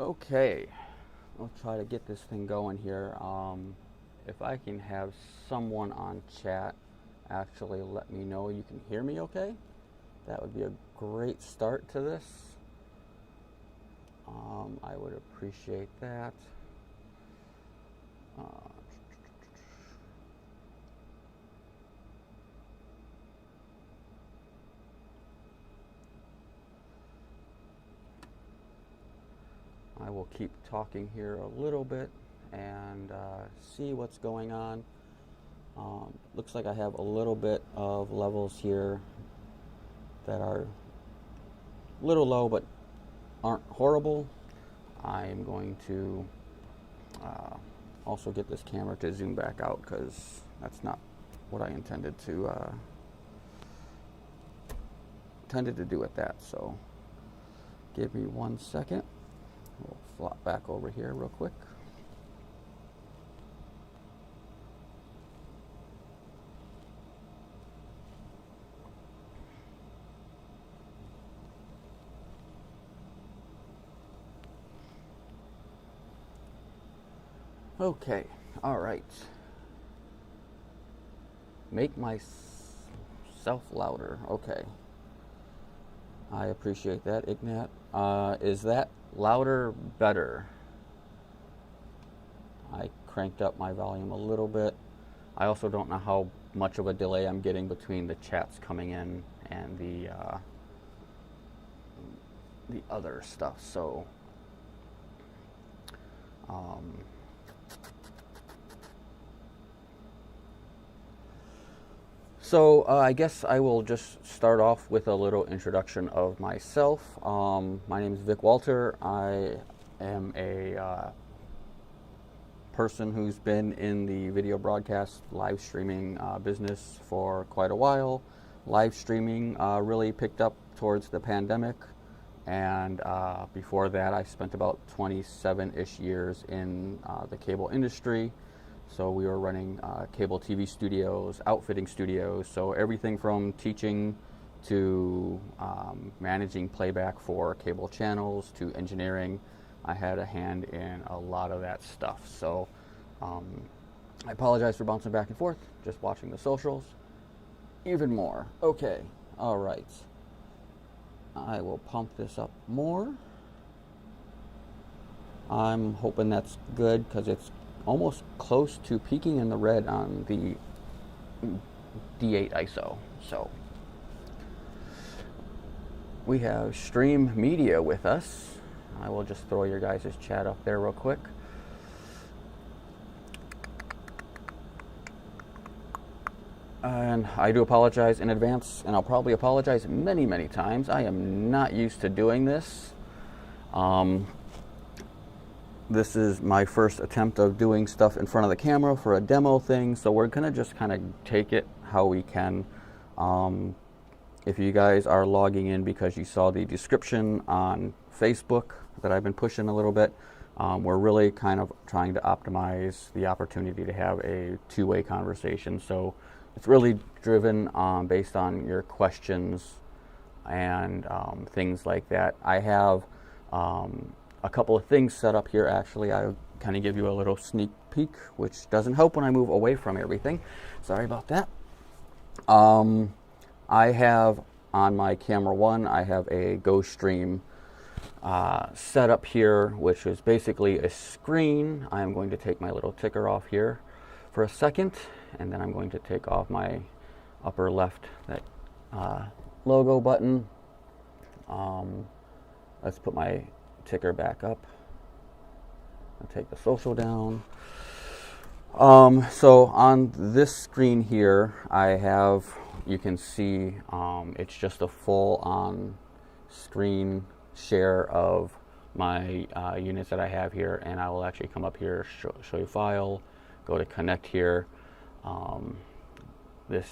Okay, I'll try to get this thing going here. If I can have someone on chat actually let me know you can hear me okay, that would be a great start to this. I would appreciate that. I will keep talking here a little bit and see what's going on. Looks like I have a little bit of levels here that are a little low but aren't horrible. I'm going to also get this camera to zoom back out because that's not what I intended to do with that. So give me 1 second. We'll flop back over here real quick. Okay, all right. Make myself louder. Okay. I appreciate that, Ignat. Is that louder better? I cranked up my volume a little bit. I also don't know how much of a delay I'm getting between the chats coming in and the other stuff. So I guess I will just start off with a little introduction of myself. My name is Vic Walter. I am a person who's been in the video broadcast live streaming business for quite a while. Live streaming really picked up towards the pandemic, and before that I spent about 27-ish years in the cable industry. So we were running cable TV studios, outfitting studios, so everything from teaching to managing playback for cable channels to engineering. I had a hand in a lot of that stuff. So I apologize for bouncing back and forth, just watching the socials. Even more. Okay, all right. I will pump this up more. I'm hoping that's good because it's almost close to peaking in the red on the D8 ISO. So we have Stream Media with us. I will just throw your guys' chat up there real quick. And I do apologize in advance, and I'll probably apologize many, many times. I am not used to doing this. This is my first attempt of doing stuff in front of the camera for a demo thing, so we're gonna just kind of take it how we can. If you guys are logging in because you saw the description on Facebook that I've been pushing a little bit, we're really kind of trying to optimize the opportunity to have a two-way conversation. So it's really driven based on your questions and things like that. I have a couple of things set up here. Actually, I'll kind of give you a little sneak peek, which doesn't help when I move away from everything. Sorry about that. I have on my camera one, I have a GoStream set up here, which is basically a screen. I'm going to take my little ticker off here for a second, and then I'm going to take off my upper left, that logo button. Let's put my ticker back up and take the social down. So on this screen here, I have, you can see it's just a full on screen share of my units that I have here, and I will actually come up here, show you file, go to connect here. This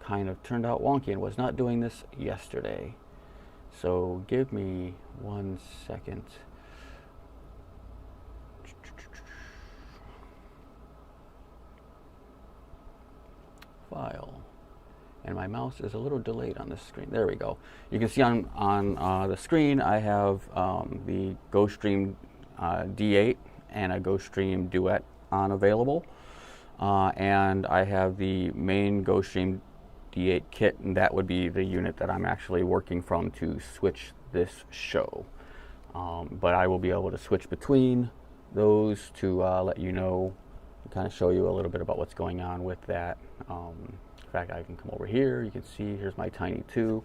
kind of turned out wonky and was not doing this yesterday. So give me 1 second. File, And my mouse is a little delayed on this screen. There we go. You can see on the screen I have the GoStream D8 and a GoStream Duet on available. And I have the main GoStream D8 kit, and that would be the unit that I'm actually working from to switch this show. But I will be able to switch between those to let you know, kind of show you a little bit about what's going on with that. In fact, I can come over here. You can see here's my Tiny 2.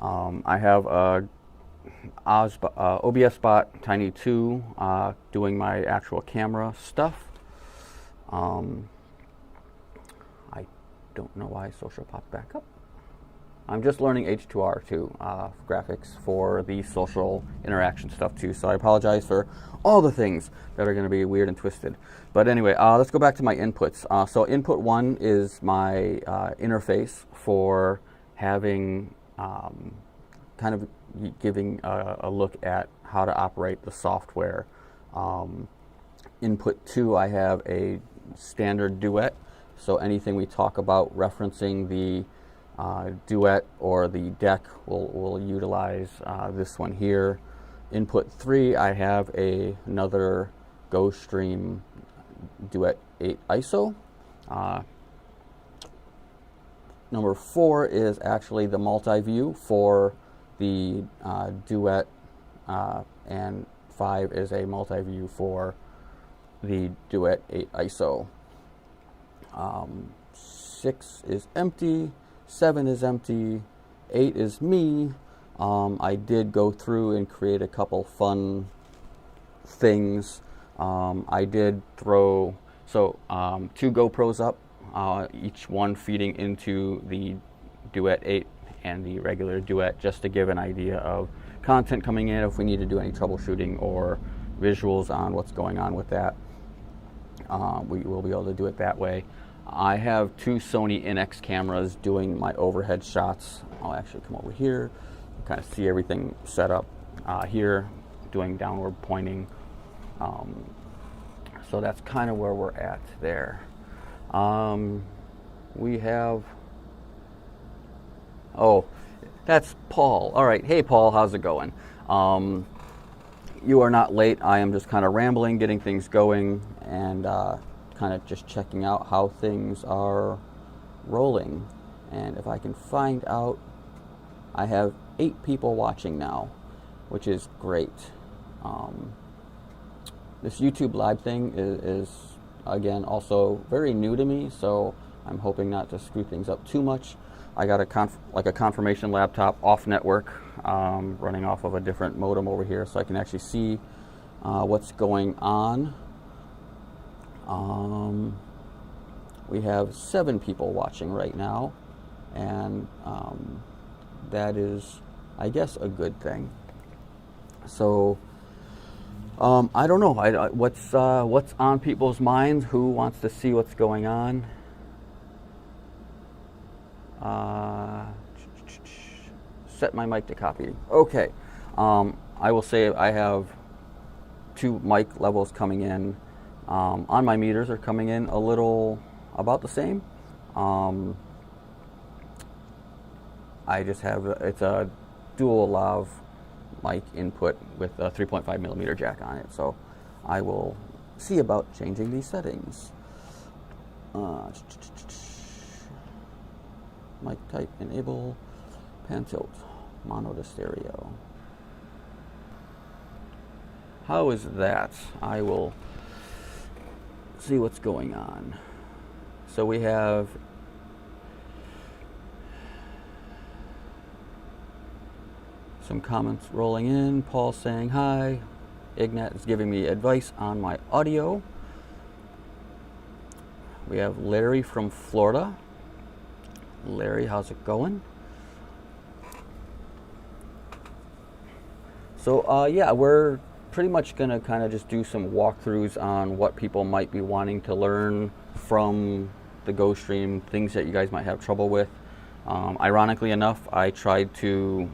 I have a OBS Spot Tiny 2 doing my actual camera stuff. I don't know why Social popped back up. I'm just learning H2R2 graphics for the social interaction stuff too, so I apologize for all the things that are going to be weird and twisted. But anyway, let's go back to my inputs. So input 1 is my interface for having kind of giving a look at how to operate the software. Input 2, I have a standard Duet, so anything we talk about referencing the Duet or the deck will utilize this one here. Input 3, I have another GoStream Duet 8 ISO. Number 4 is actually the multi-view for the Duet, and 5 is a multi-view for the Duet 8 ISO. 6 is empty. 7 is empty, 8 is me. I did go through and create a couple fun things. I did throw 2 GoPros up, each one feeding into the Duet 8 and the regular Duet, just to give an idea of content coming in if we need to do any troubleshooting or visuals on what's going on with that. We will be able to do it that way. I have 2 Sony NX cameras doing my overhead shots. I'll actually come over here, kind of see everything set up here, doing downward pointing. So that's kind of where we're at there. We have, oh, that's Paul. All right, hey Paul, how's it going? You are not late. I am just kind of rambling, getting things going, and kind of just checking out how things are rolling. And if I can find out, I have 8 people watching now, which is great. This YouTube live thing is again also very new to me, so I'm hoping not to screw things up too much. I got a confirmation laptop off network, running off of a different modem over here, so I can actually see what's going on. We have 7 people watching right now, and that is, I guess, a good thing. So I don't know. What's on people's minds? Who wants to see what's going on? Set my mic to copy. Okay. I will say I have 2 mic levels coming in. On my meters are coming in a little about the same. I just have, it's a dual lav mic input with a 3.5 millimeter jack on it, so I will see about changing these settings. Mic type enable, pan tilt, mono to stereo. How is that? I will see what's going on. So we have some comments rolling in. Paul saying hi. Ignat is giving me advice on my audio. We have Larry from Florida. Larry, how's it going? So yeah, we're pretty much going to kind of just do some walkthroughs on what people might be wanting to learn from the GoStream, things that you guys might have trouble with. Ironically enough, I tried to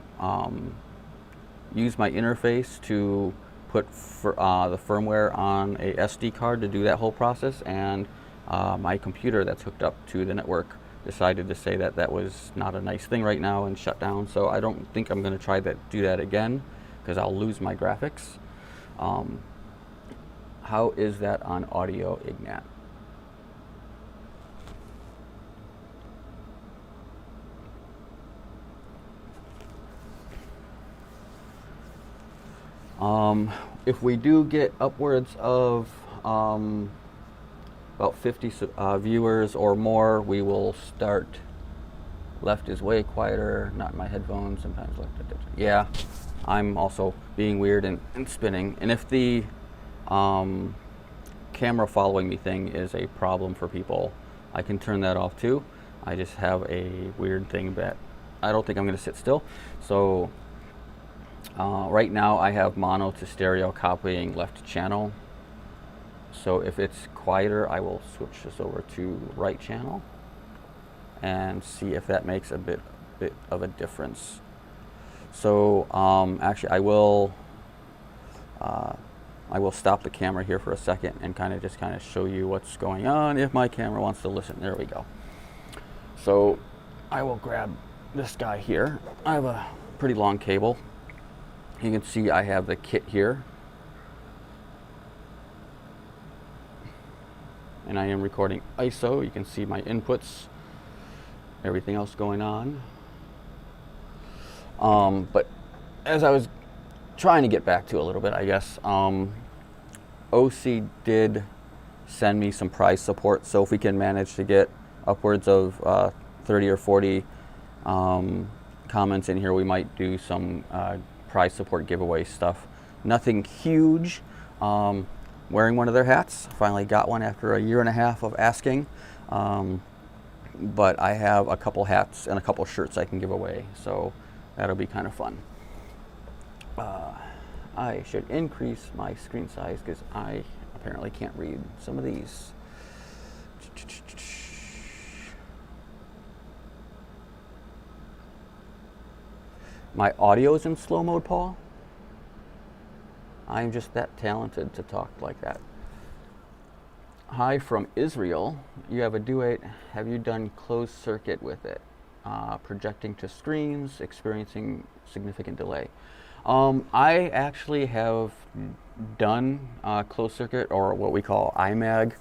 use my interface to put the firmware on a SD card to do that whole process, and my computer that's hooked up to the network decided to say that that was not a nice thing right now and shut down. So I don't think I'm going to try that, do that again, because I'll lose my graphics. How is that on audio, Ignat? If we do get upwards of about 50 viewers or more, we will start. Left is way quieter, not in my headphones, sometimes left. Yeah, I'm also being weird and spinning. And if the camera following me thing is a problem for people, I can turn that off too. I just have a weird thing that I don't think I'm going to sit still. So right now I have mono to stereo copying left channel. So if it's quieter, I will switch this over to right channel and see if that makes a bit of a difference. So actually I will stop the camera here for a second and kind of show you what's going on if my camera wants to listen. There we go. So I will grab this guy here. I have a pretty long cable. You can see I have the kit here. And I am recording ISO. You can see my inputs, everything else going on. But as I was trying to get back to a little bit, I guess, Osee did send me some prize support. So if we can manage to get upwards of 30 or 40 comments in here, we might do some prize support giveaway stuff. Nothing huge. Wearing one of their hats. Finally got one after a year and a half of asking. But I have a couple hats and a couple shirts I can give away, so that'll be kind of fun. I should increase my screen size because I apparently can't read some of these. My audio is in slow mode, Paul. I'm just that talented to talk like that. Hi from Israel. You have a Duet. Have you done closed circuit with it? Projecting to screens, experiencing significant delay. I actually have done closed circuit, or what we call IMAG.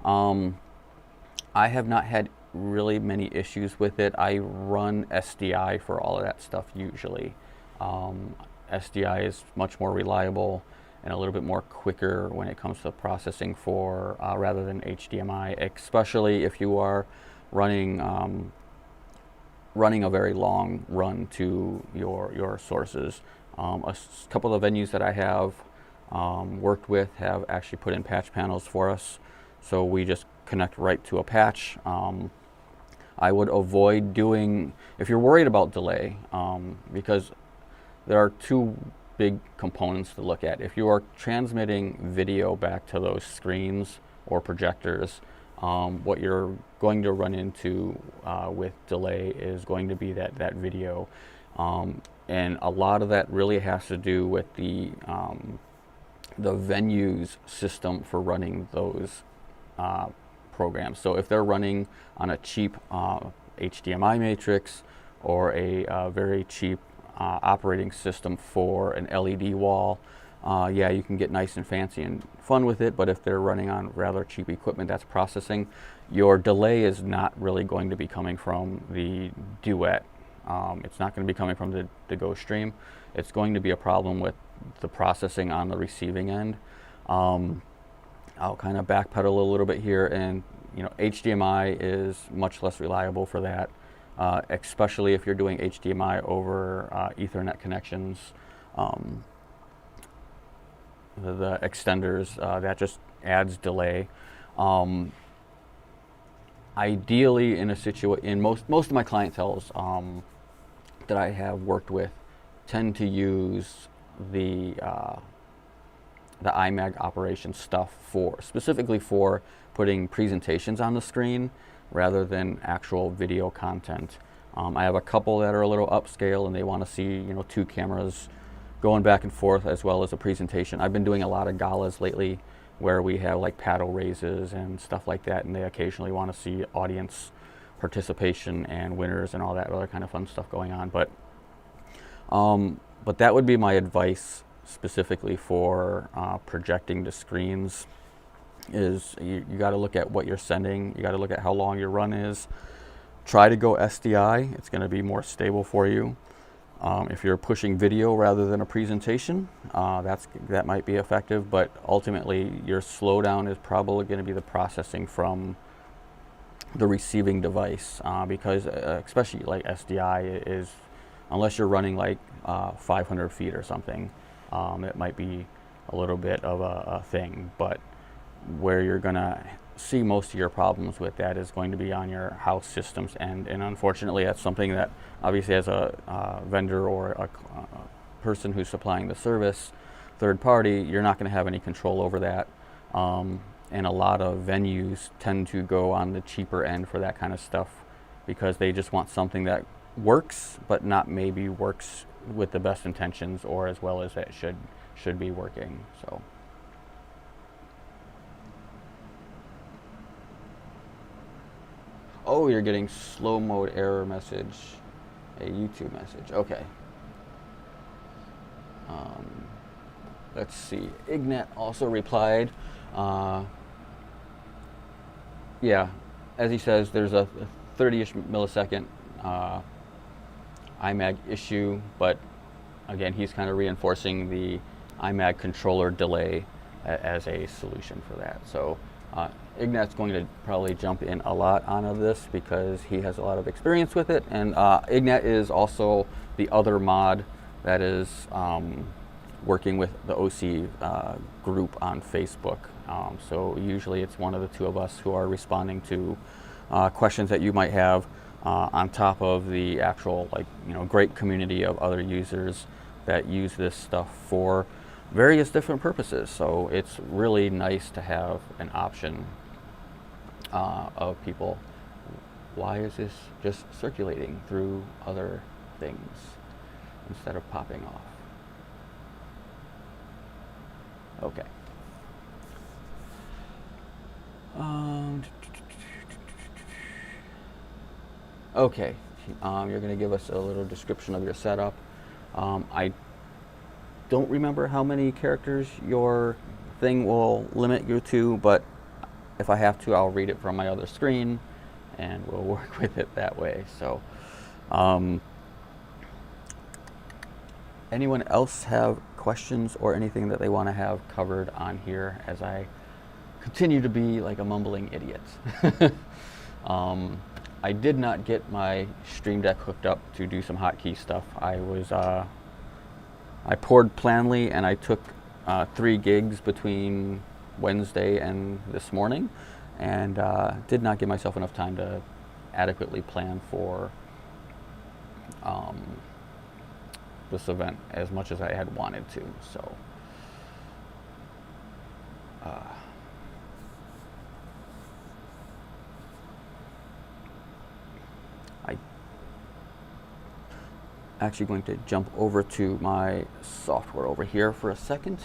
I have not had really many issues with it. I run SDI for all of that stuff usually. SDI is much more reliable and a little bit more quicker when it comes to processing for rather than HDMI, especially if you are running a very long run to your sources. A couple of venues that I have worked with have actually put in patch panels for us, so we just connect right to a patch. I would avoid doing, if you're worried about delay, because there are two big components to look at. If you are transmitting video back to those screens or projectors, what you're going to run into with delay is going to be that video. And a lot of that really has to do with the venue's system for running those programs. So if they're running on a cheap HDMI matrix or a very cheap operating system for an LED wall, yeah, you can get nice and fancy and fun with it, but if they're running on rather cheap equipment that's processing, your delay is not really going to be coming from the Duet. It's not going to be coming from the GoStream. It's going to be a problem with the processing on the receiving end. I'll kind of backpedal a little bit here, and HDMI is much less reliable for that. Especially if you're doing HDMI over Ethernet connections. The extenders, that just adds delay. Ideally, in a situation, most of my clienteles that I have worked with tend to use the IMAG operation stuff specifically for putting presentations on the screen rather than actual video content. I have a couple that are a little upscale and they want to see two cameras going back and forth as well as a presentation. I've been doing a lot of galas lately where we have like paddle raises and stuff like that, and they occasionally want to see audience participation and winners and all that other kind of fun stuff going on. But that would be my advice specifically for projecting to screens. Is you got to look at what you're sending. You got to look at how long your run is. Try to go SDI. It's going to be more stable for you. If you're pushing video rather than a presentation, that might be effective, but ultimately your slowdown is probably going to be the processing from the receiving device, because especially like SDI is, unless you're running like 500 feet or something, it might be a little bit of a thing, but where you're going to see most of your problems with that is going to be on your house systems, and unfortunately that's something that obviously as a vendor or a person who's supplying the service, third party, you're not going to have any control over that, and a lot of venues tend to go on the cheaper end for that kind of stuff because they just want something that works but not maybe works with the best intentions or as well as it should be working. So oh, you're getting slow mode error message, a YouTube message. Okay. Let's see. Ignat also replied. Yeah, as he says, there's a 30-ish millisecond iMag issue, but again, he's kind of reinforcing the iMag controller delay as a solution for that. So Ignat's going to probably jump in a lot onto this because he has a lot of experience with it, and Ignat is also the other mod that is working with the Osee group on Facebook. So usually it's one of the two of us who are responding to questions that you might have on top of the actual great community of other users that use this stuff for various different purposes. So it's really nice to have an option of people. Why is this just circulating through other things instead of popping off? Okay. Okay, you're going to give us a little description of your setup. I don't remember how many characters your thing will limit you to, but if I have to, I'll read it from my other screen and we'll work with it that way. So anyone else have questions or anything that they want to have covered on here as I continue to be like a mumbling idiot? I did not get my Stream Deck hooked up to do some hotkey stuff. I poured planly and I took 3 gigs between Wednesday and this morning, and did not give myself enough time to adequately plan for this event as much as I had wanted to. So I'm actually going to jump over to my software over here for a second,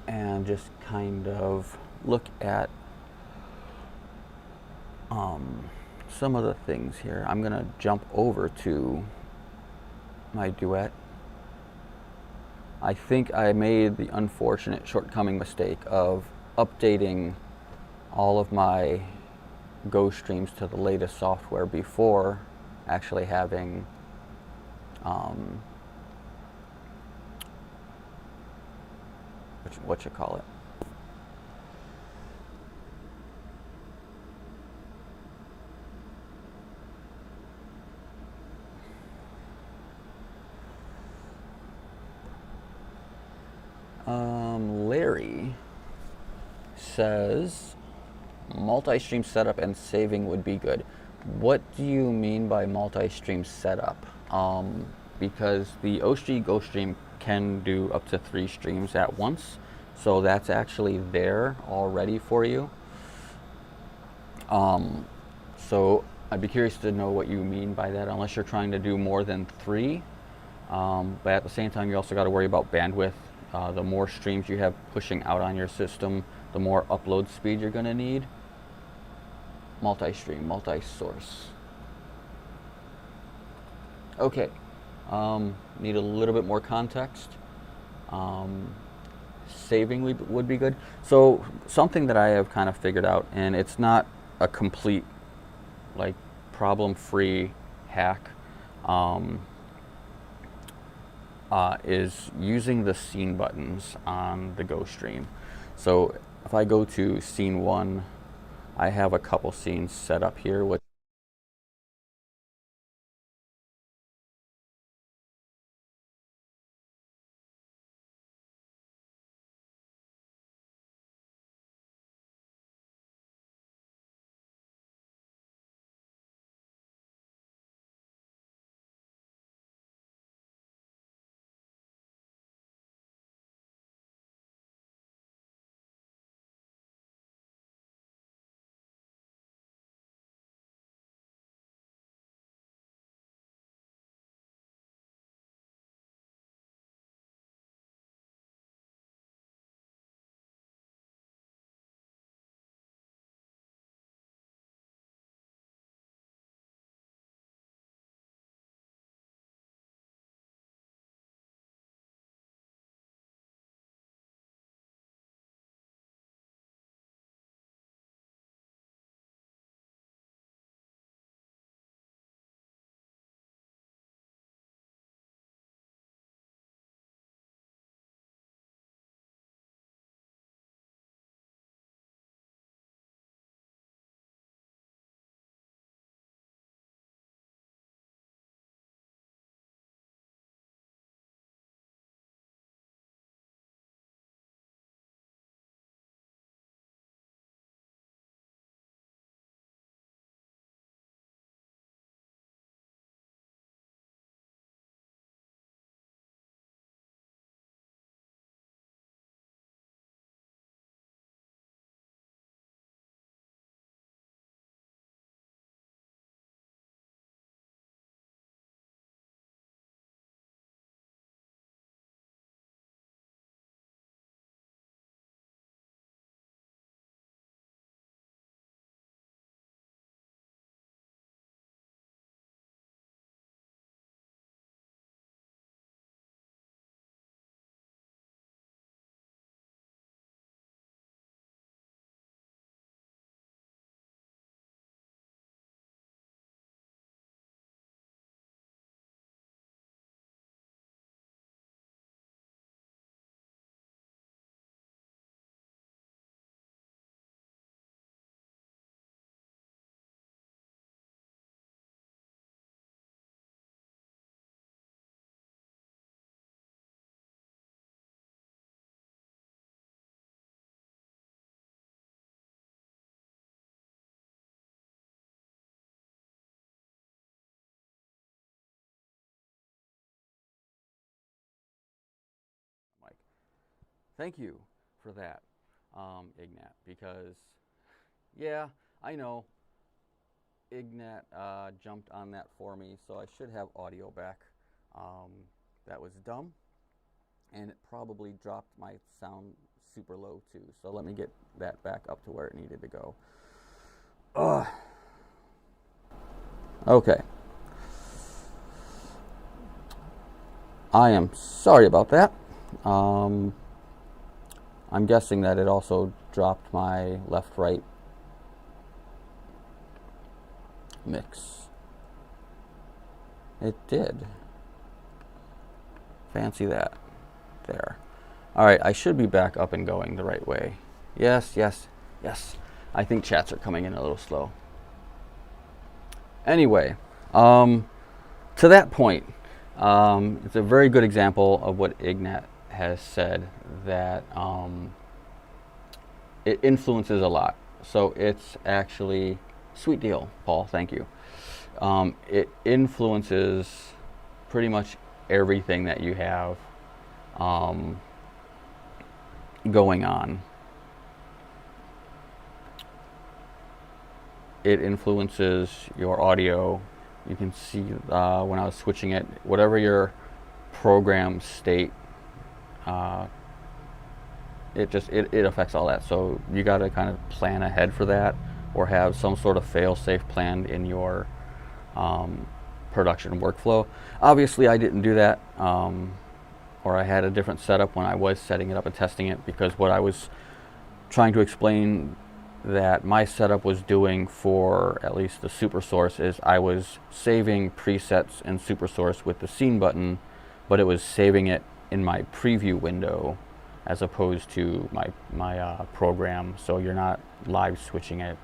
and just kind of look at some of the things here. I'm going to jump over to my Duet. I think I made the unfortunate shortcoming mistake of updating all of my GoStreams to the latest software before actually having what you call it. Larry says multi-stream setup and saving would be good. What do you mean by multi-stream setup? Because the Osee GoStream can do up to 3 streams at once, so that's actually there already for you. So I'd be curious to know what you mean by that, unless you're trying to do more than 3. But at the same time, you also got to worry about bandwidth. The more streams you have pushing out on your system, the more upload speed you're going to need. multi-stream, multi-source. Okay, need a little bit more context. Saving would be good. So something that I have kind of figured out, and it's not a complete, like, problem-free hack, is using the scene buttons on the GoStream. So if I go to scene 1, I have a couple scenes set up here with Mike. Thank you for that, Ignat, because, yeah, I know Ignat jumped on that for me, so I should have audio back. Um, that was dumb, and it probably dropped my sound super low too. So let me get that back up to where it needed to go. Ugh. Okay. I am sorry about that. I'm guessing that it also dropped my left-right mix. It did. Fancy that. There. Alright, I should be back up and going the right way. Yes, yes, yes. I think chats are coming in a little slow. Anyway, to that point, it's a very good example of what Ignat has said, that it influences a lot. So it's actually, sweet deal, Paul, thank you. It influences pretty much everything that you have going on. It influences your audio. You can see when I was switching it, whatever your program state, it affects all that. So you got to kind of plan ahead for that, or have some sort of fail-safe planned in your production workflow. Obviously, I didn't do that, or I had a different setup when I was setting it up and testing it, because what I was trying to explain that my setup was doing for at least the super source is I was saving presets in super source with the scene button, but it was saving it in my preview window as opposed to my program, so you're not live switching it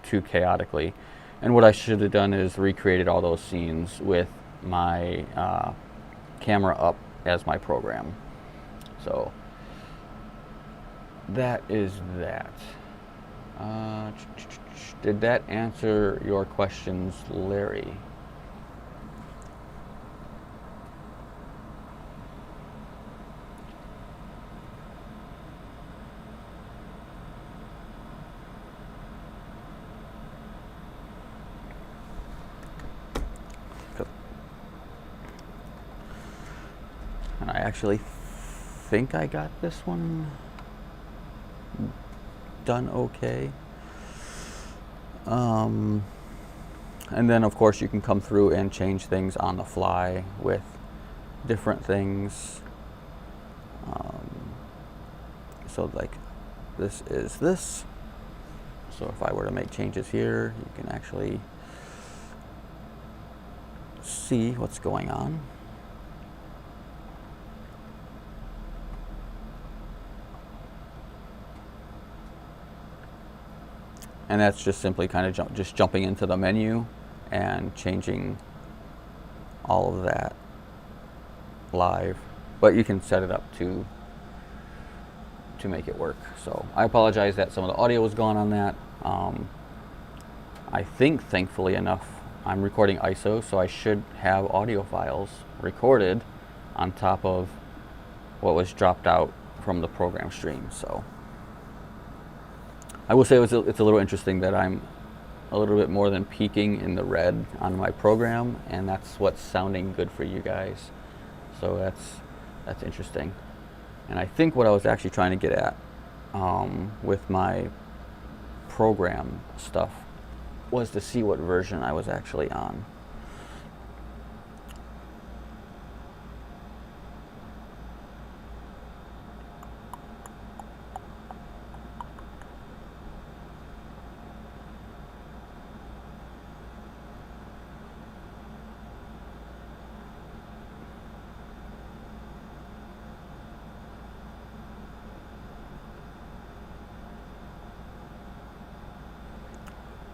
too chaotically. And what I should have done is recreated all those scenes with my camera up as my program. So that is that. Did that answer your questions, Larry? And I actually think I got this one done okay. And then of course you can come through and change things on the fly with different things. So like this is this. So if I were to make changes here, you can actually see what's going on. And that's just simply kind of just jumping into the menu and changing all of that live. But you can set it up to make it work. So I apologize that some of the audio was gone on that. I think, thankfully enough, I'm recording ISO, so I should have audio files recorded on top of what was dropped out from the program stream. So I will say it's a little interesting that I'm a little bit more than peaking in the red on my program, and that's what's sounding good for you guys. So that's interesting. And I think what I was actually trying to get at with my program stuff was to see what version I was actually on.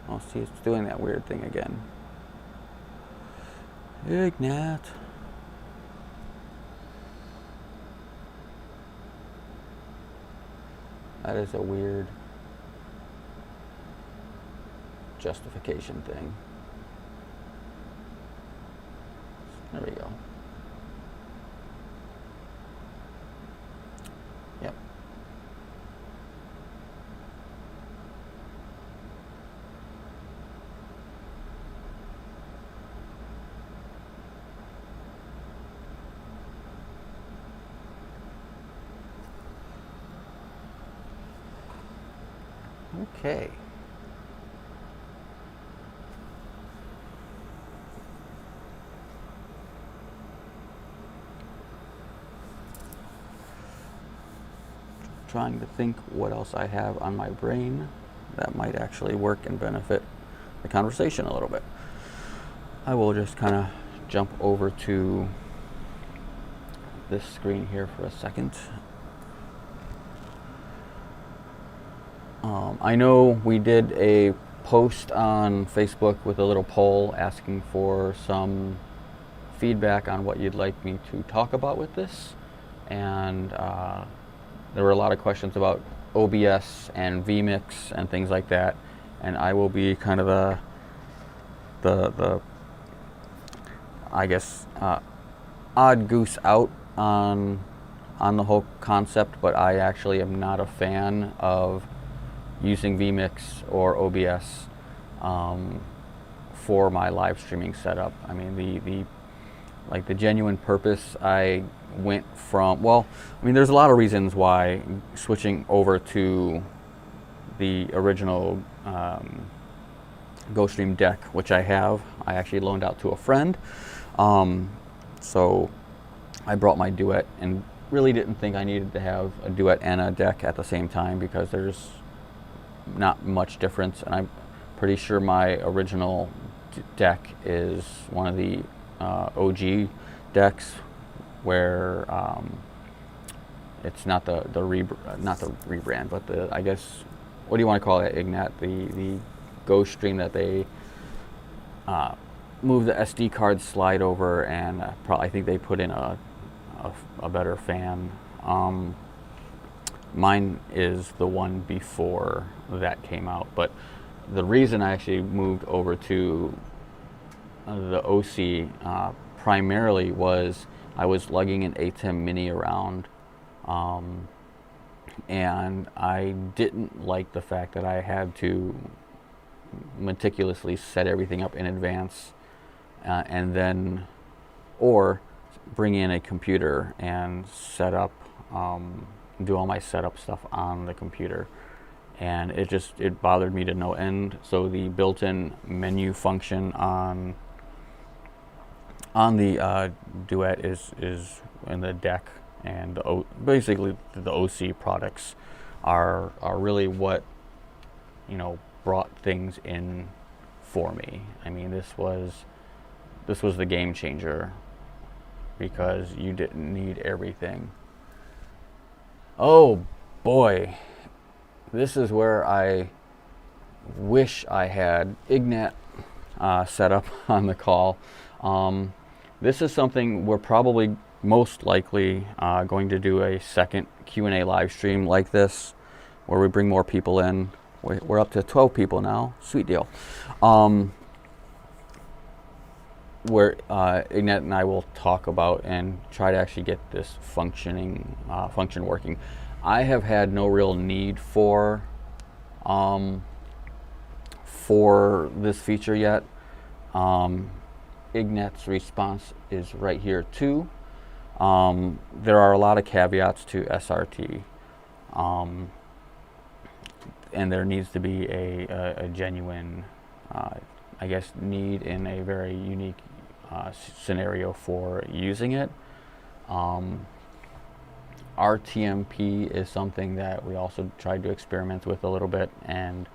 Oh, see, it's doing that weird thing again. Ignat. That is a weird justification thing. There we go. Yep. Okay. Trying to think what else I have on my brain that might actually work and benefit the conversation a little bit. I will just kind of jump over to this screen here for a second. I know we did a post on Facebook with a little poll asking for some feedback on what you'd like me to talk about with this, and there were a lot of questions about OBS and vMix and things like that, and I will be kind of the I guess odd goose out on the whole concept, but I actually am not a fan of using vMix or OBS for my live streaming setup. I mean, the genuine purpose I went from, well, I mean, there's a lot of reasons why switching over to the original GoStream Deck, which I actually loaned out to a friend. So I brought my Duet and really didn't think I needed to have a Duet and a Deck at the same time because there's not much difference, and I'm pretty sure my original deck is one of the OG decks where it's not the rebrand, but I guess, what do you want to call it, Ignat? The GoStream that they move the SD card slide over, and I think they put in a better fan. Mine is the one before that came out, but the reason I actually moved over to the Osee primarily was I was lugging an ATEM Mini around, and I didn't like the fact that I had to meticulously set everything up in advance, and then, or bring in a computer and set up, do all my setup stuff on the computer, and it bothered me to no end. So the built-in menu function on the Duet is in the Deck, and basically the OC products are really what, you know, brought things in for me. I mean, this was the game changer, because you didn't need everything. Oh boy, this is where I wish I had Ignat set up on the call. This is something we're probably most likely going to do a second Q&A live stream like this, where we bring more people in. We're up to 12 people now. Sweet deal. Where Ignat and I will talk about and try to actually get this function working. I have had no real need for this feature yet. Ignat's response is right here too. There are a lot of caveats to SRT, and there needs to be a genuine, I guess, need in a very unique scenario for using it. RTMP is something that we also tried to experiment with a little bit and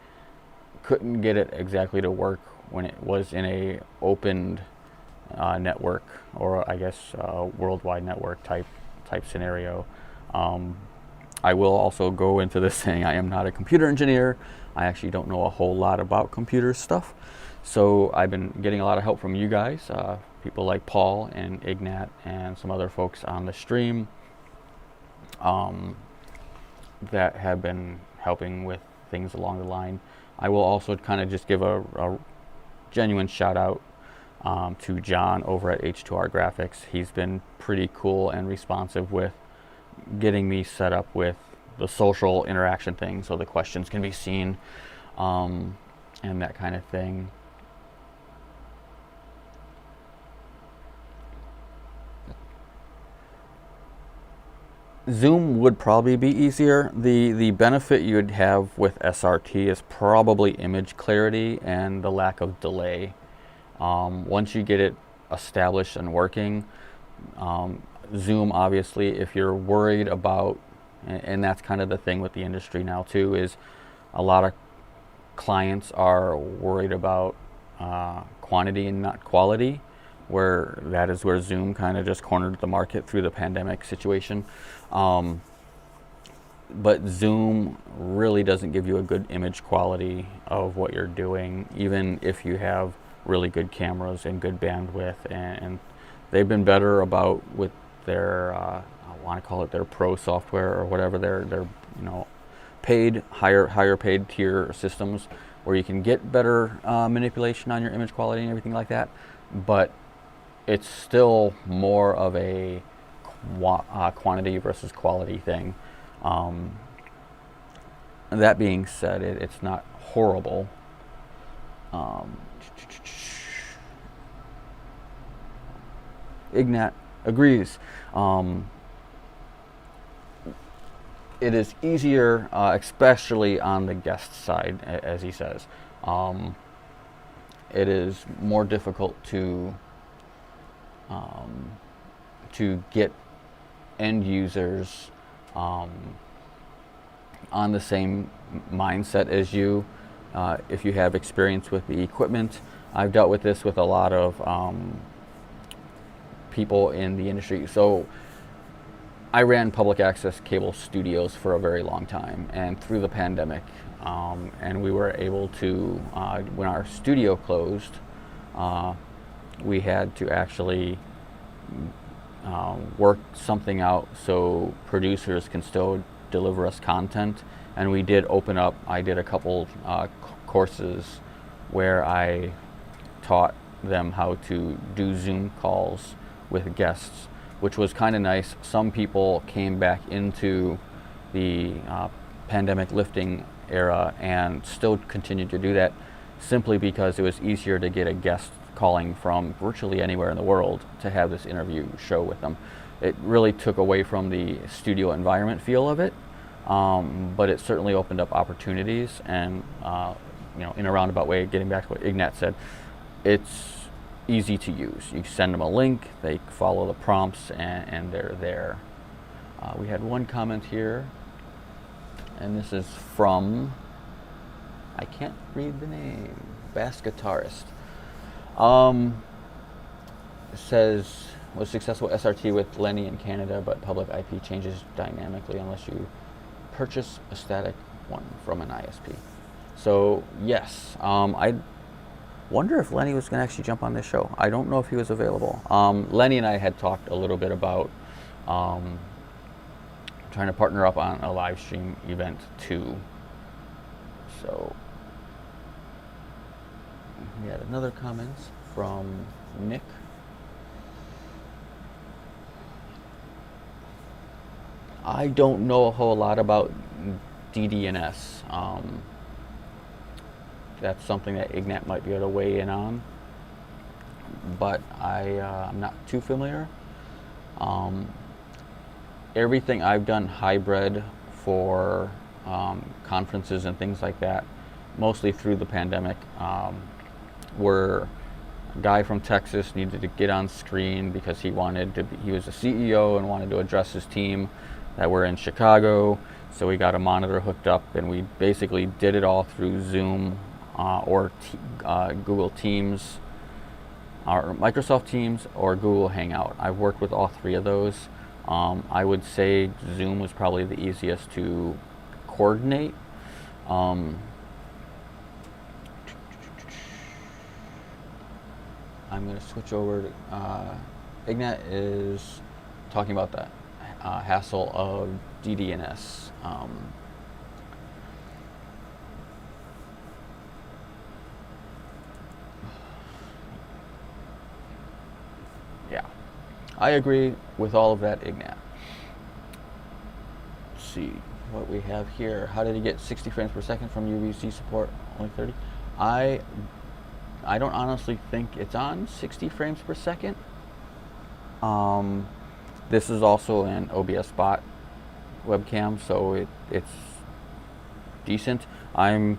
couldn't get it exactly to work when it was in a opened network, or I guess worldwide network type scenario. I will also go into this saying I am not a computer engineer. I actually don't know a whole lot about computer stuff. So I've been getting a lot of help from you guys, people like Paul and Ignat and some other folks on the stream that have been helping with things along the line. I will also kind of just give a genuine shout out to John over at H2R Graphics. He's been pretty cool and responsive with getting me set up with the social interaction thing, so the questions can be seen, and that kind of thing. Zoom would probably be easier. The benefit you'd have with SRT is probably image clarity and the lack of delay. Once you get it established and working, Zoom, obviously, if you're worried about, and that's kind of the thing with the industry now too, is a lot of clients are worried about quantity and not quality, where that is where Zoom kind of just cornered the market through the pandemic situation. But Zoom really doesn't give you a good image quality of what you're doing, even if you have really good cameras and good bandwidth, and they've been better about with their I want to call it their pro software or whatever, their you know, paid higher paid tier systems, where you can get better manipulation on your image quality and everything like that, but it's still more of a quantity versus quality thing. That being said, it's not horrible. Ignat agrees. it is easier, especially on the guest side, as he says. It is more difficult to get end users on the same mindset as you. If you have experience with the equipment, I've dealt with this with a lot of people in the industry. So I ran public access cable studios for a very long time, and through the pandemic, and we were able to, when our studio closed, we had to actually work something out so producers can still deliver us content. And we did open up, I did a couple courses where I taught them how to do Zoom calls with guests, which was kind of nice. Some people came back into the pandemic lifting era and still continued to do that simply because it was easier to get a guest calling from virtually anywhere in the world to have this interview show with them. It really took away from the studio environment feel of it, but it certainly opened up opportunities. And in a roundabout way, getting back to what Ignat said, it's easy to use. You send them a link, they follow the prompts, and they're there. We had one comment here, and this is from, I can't read the name, Bass Guitarist. It says, was successful SRT with Lenny in Canada, but public IP changes dynamically unless you purchase a static one from an ISP. So yes, I wonder if Lenny was going to actually jump on this show. I don't know if he was available. Lenny and I had talked a little bit about trying to partner up on a live stream event too. So we had another comment from Nick. I don't know a whole lot about DDNS. That's something that Ignat might be able to weigh in on, but I'm not too familiar. Everything I've done hybrid for conferences and things like that, mostly through the pandemic, where a guy from Texas needed to get on screen because he was a CEO and wanted to address his team that were in Chicago. So we got a monitor hooked up, and we basically did it all through Zoom or Google Teams, or Microsoft Teams, or Google Hangout. I've worked with all three of those. I would say Zoom was probably the easiest to coordinate. I'm going to switch over to Ignat is talking about the hassle of DDNS. Yeah, I agree with all of that, Ignat. Let's see what we have here. How did he get 60 frames per second from UVC support? Only 30? I don't honestly think it's on 60 frames per second. This is also an OBS bot webcam, so it's decent. I'm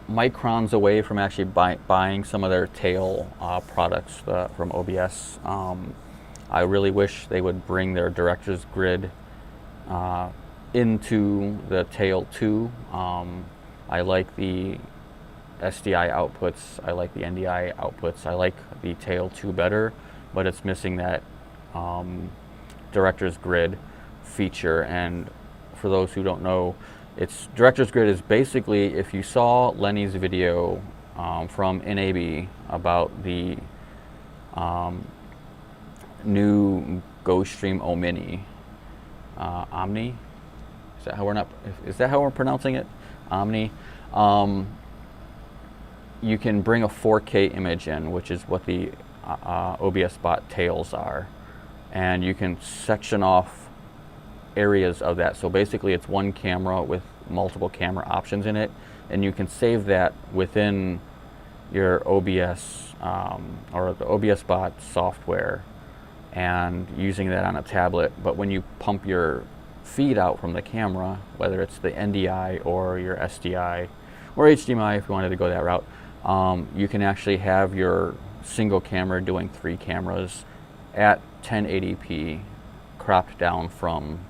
microns away from actually buying some of their tail products from OBS. I really wish they would bring their director's grid into the tail too. I like the SDI outputs, I like the NDI outputs, I like the tail 2 better, but it's missing that director's grid feature. And for those who don't know, director's grid is basically, if you saw Lenny's video from NAB about the new GoStream Omni, Omni, is that how we're pronouncing it? Omni. You can bring a 4K image in, which is what the OBS bot tails are, and you can section off areas of that. So basically it's one camera with multiple camera options in it, and you can save that within your OBS or the OBS bot software and using that on a tablet. But when you pump your feed out from the camera, whether it's the NDI or your SDI or HDMI if you wanted to go that route, you can actually have your single camera doing 3 cameras at 1080p cropped down from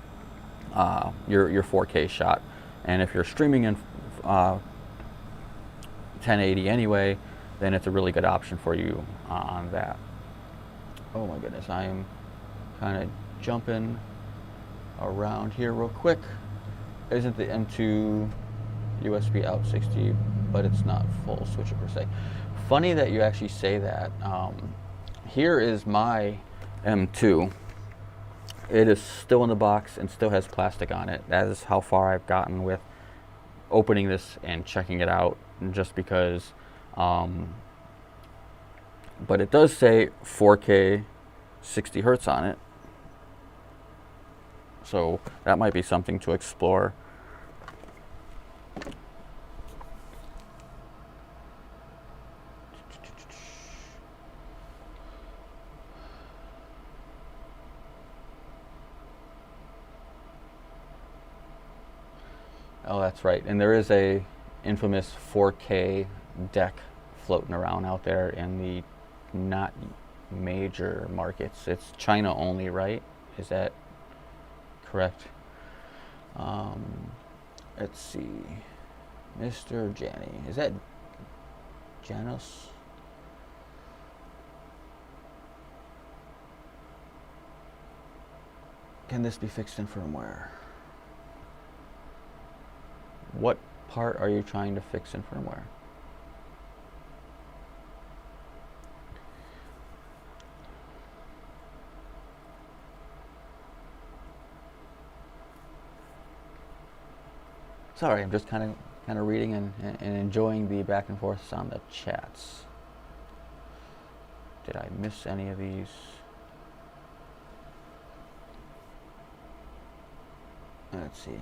your 4K shot. And if you're streaming in 1080 anyway, then it's a really good option for you on that. Oh my goodness, I am kind of jumping around here real quick. Isn't the M2 USB out 60, but it's not full switcher per se. Funny that you actually say that. Here is my M2. It is still in the box and still has plastic on it. That is how far I've gotten with opening this and checking it out, just because. But it does say 4K 60 hertz on it. So that might be something to explore. Oh, that's right. And there is a infamous 4K deck floating around out there in the not major markets. It's China only, right? Is that correct? Let's see. Mr. Janny. Is that Janos? Can this be fixed in firmware? What part are you trying to fix in firmware? Sorry, I'm just kind of reading and enjoying the back and forth on the chats. Did I miss any of these? Let's see.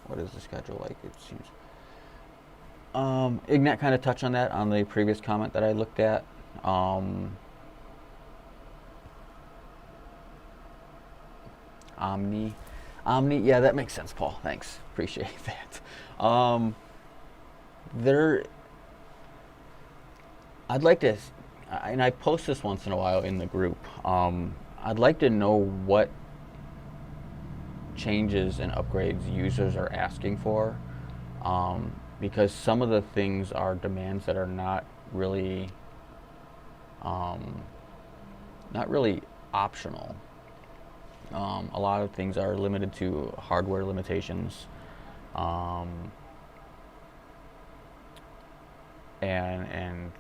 What is the schedule like? It seems. Ignat kind of touched on that on the previous comment that I looked at. Omni, yeah, that makes sense, Paul. Thanks, appreciate that. I'd like to, and I post this once in a while in the group. I'd like to know what changes and upgrades users are asking for, because some of the things are demands that are not really optional. A lot of things are limited to hardware limitations, and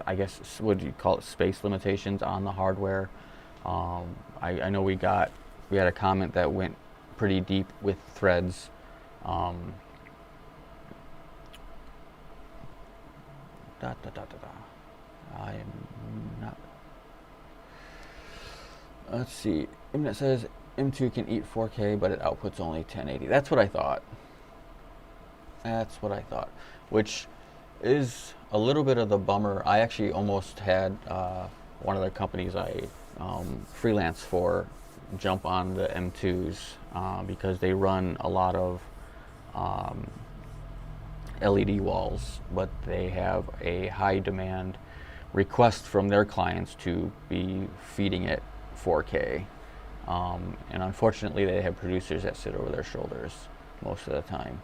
I guess what do you call it, space limitations on the hardware. I know we had a comment that went pretty deep with threads. I am not. Let's see. It says M2 can eat 4K, but it outputs only 1080. That's what I thought. Which is a little bit of the bummer. I actually almost had one of the companies I freelance for jump on the M2s because they run a lot of LED walls, but they have a high demand request from their clients to be feeding it 4K. And unfortunately, they have producers that sit over their shoulders most of the time.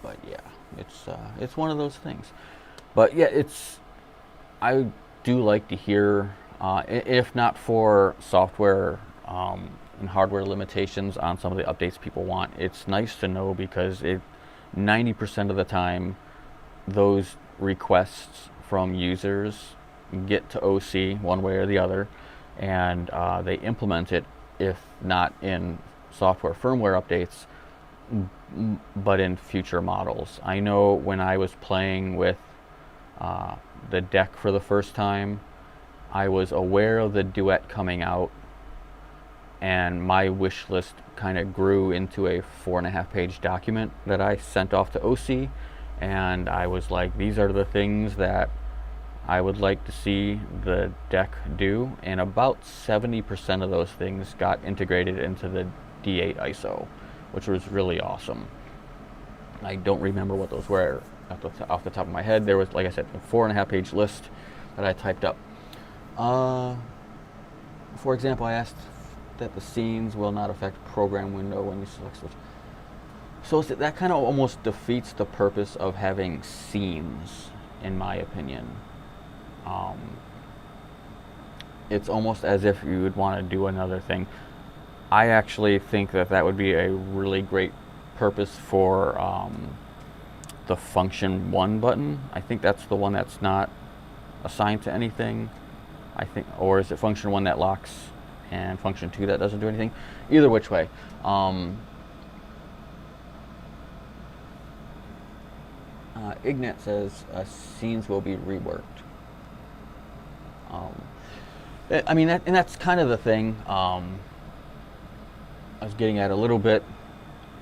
But yeah, it's one of those things. But yeah, I do like to hear, if not for software and hardware limitations on some of the updates people want, it's nice to know, because 90% of the time those requests from users get to Osee one way or the other, and they implement it, if not in software firmware updates, but in future models. I know when I was playing with the deck for the first time, I was aware of the Duet coming out and my wish list kind of grew into a 4.5-page document that I sent off to Osee, and I was like, these are the things that I would like to see the deck do, and about 70% of those things got integrated into the D8 ISO, which was really awesome. I don't remember what those were off the top of my head. There was, like I said, a 4.5-page list that I typed up. For example, I asked that the scenes will not affect program window when you select switch. So that kind of almost defeats the purpose of having scenes, in my opinion. It's almost as if you would want to do another thing. I actually think that would be a really great purpose for the function 1 button. I think that's the one that's not assigned to anything. I think, or is it function 1 that locks and function 2 that doesn't do anything? Either which way. Ignat says scenes will be reworked. I mean, and that's kind of the thing I was getting at a little bit.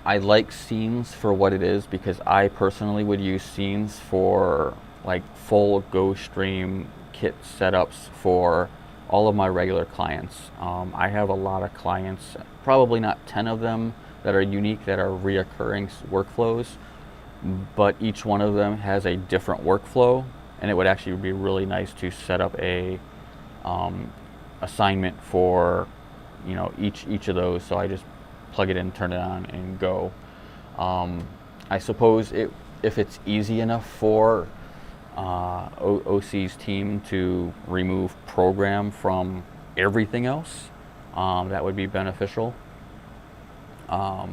I like scenes for what it is, because I personally would use scenes for like full GoStream kit setups for all of my regular clients. I have a lot of clients, probably not 10 of them that are unique, that are reoccurring workflows, but each one of them has a different workflow, and it would actually be really nice to set up a assignment for, you know, each of those. So I just plug it in, turn it on, and go. I suppose if it's easy enough for Osee's team to remove program from everything else, that would be beneficial. But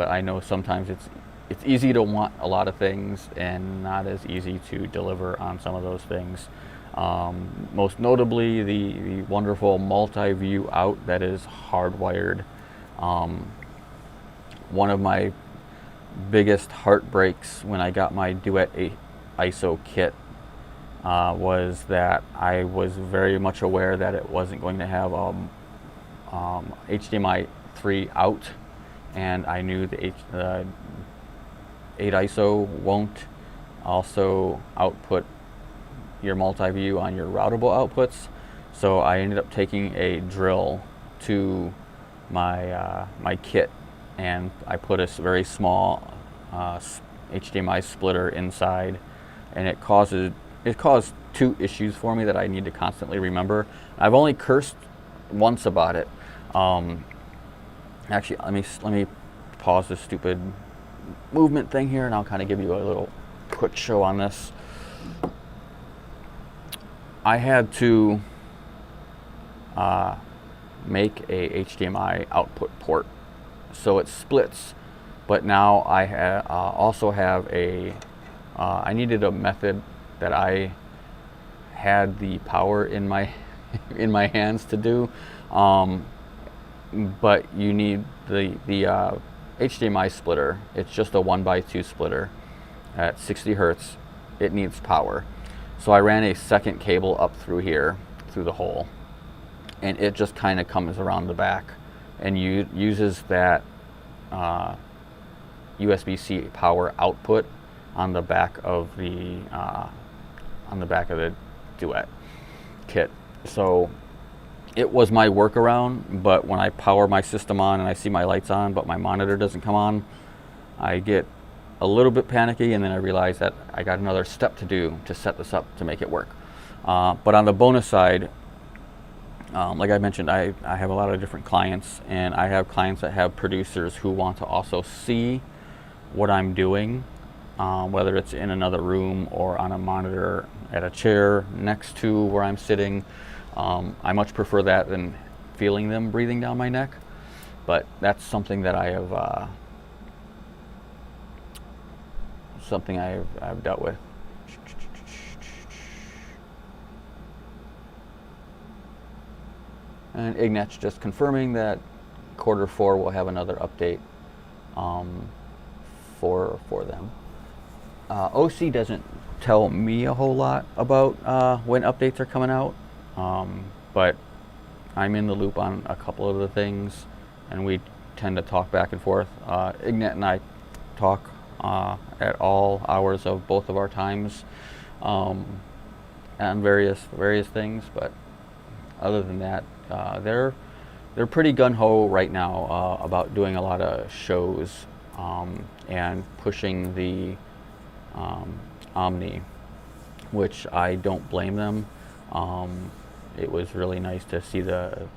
I know sometimes it's easy to want a lot of things and not as easy to deliver on some of those things. Most notably, the wonderful multi-view out that is hardwired. One of my biggest heartbreaks when I got my Duet ISO kit was that I was very much aware that it wasn't going to have HDMI 3 out, and I knew the 8 ISO won't also output your multi-view on your routable outputs. So I ended up taking a drill to my my kit, and I put a very small HDMI splitter inside, and it caused 2 issues for me that I need to constantly remember. I've only cursed once about it. Actually, let me pause this stupid movement thing here, and I'll kind of give you a little quick show on this. I had to make a HDMI output port, so it splits. But now I also have I needed a method that I had the power in my in my hands to do. But you need the HDMI splitter. It's just a 1x2 splitter at 60 hertz. It needs power. So I ran a second cable up through here, through the hole, and it just kind of comes around the back and uses that USB-C power output on the back of the Duet kit. So it was my workaround, but when I power my system on and I see my lights on but my monitor doesn't come on, I get a little bit panicky, and then I realize that I got another step to do to set this up to make it work. But on the bonus side, like I mentioned, I have a lot of different clients, and I have clients that have producers who want to also see what I'm doing, whether it's in another room or on a monitor at a chair next to where I'm sitting. I much prefer that than feeling them breathing down my neck, but that's something that I have I've dealt with. And Ignat's just confirming that Q4 will have another update for them. Osee doesn't tell me a whole lot about when updates are coming out, but I'm in the loop on a couple of the things, and we tend to talk back and forth. Ignat and I talk at all hours of both of our times on various things, but other than that, they're pretty gung-ho right now about doing a lot of shows and pushing the Omni, which I don't blame them. It was really nice to see the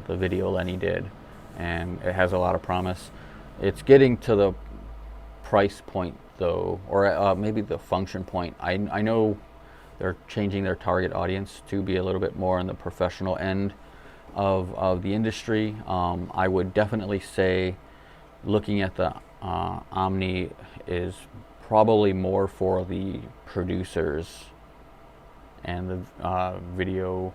video Lenny did, and it has a lot of promise. It's getting to the price point though, or maybe the function point. I know they're changing their target audience to be a little bit more on the professional end of the industry. I would definitely say looking at the Omni is probably more for the producers and the video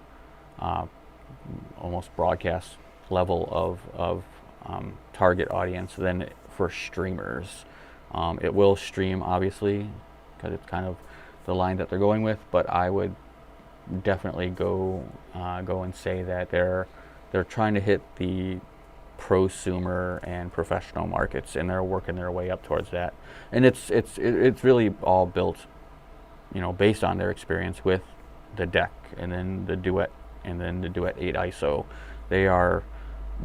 almost broadcast level of target audience than for streamers. It will stream obviously because it's kind of the line that they're going with, but I would definitely go and say that they're trying to hit the prosumer and professional markets, and they're working their way up towards that. And it's really all built, based on their experience with the Deck and then the Duet and then the Duet 8 ISO. They are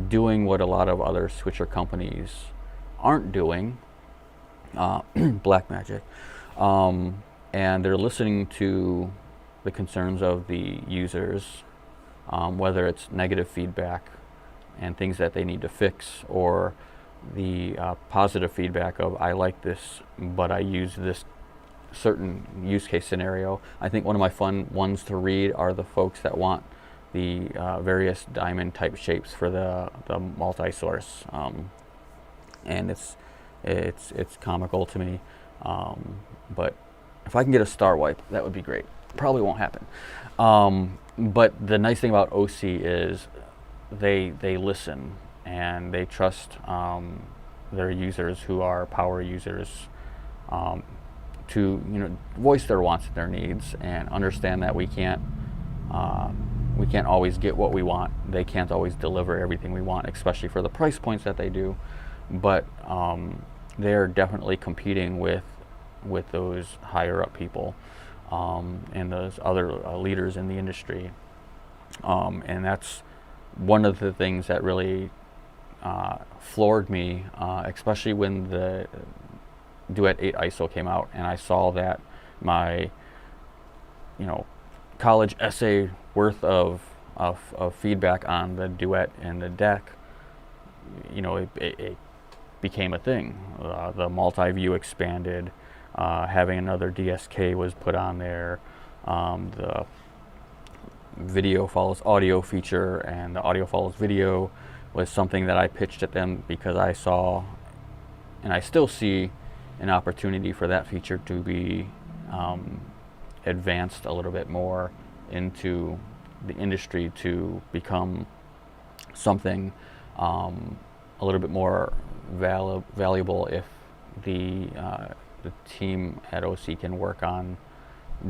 doing what a lot of other switcher companies aren't doing, Blackmagic, and they're listening to the concerns of the users, whether it's negative feedback and things that they need to fix, or the positive feedback of I like this, but I use this certain use case scenario. I think one of my fun ones to read are the folks that want the various diamond type shapes for the multi-source, and it's comical to me, but if I can get a star wipe, that would be great. Probably won't happen, but the nice thing about Osee is they listen and they trust their users who are power users to voice their wants and their needs, and understand that we can't always get what we want. They can't always deliver everything we want, especially for the price points that they do, but they're definitely competing with those higher up people and those other leaders in the industry, and that's one of the things that really floored me, especially when the Duet 8 ISO came out, and I saw that my college essay worth of feedback on the Duet and the Deck, it became a thing. The multi-view expanded, having another DSK was put on there, the video follows audio feature and the audio follows video was something that I pitched at them because I saw, and I still see, an opportunity for that feature to be advanced a little bit more into the industry, to become something a little bit more valuable if the team at Osee can work on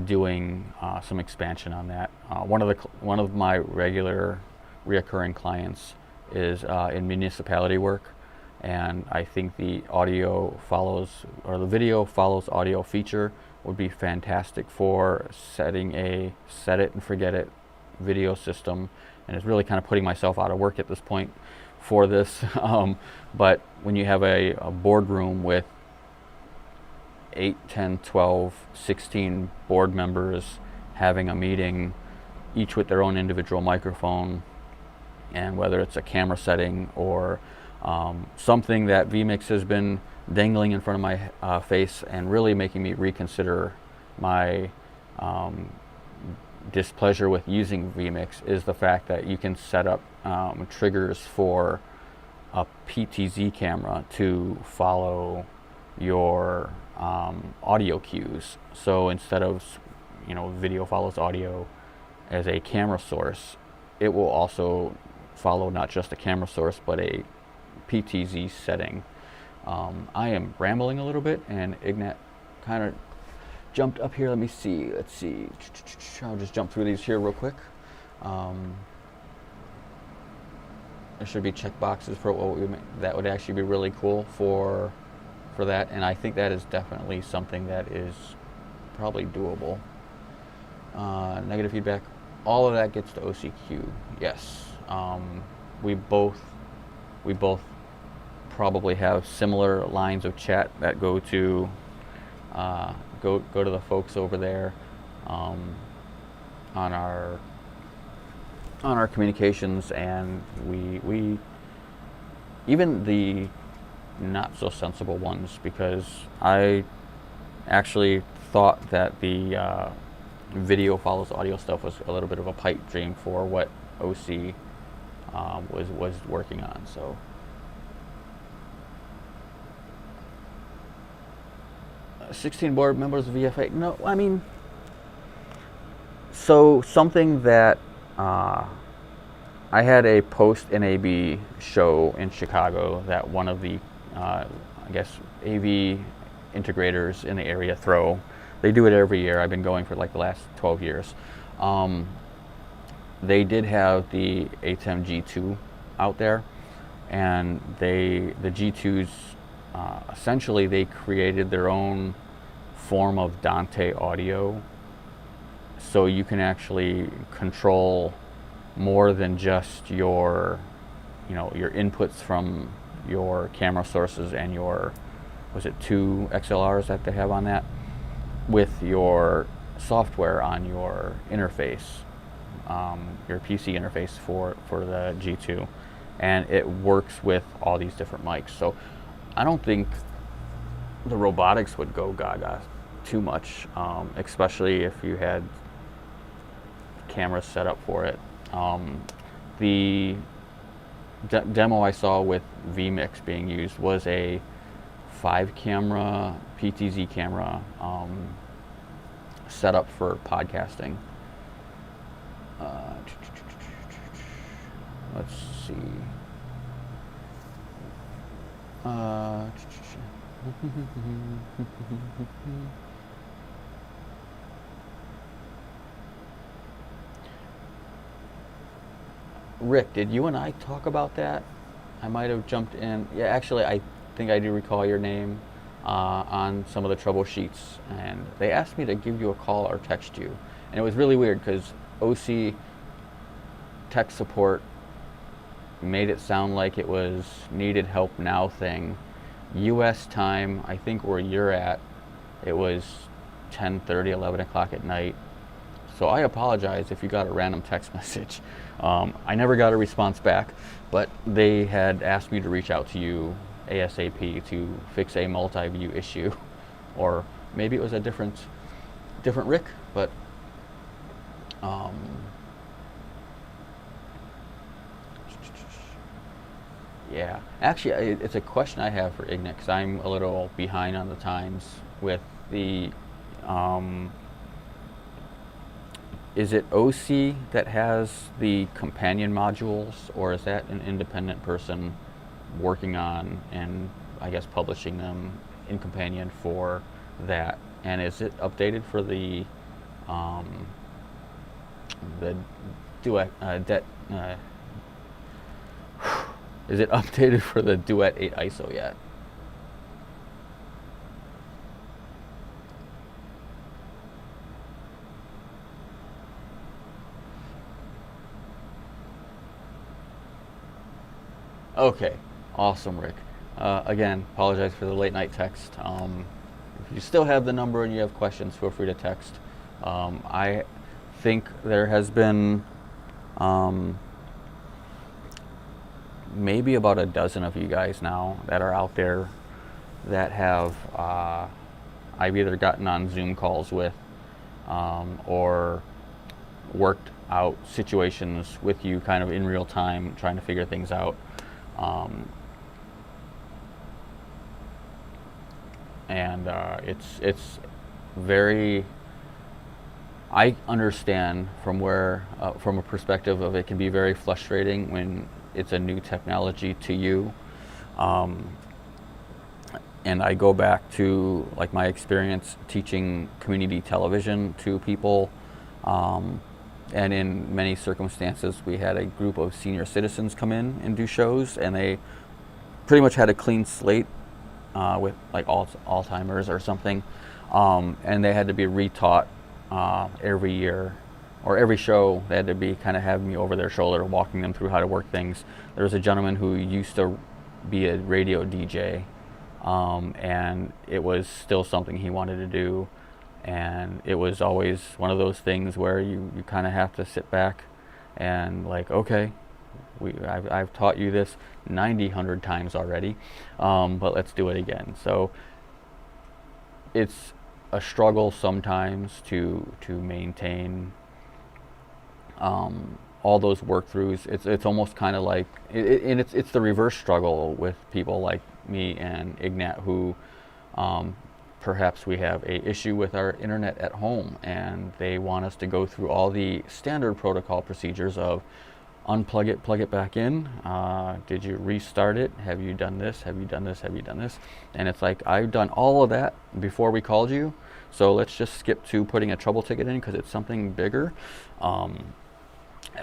doing some expansion on that. One of my reoccurring clients is in municipality work, and I think the audio follows, or the video follows audio feature would be fantastic for setting a set it and forget it video system. And it's really kind of putting myself out of work at this point for this, but when you have a boardroom with 8, 10, 12, 16 board members having a meeting, each with their own individual microphone, and whether it's a camera setting or something that vMix has been dangling in front of my face and really making me reconsider my displeasure with using vMix, is the fact that you can set up triggers for a PTZ camera to follow your audio cues. So instead of video follows audio as a camera source, it will also follow not just a camera source but a PTZ setting. I am rambling a little bit, and Ignat kind of jumped up here. Let's see. I'll just jump through these here real quick. there should be checkboxes for what that would actually be really cool for that, and I think that is definitely something that is probably doable. Negative feedback, all of that gets to OCQ. Yes, we both probably have similar lines of chat that go to the folks over there on our communications, and we even the not so sensible ones, because I actually thought that the video follows audio stuff was a little bit of a pipe dream for what Osee was working on. So 16 board members of VFA. No, I mean, so something that I had a post NAB show in Chicago that one of the I guess AV integrators in the area throw. They do it every year. I've been going for like the last 12 years. They did have the ATEM G2 out there, and the G2s essentially they created their own form of Dante audio, so you can actually control more than just your inputs from your camera sources and your, was it 2 XLRs that they have on that, with your software on your interface, your PC interface for the G2, and it works with all these different mics. So I don't think the robotics would go gaga too much, especially if you had cameras set up for it. The demo I saw with vMix being used was a 5-camera PTZ camera set up for podcasting. Let's see. Rick, did you and I talk about that? I might have jumped in. Yeah, actually, I think I do recall your name on some of the trouble sheets, and they asked me to give you a call or text you. And it was really weird because Osee tech support made it sound like it was needed help now thing. US time, I think where you're at, it was 10:30, 11 o'clock at night. So I apologize if you got a random text message. I never got a response back, but they had asked me to reach out to you ASAP to fix a multi-view issue, or maybe it was a different Rick, but yeah. Actually, it's a question I have for Ignat, because I'm a little behind on the times with the is it Osee that has the companion modules, or is that an independent person working on and I guess publishing them in companion for that? And is it updated for the Duet is it updated for the Duet 8 ISO yet? Okay, awesome, Rick. Again, apologize for the late night text. If you still have the number and you have questions, feel free to text. I think there has been maybe about a dozen of you guys now that are out there that have I've either gotten on Zoom calls with or worked out situations with you kind of in real time, trying to figure things out. And it's very, I understand from where from a perspective of it can be very frustrating when it's a new technology to you, and I go back to like my experience teaching community television to people and in many circumstances, we had a group of senior citizens come in and do shows, and they pretty much had a clean slate with like Alzheimer's or something, and they had to be retaught every year or every show. They had to be kind of having me over their shoulder, walking them through how to work things. There was a gentleman who used to be a radio DJ, and it was still something he wanted to do. And it was always one of those things where you kind of have to sit back and like, okay, I've taught you this 100 times already, but let's do it again. So it's a struggle sometimes to maintain all those work throughs. It's almost kind of like and it's the reverse struggle with people like me and Ignat, who perhaps we have a issue with our internet at home, and they want us to go through all the standard protocol procedures of unplug it, plug it back in. Did you restart it? Have you done this? Have you done this? Have you done this? And it's like, I've done all of that before we called you, so let's just skip to putting a trouble ticket in because it's something bigger.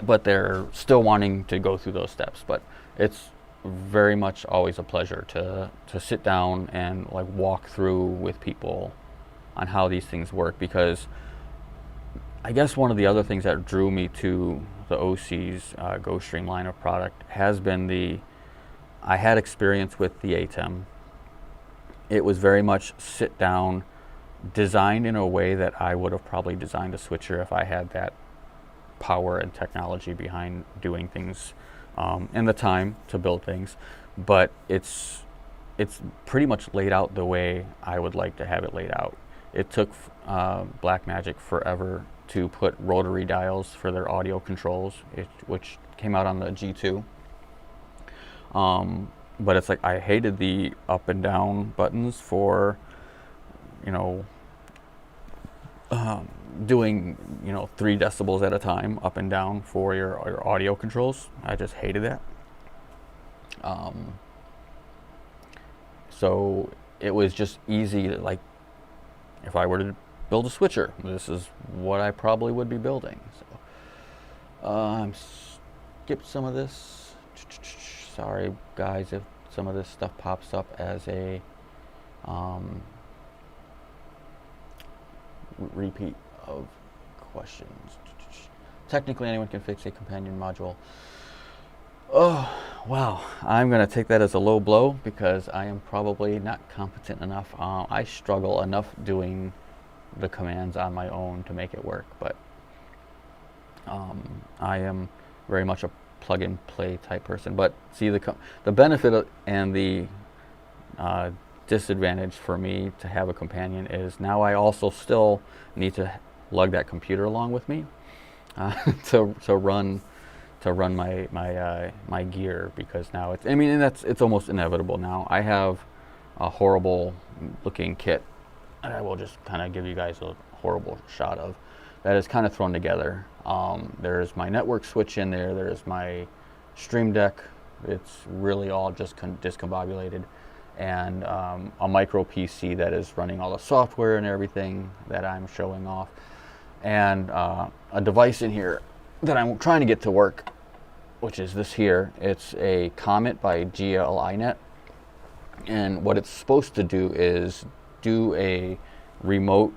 But they're still wanting to go through those steps. But it's very much always a pleasure to sit down and like walk through with people on how these things work, because I guess one of the other things that drew me to the Osee's GoStream line of product has been I had experience with the ATEM. It was very much sit down, designed in a way that I would have probably designed a switcher if I had that power and technology behind doing things and the time to build things. But it's pretty much laid out the way I would like to have it laid out. It took Blackmagic forever to put rotary dials for their audio controls, which came out on the G2. But it's like, I hated the up and down buttons for, doing 3 decibels at a time up and down for your audio controls. I just hated that. So it was just easy to, like, if I were to build a switcher, this is what I probably would be building. So skip some of this. Sorry guys if some of this stuff pops up as a repeat of questions. Technically anyone can fix a companion module. Oh, wow. I'm going to take that as a low blow because I am probably not competent enough. I struggle enough doing the commands on my own to make it work, but I am very much a plug and play type person. But see, the benefit and the disadvantage for me to have a companion is now I also still need to lug that computer along with me to run my gear, because now it's almost inevitable now. I have a horrible looking kit, and I will just kind of give you guys a horrible shot of that is kind of thrown together. There's my network switch in there. There's my Stream Deck. It's really all just discombobulated, and a micro PC that is running all the software and everything that I'm showing off, and a device in here that I'm trying to get to work, which is this here. It's a Comet by GLINet, and what it's supposed to do is do a remote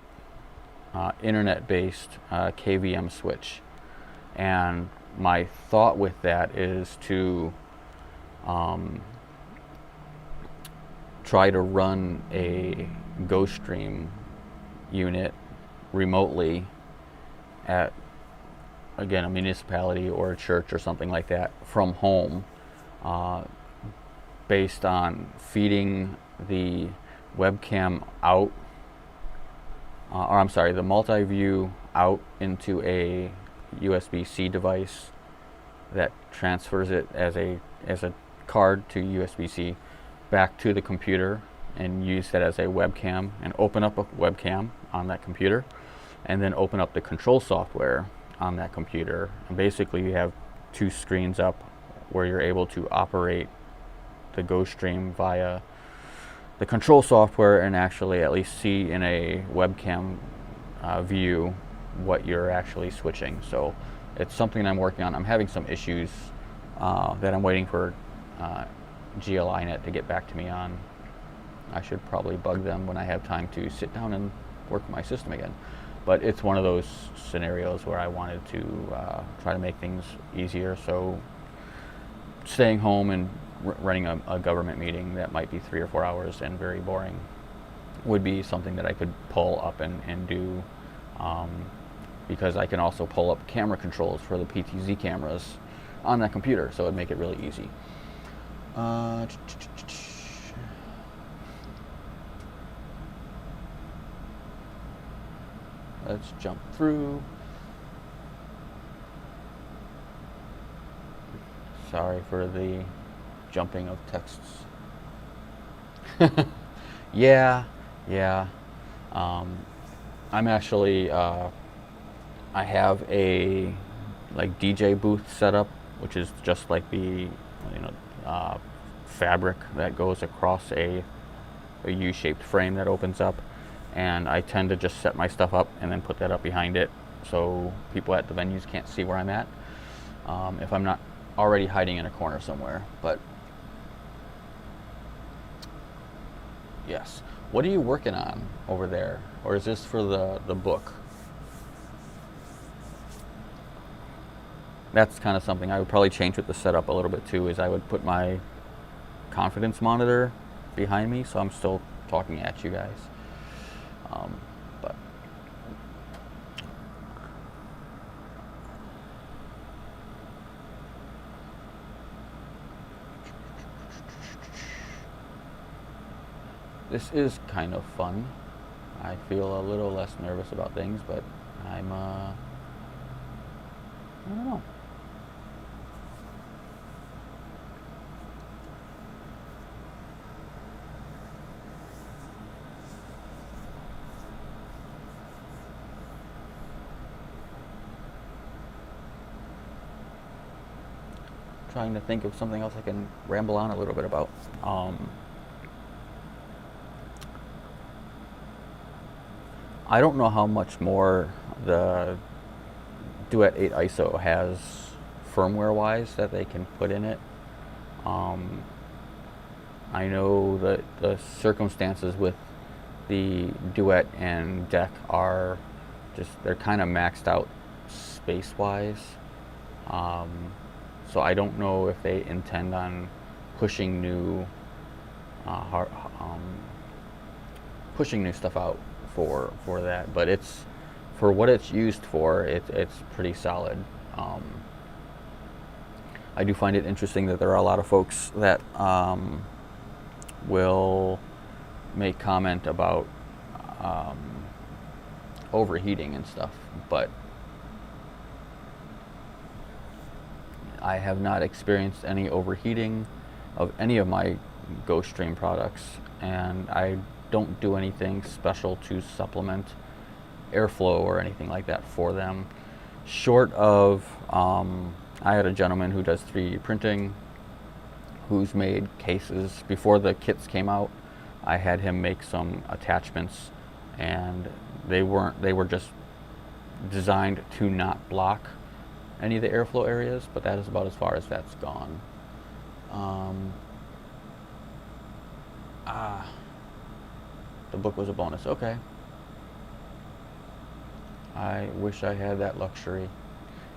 internet-based KVM switch. And my thought with that is to try to run a GoStream unit remotely at, again, a municipality or a church or something like that from home, based on feeding the webcam out, or I'm sorry, the multi-view out into a USB-C device that transfers it as a card to USB-C back to the computer, and use that as a webcam, and open up a webcam on that computer, and then open up the control software on that computer. And basically you have 2 screens up where you're able to operate the GoStream via the control software and actually at least see in a webcam view what you're actually switching. So it's something I'm working on. I'm having some issues that I'm waiting for GLINet to get back to me on. I should probably bug them when I have time to sit down and work my system again. But it's one of those scenarios where I wanted to try to make things easier. So staying home and running a government meeting that might be 3 or 4 hours and very boring would be something that I could pull up and do, because I can also pull up camera controls for the PTZ cameras on that computer, so it'd make it really easy. Let's jump through. Sorry for the jumping of texts. Yeah. I'm actually, I have a like DJ booth set up, which is just like the fabric that goes across a U-shaped frame that opens up, and I tend to just set my stuff up and then put that up behind it so people at the venues can't see where I'm at, if I'm not already hiding in a corner somewhere. But yes, what are you working on over there, or is this for the book? That's kind of something I would probably change with the setup a little bit too, is I would put my confidence monitor behind me so I'm still talking at you guys. But this is kind of fun. I feel a little less nervous about things, but I don't know. Trying to think of something else I can ramble on a little bit about. I don't know how much more the Duet 8 ISO has firmware-wise that they can put in it. I know that the circumstances with the Duet and Deck are they're kind of maxed out space-wise. So I don't know if they intend on pushing new stuff out for that, but it's, for what it's used for, it's pretty solid. I do find it interesting that there are a lot of folks that will make comment about overheating and stuff, but I have not experienced any overheating of any of my GoStream products, and I don't do anything special to supplement airflow or anything like that for them, short of I had a gentleman who does 3D printing who's made cases. Before the kits came out, I had him make some attachments, and they were just designed to not block any of the airflow areas, but that is about as far as that's gone. The book was a bonus. Okay. I wish I had that luxury,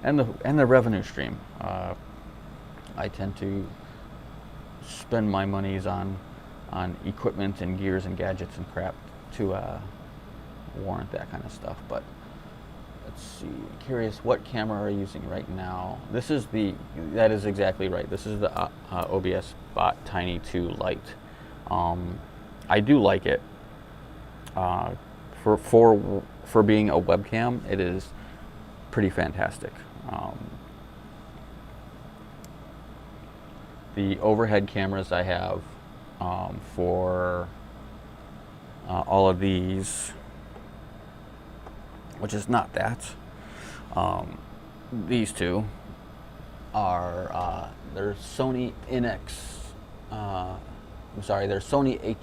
and the revenue stream. I tend to spend my monies on equipment and gears and gadgets and crap to warrant that kind of stuff. But let's see. Curious, what camera are you using right now? That is exactly right. This is the OBS Bot Tiny 2 Lite. I do like it. For being a webcam, it is pretty fantastic. The overhead cameras I have for all of these, which is not that. These two are they're Sony NX. They're Sony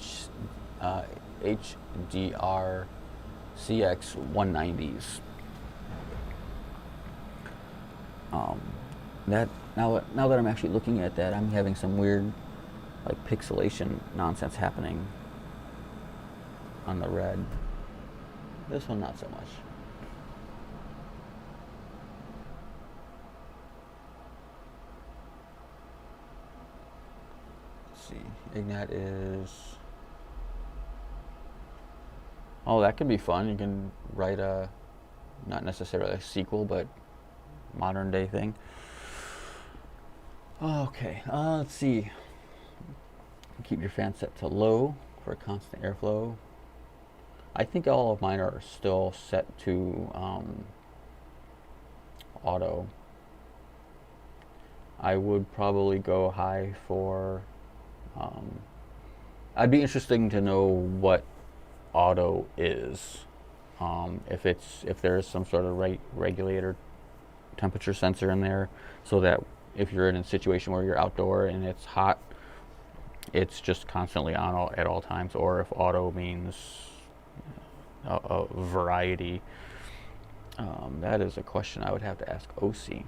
HDR CX 190s. Um, that now that I'm actually looking at that, I'm having some weird like pixelation nonsense happening on the red. This one not so much. Let's see. Ignat is, oh, that could be fun. You can write a, not necessarily a sequel, but modern day thing. Okay, let's see. Keep your fan set to low for constant airflow. I think all of mine are still set to auto. I would probably go high for, I'd be interesting to know what auto is. If there's some sort of regulator temperature sensor in there, so that if you're in a situation where you're outdoor and it's hot, it's just constantly on at all times, or if auto means a variety. That is a question I would have to ask Osee.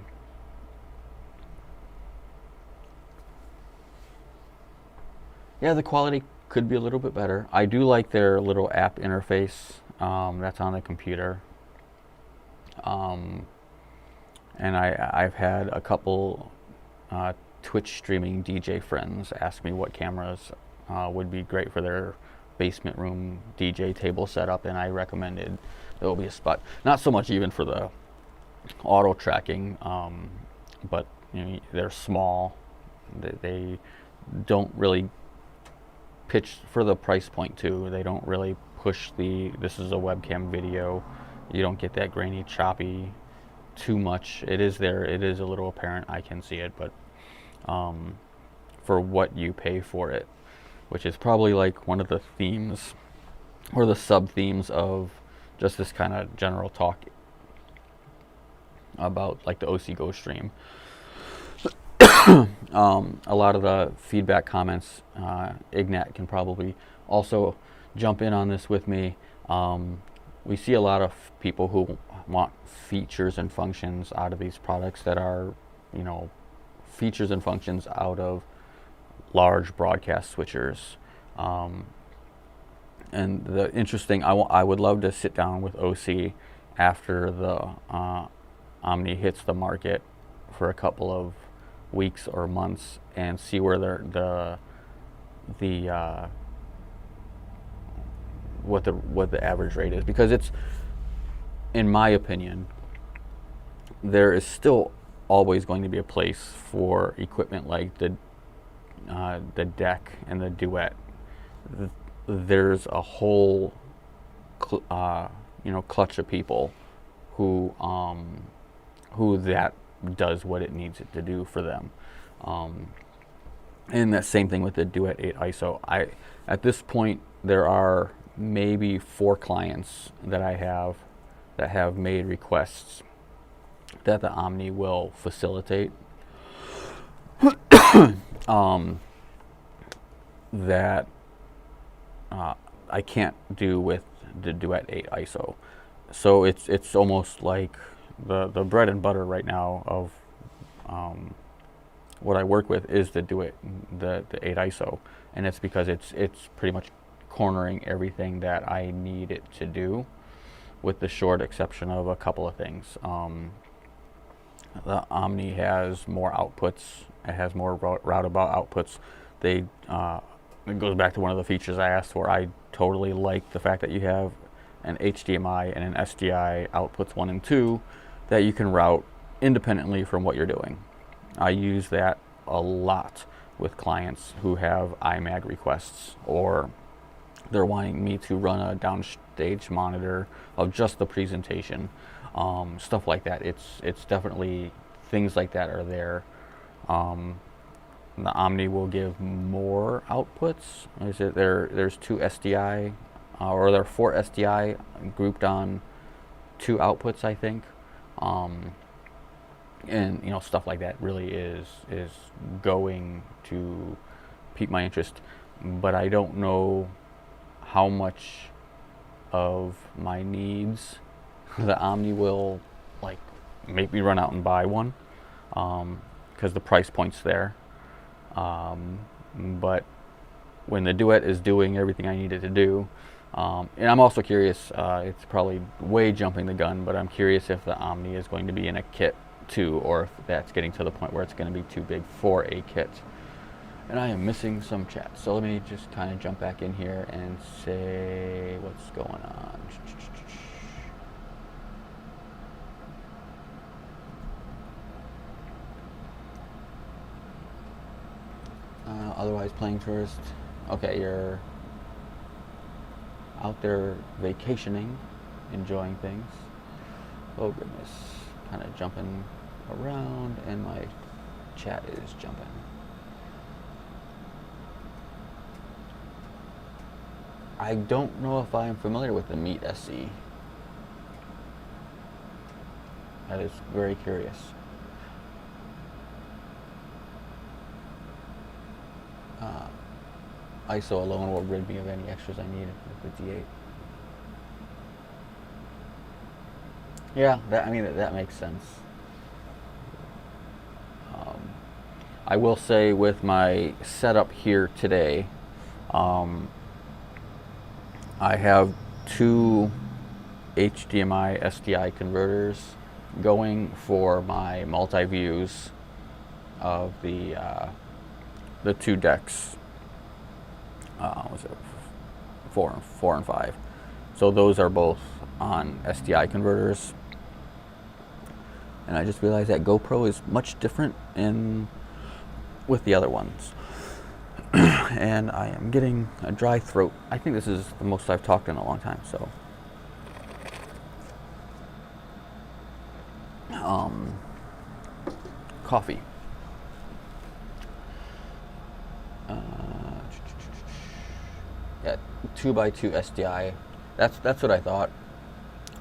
Yeah, the quality could be a little bit better. I do like their little app interface that's on the computer. And I've had a couple Twitch streaming DJ friends ask me what cameras would be great for their basement room DJ table setup, and I recommended there will be a spot. Not so much even for the auto tracking, but you know, they're small. They don't really pitch for the price point too. They don't really push the, this is a webcam video. You don't get that grainy, choppy too much. It is there. It is a little apparent. I can see it, but for what you pay for it, which is probably like one of the themes or the sub themes of just this kind of general talk about like the Osee GoStream. A lot of the feedback comments, Ignat can probably also jump in on this with me. We see a lot of people who want features and functions out of these products that are, you know, features and functions out of large broadcast switchers. And the interesting, I would love to sit down with Osee after the Omni hits the market for a couple of weeks or months and see where what the average rate is, because it's, in my opinion, there is still always going to be a place for equipment like the Deck and the Duet. There's a whole clutch of people who that does what it needs it to do for them. And that same thing with the Duet 8 ISO. At this point, there are maybe 4 clients that I have that have made requests that the Omni will facilitate. That I can't do with the Duet 8 ISO. So it's almost like the bread and butter right now of what I work with is the Duet, the 8 ISO, and it's because it's pretty much cornering everything that I need it to do, with the short exception of a couple of things. The Omni has more outputs. It has more roundabout outputs. It goes back to one of the features I asked for. I totally like the fact that you have an HDMI and an SDI outputs 1 and 2 that you can route independently from what you're doing. I use that a lot with clients who have iMag requests, or they're wanting me to run a downstage monitor of just the presentation, stuff like that. It's definitely things like that are there. The Omni will give more outputs. There's 2 SDI, or there are 4 SDI grouped on 2 outputs, I think. And you know, stuff like that really is going to pique my interest, but I don't know how much of my needs the Omni will like make me run out and buy one. because the price point's there. But when the Duet is doing everything I needed to do, and I'm also curious, it's probably way jumping the gun, but I'm curious if the Omni is going to be in a kit too, or if that's getting to the point where it's going to be too big for a kit. And I am missing some chat, so let me just kind of jump back in here and say what's going on. Otherwise playing tourist. Okay, you're out there vacationing, enjoying things. Oh goodness, kind of jumping around, and my chat is jumping. I don't know if I am familiar with the Meet SE. That is very curious. ISO alone will rid me of any extras I need with the D8. Yeah, that makes sense. I will say with my setup here today, I have two HDMI SDI converters going for my multi-views of the two decks. Was it 4 and 5? So those are both on SDI converters. And I just realized that GoPro is much different with the other ones. And I am getting a dry throat. I think this is the most I've talked in a long time, so. Coffee. Yeah, 2x2 SDI. That's what I thought.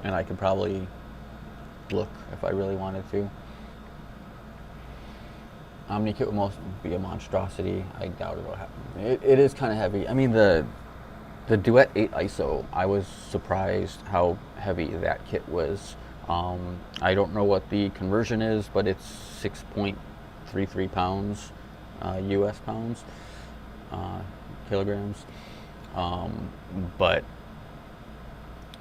And I could probably look if I really wanted to. OmniKit will most be a monstrosity. I doubt it'll happen. It is kind of heavy. I mean, the Duet 8 ISO, I was surprised how heavy that kit was. I don't know what the conversion is, but it's 6.33 pounds, US pounds, kilograms. But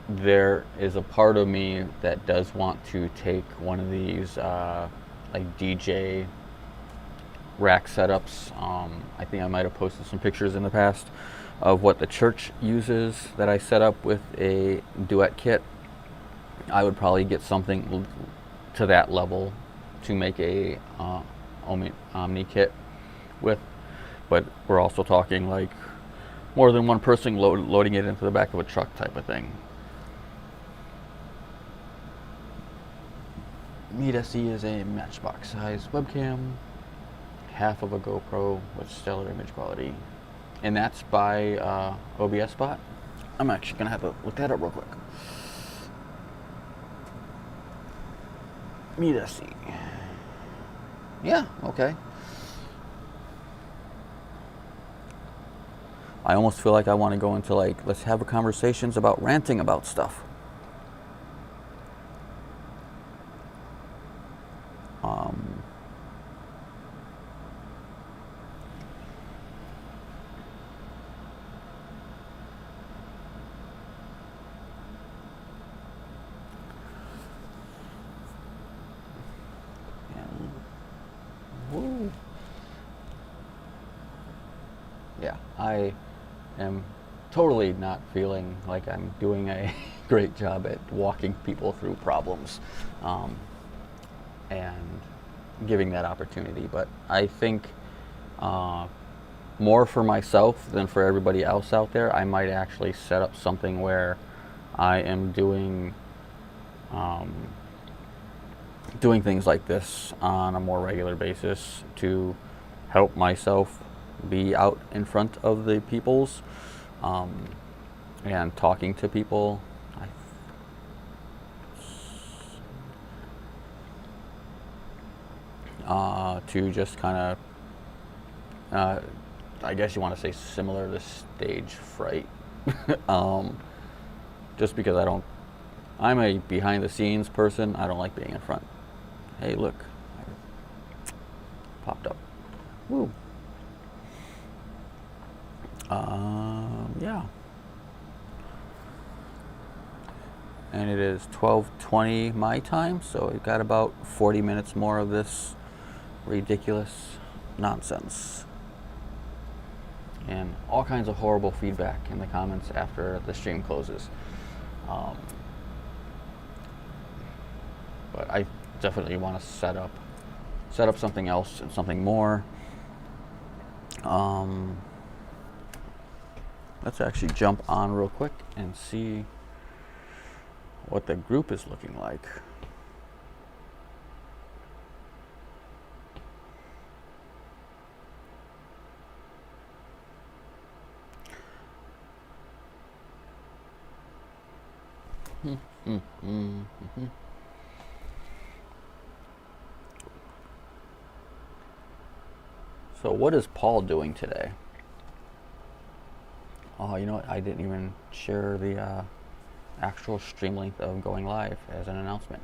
there is a part of me that does want to take one of these like DJ rack setups. I think I might have posted some pictures in the past of what the church uses that I set up with a Duet kit. I would probably get something to that level to make a Omni kit with, but we're also talking like more than one person loading it into the back of a truck type of thing. Meet SE is a matchbox size webcam, half of a GoPro with stellar image quality. And that's by OBS Spot. I'm actually gonna have to look that up real quick. Meet SE. Yeah, okay. I almost feel like I want to go into like, let's have conversations about ranting about stuff. Yeah, I am totally not feeling like I'm doing a great job at walking people through problems and giving that opportunity. But I think more for myself than for everybody else out there, I might actually set up something where I am doing things like this on a more regular basis to help myself be out in front of the peoples and talking to people. To just kind of, I guess you want to say similar to stage fright. Just because I'm a behind the scenes person, I don't like being in front. Hey, look, popped up. Woo. Yeah. And it is 12:20 my time, so we've got about 40 minutes more of this ridiculous nonsense. And all kinds of horrible feedback in the comments after the stream closes. But I definitely want to set up something else and something more. Let's actually jump on real quick and see what the group is looking like. So what is Paul doing today? Oh, you know what? I didn't even share the actual stream length of going live as an announcement.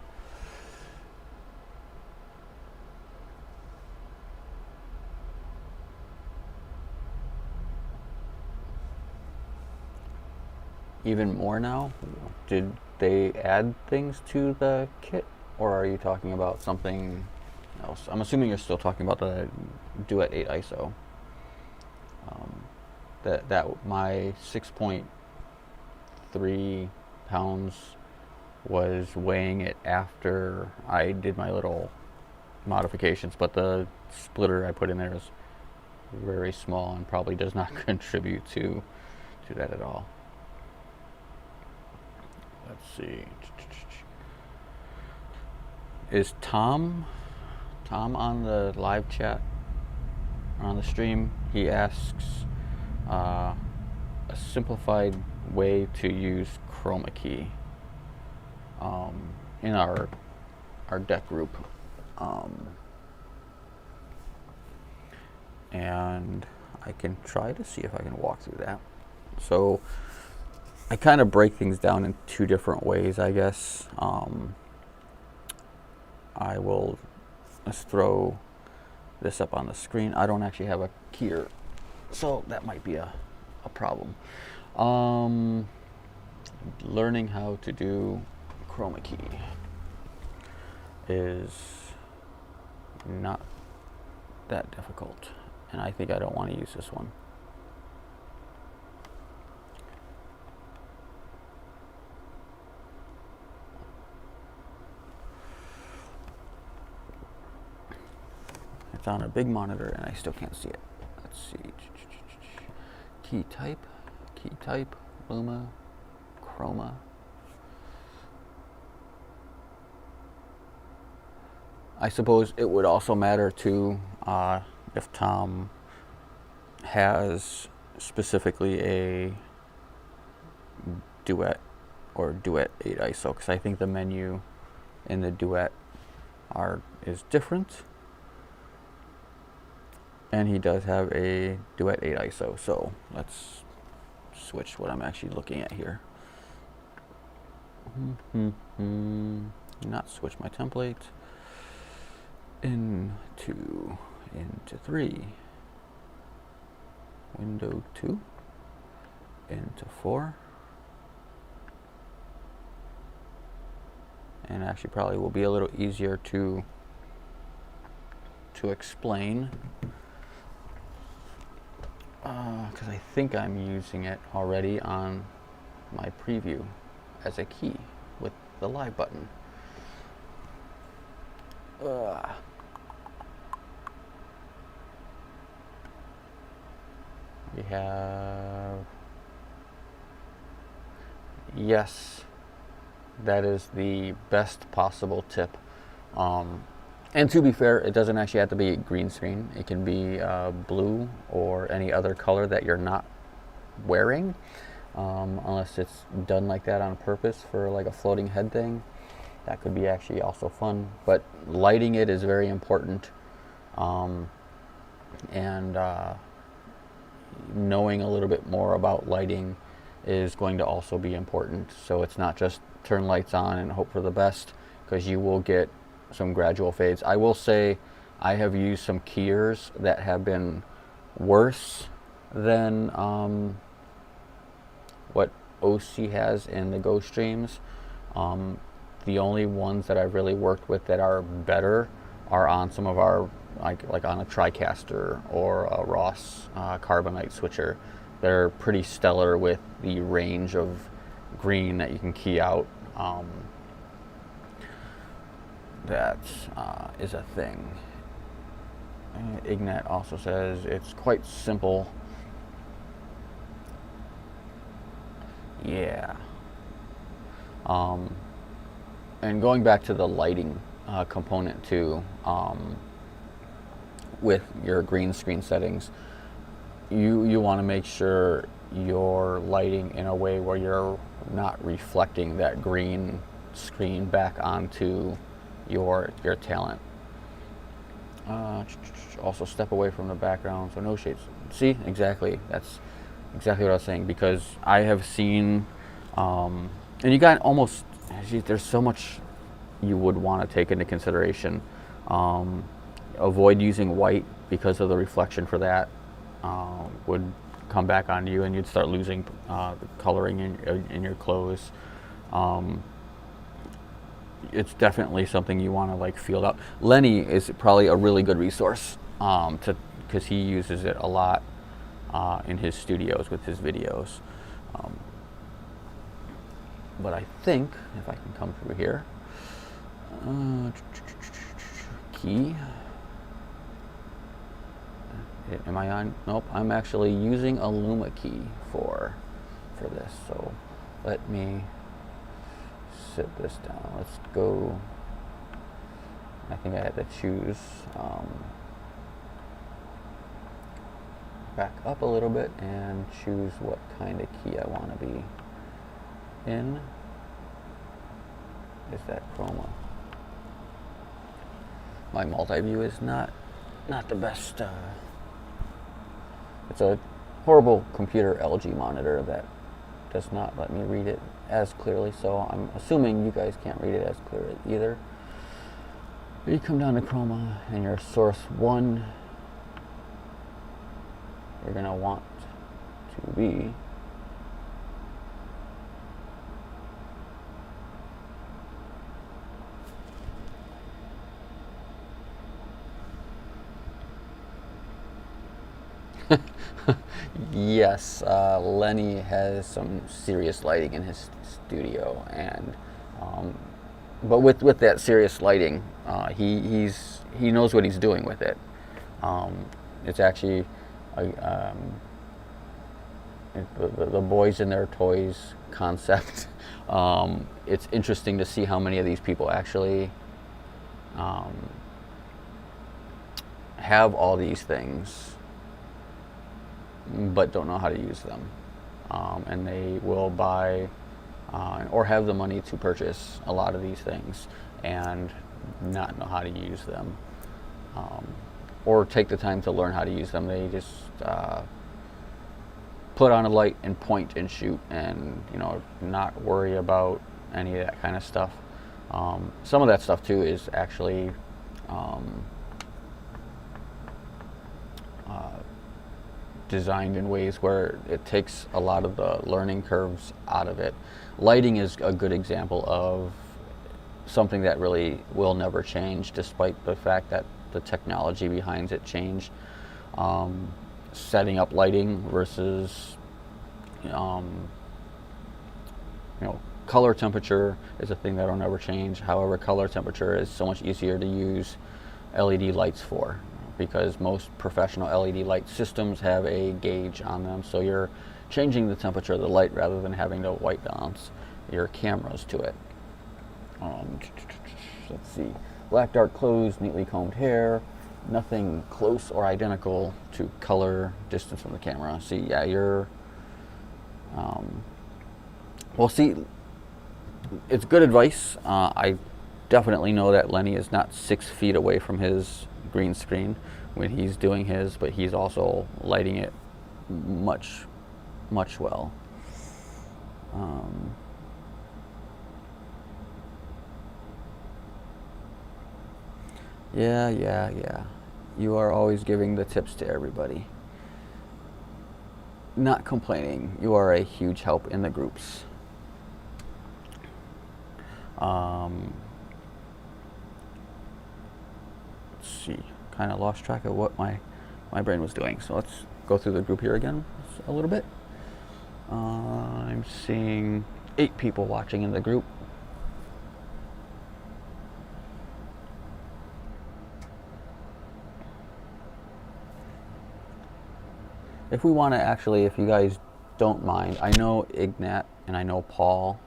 Even more now? Did they add things to the kit, or are you talking about something else? I'm assuming you're still talking about the Duet 8 ISO. That my 6.3 pounds was weighing it after I did my little modifications, but the splitter I put in there is very small and probably does not contribute to that at all. Let's see. Is Tom on the live chat on the stream? He asks a simplified way to use chroma key in our deck group, and I can try to see if I can walk through that. So I kind of break things down in two different ways, I guess. Let's throw this up on the screen. I don't actually have a keyer, so that might be a problem. Learning how to do chroma key is not that difficult, and I think I don't want to use this one. It's on a big monitor and I still can't see it. Let's see. Key type, Luma, Chroma. I suppose it would also matter too if Tom has specifically a Duet or Duet 8 ISO, because I think the menu in the Duet is different. And he does have a Duet 8 ISO, so let's switch what I'm actually looking at here. Not switch my template. Into 3. Window 2. Into 4. And actually probably will be a little easier to explain. Because I think I'm using it already on my preview as a key with the live button. We have, yes, that is the best possible tip. And to be fair, it doesn't actually have to be green screen. It can be blue or any other color that you're not wearing, unless it's done like that on purpose for like a floating head thing. That could be actually also fun. But lighting it is very important, and knowing a little bit more about lighting is going to also be important. So it's not just turn lights on and hope for the best, because you will get some gradual fades. I will say I have used some keyers that have been worse than what Osee has in the GoStreams. The only ones that I've really worked with that are better are on some of our, like on a TriCaster or a Ross Carbonite switcher. They're pretty stellar with the range of green that you can key out. That is a thing. Ignat also says it's quite simple. Yeah. And going back to the lighting component too, with your green screen settings, you want to make sure you're lighting in a way where you're not reflecting that green screen back onto your talent. Also step away from the background, so no shades. See, exactly, that's exactly what I was saying, because I have seen, and you got almost, there's so much you would want to take into consideration. Avoid using white because of the reflection for that would come back on you, and you'd start losing the coloring in your clothes. It's definitely something you want to like feel out. Lenny is probably a really good resource because he uses it a lot in his studios with his videos. But I think if I can come through here, key. Am I on? Nope. I'm actually using a Luma key for this. So let me sit this down. Let's go. I think I had to choose back up a little bit and choose what kind of key I want to be in. Is that chroma? My multi-view is not the best. It's a horrible computer LG monitor that does not let me read it as clearly, so I'm assuming you guys can't read it as clearly either. You come down to chroma and your source 1, you're going to want to be yes, Lenny has some serious lighting in his studio, and but with that serious lighting, he knows what he's doing with it. It's actually the boys and their toys concept. It's interesting to see how many of these people actually have all these things but don't know how to use them, and they will buy or have the money to purchase a lot of these things and not know how to use them, or take the time to learn how to use them. They just put on a light and point and shoot, and not worry about any of that kind of stuff. Some of that stuff too is actually designed in ways where it takes a lot of the learning curves out of it. Lighting is a good example of something that really will never change, despite the fact that the technology behind it changed. Setting up lighting versus color temperature is a thing that will never change. However, color temperature is so much easier to use LED lights for, because most professional LED light systems have a gauge on them, so you're changing the temperature of the light rather than having to white balance your cameras to it. Let's see, black dark clothes, neatly combed hair, nothing close or identical to color, distance from the camera. See, yeah, you're well, see, it's good advice. I definitely know that Lenny is not 6 feet away from his green screen when he's doing his, but he's also lighting it much well. Yeah. You are always giving the tips to everybody. Not complaining. You are a huge help in the groups. Let's see. Kind of lost track of what my brain was doing. So let's go through the group here again a little bit. I'm seeing 8 people watching in the group. If we want to actually, if you guys don't mind, I know Ignat and I know Paul.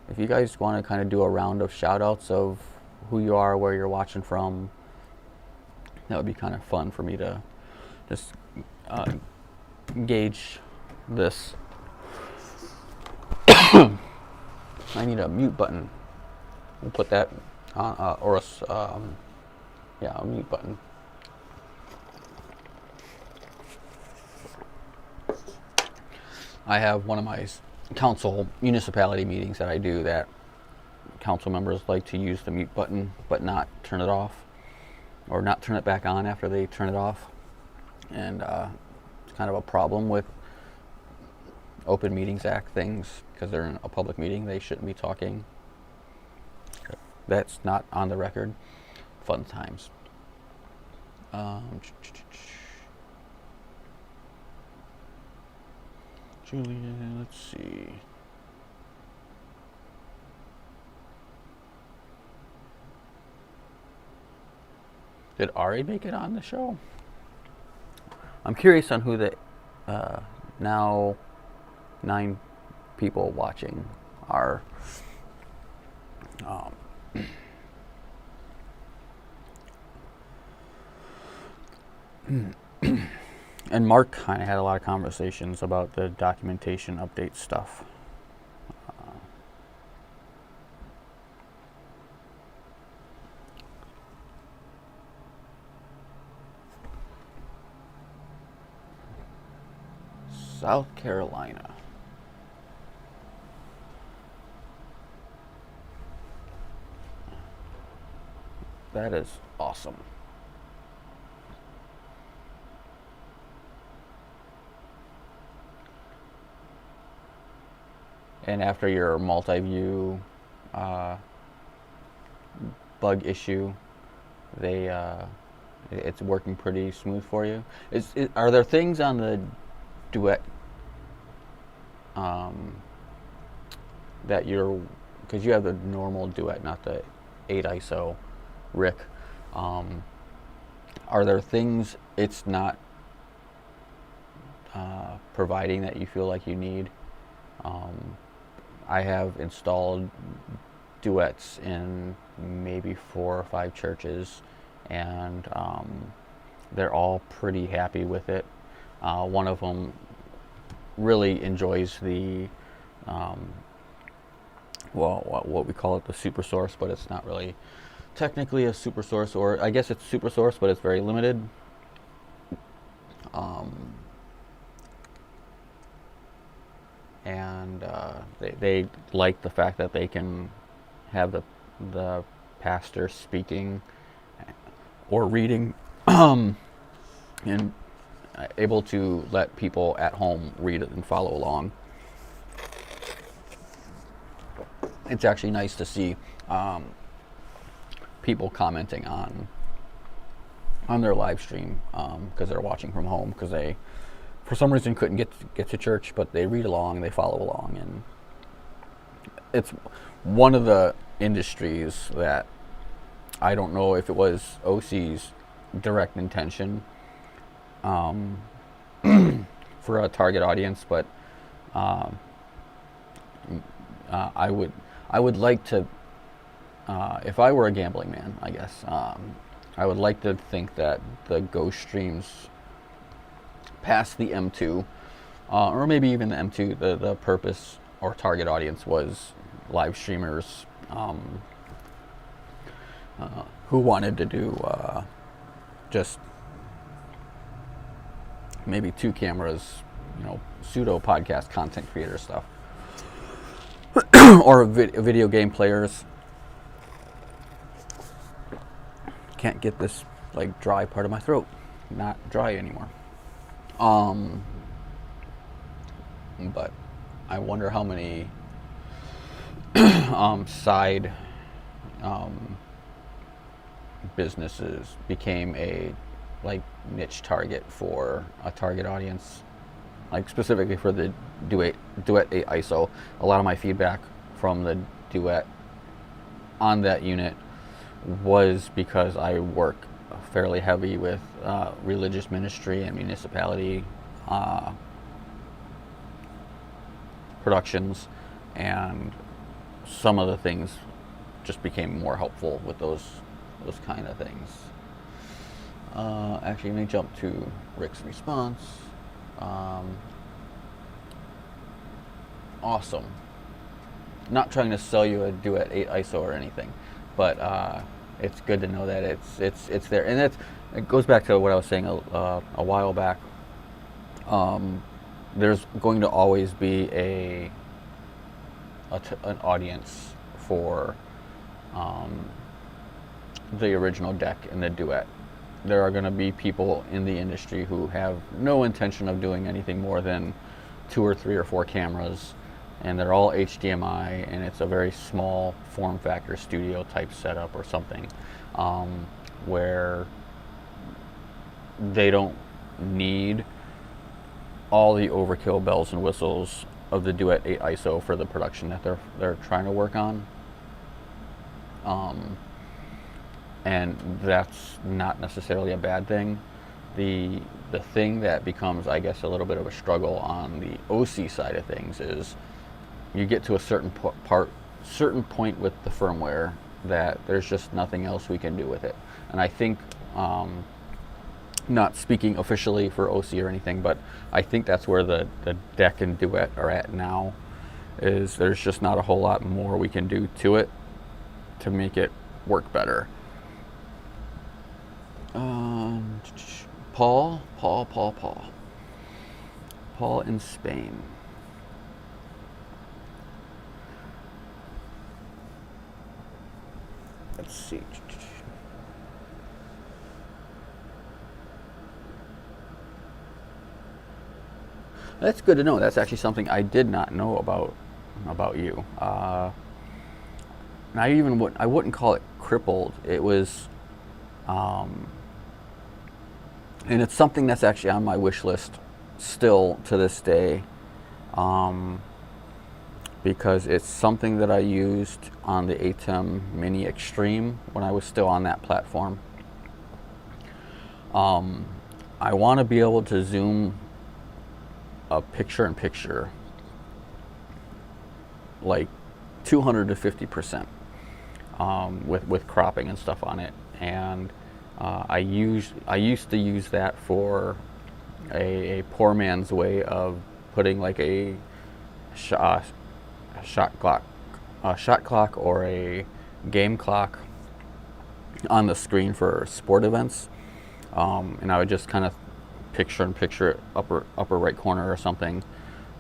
If you guys want to kind of do a round of shout outs of who you are, where you're watching from, that would be kind of fun for me to just gauge this. I need a mute button. We'll put that on, a mute button. I have one of my council municipality meetings that I do that council members like to use the mute button but not turn it off, or not turn it back on after they turn it off. And it's kind of a problem with Open Meetings Act things, because they're in a public meeting, they shouldn't be talking. That's not on the record. Fun times. Julian, let's see. Did Ari make it on the show? I'm curious on who the now 9 people watching are. And Mark kind of had a lot of conversations about the documentation update stuff. South Carolina. That is awesome. And after your multi-view bug issue, it's working pretty smooth for you. Are there things on the Duet that because you have the normal Duet, not the 8 ISO RIC, are there things it's not providing that you feel like you need? I have installed Duets in maybe 4 or 5 churches, and they're all pretty happy with it. One of them really enjoys the what we call it, the super source, but it's not really technically a super source, or I guess it's super source, but it's very limited. And they like the fact that they can have the pastor speaking or reading and able to let people at home read it and follow along. It's actually nice to see people commenting on their live stream because they're watching from home, because they for some reason couldn't get to church, but they read along, they follow along, and it's one of the industries that I don't know if it was Osee's direct intention for a target audience, but I would like to, if I were a gambling man, I guess, I would like to think that the GoStreams past the M2, or maybe even the M2, the purpose or target audience was live streamers who wanted to do just maybe 2 cameras, pseudo podcast content creator stuff, or video game players can't get this like dry part of my throat not dry anymore. But I wonder how many side businesses became a like niche target for a target audience, like specifically for the Duet 8 ISO. A lot of my feedback from the Duet on that unit was because I work fairly heavy with religious ministry and municipality productions, and some of the things just became more helpful with those kind of things. Actually, let me jump to Rick's response. Awesome. Not trying to sell you a Duet 8 ISO or anything, but it's good to know that it's there, and it goes back to what I was saying a while back. There's going to always be an audience for the original deck and the Duet. There are going to be people in the industry who have no intention of doing anything more than 2 or 3 or 4 cameras, and they're all HDMI, and it's a very small form factor studio type setup or something, where they don't need all the overkill bells and whistles of the Duet 8 ISO for the production that they're trying to work on. And that's not necessarily a bad thing. The thing that becomes, I guess, a little bit of a struggle on the Osee side of things is you get to a certain point with the firmware that there's just nothing else we can do with it. And I think, not speaking officially for Osee or anything, but I think that's where the Deck and Duet are at now, is there's just not a whole lot more we can do to it to make it work better. Paul in Spain. Let's see. That's good to know. That's actually something I did not know about you. And I wouldn't call it crippled. It was, and it's something that's actually on my wish list still to this day, because it's something that I used on the ATEM Mini Extreme when I was still on that platform. I want to be able to zoom a picture-in-picture like 250% with cropping and stuff on it, and I used to use that for a poor man's way of putting like a shot clock or a game clock on the screen for sport events, and I would just kind of picture it upper right corner or something,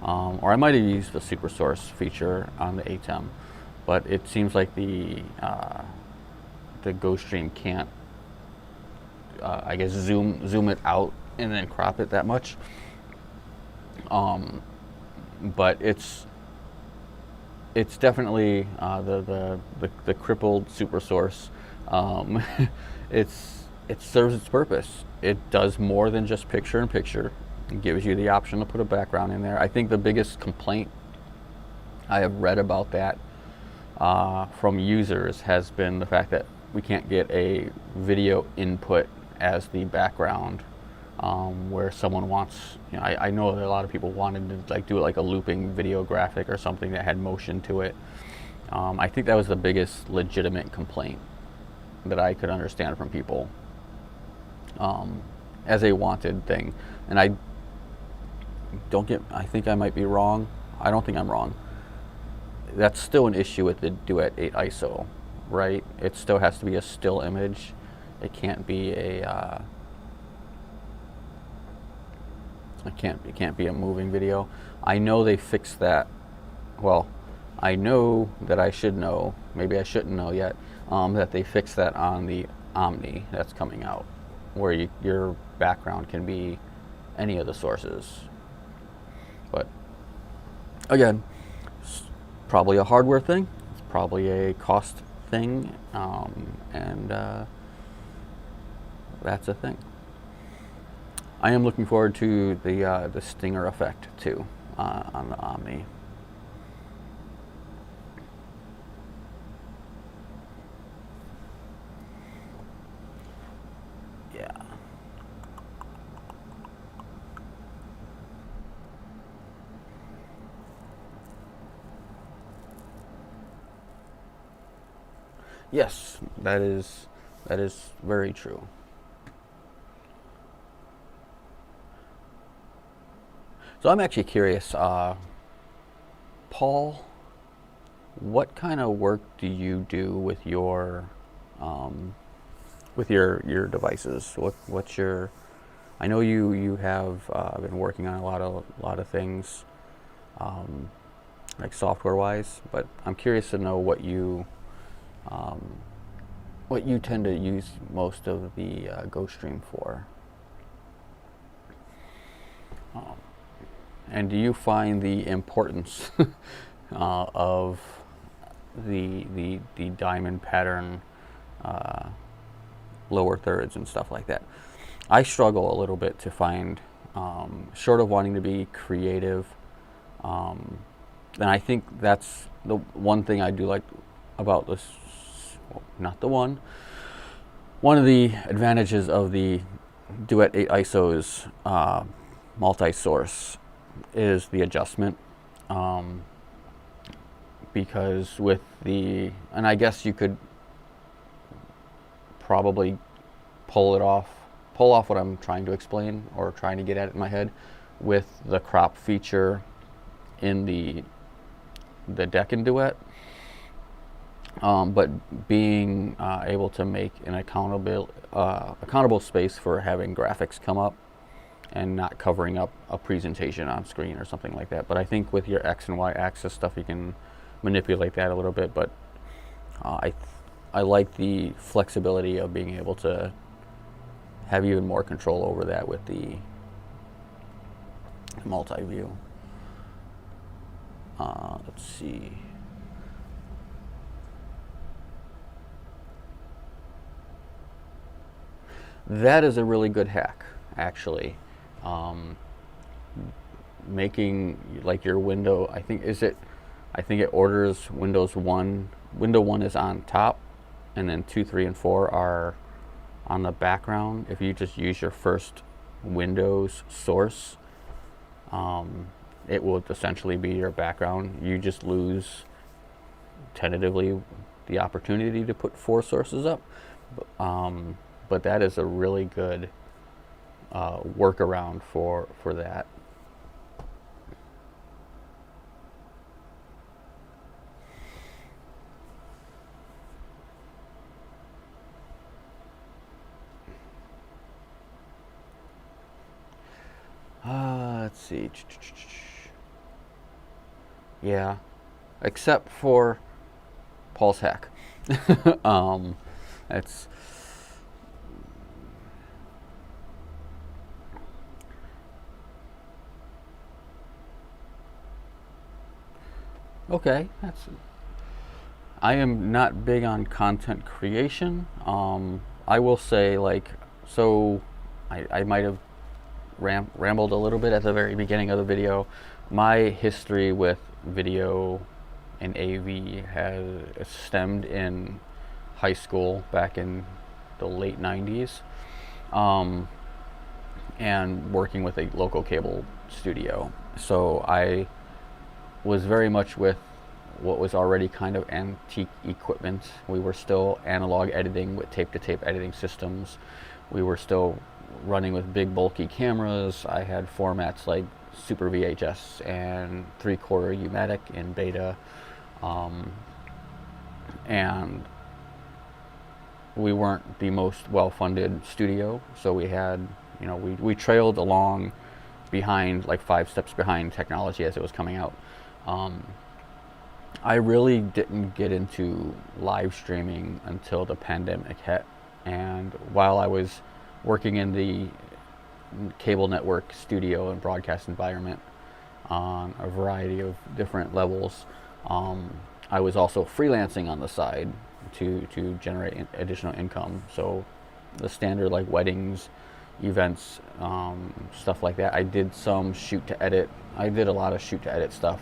or I might have used the Super Source feature on the ATEM, but it seems like the GoStream can't, I guess, zoom it out and then crop it that much. But it's definitely the crippled Super Source. It serves its purpose. It does more than just picture-in-picture. It gives you the option to put a background in there. I think the biggest complaint I have read about that from users has been the fact that we can't get a video input as the background, where someone wants, I know that a lot of people wanted to like do it like a looping video graphic or something that had motion to it. I think that was the biggest legitimate complaint that I could understand from people, as a wanted thing. And I think I might be wrong. I don't think I'm wrong. That's still an issue with the Duet 8 ISO, right? It still has to be a still image. It can't be a it can't be a moving video. I know they fixed that. Well, I know that I should know. Maybe I shouldn't know yet. That they fixed that on the Omni that's coming out, where your background can be any of the sources. But again, it's probably a hardware thing. It's probably a cost thing, and that's a thing. I am looking forward to the stinger effect too on the Omni. Yeah. Yes, that is very true. So I'm actually curious, Paul, what kind of work do you do with your devices? What's your? I know you have been working on a lot of things, um, like software wise, but I'm curious to know um, what you tend to use most of the GoStream for. Um, and do you find the importance of the diamond pattern, uh, lower thirds and stuff like that? I struggle a little bit to find, short of wanting to be creative, um, and I think that's the one thing I do like about this. Well, not the one of the advantages of the Duet 8 ISO's multi-source is the adjustment, because with and I guess you could probably pull off what I'm trying to explain or trying to get at in my head with the crop feature in the deck and Duet. But being able to make an accountable space for having graphics come up and not covering up a presentation on screen or something like that. But I think with your X and Y axis stuff, you can manipulate that a little bit. But I like the flexibility of being able to have even more control over that with the multi-view. Let's see. That is a really good hack, actually. Um, Making like your window, I think it orders Windows 1. Window 1 is on top, and then 2, 3, and 4 are on the background. If you just use your first Windows source, it will essentially be your background. You just lose tentatively the opportunity to put 4 sources up. But that is a really good workaround for that. Let's see. Yeah, except for Paul's hack. It's okay. I am not big on content creation. I will say, like, so I might have rambled a little bit at the very beginning of the video. My history with video and AV has stemmed in high school back in the late 90s, and working with a local cable studio. So I was very much with what was already kind of antique equipment. We were still analog editing with tape-to-tape editing systems. We were still running with big bulky cameras. I had formats like Super VHS and 3/4 U-matic in beta, and we weren't the most well-funded studio, so we had, we trailed along behind, like 5 steps behind technology as it was coming out. I really didn't get into live streaming until the pandemic hit, And while I was working in the cable network studio and broadcast environment on a variety of different levels, I was also freelancing on the side to generate additional income. So the standard like weddings, events, stuff like that. I did some shoot to edit. I did a lot of shoot to edit stuff,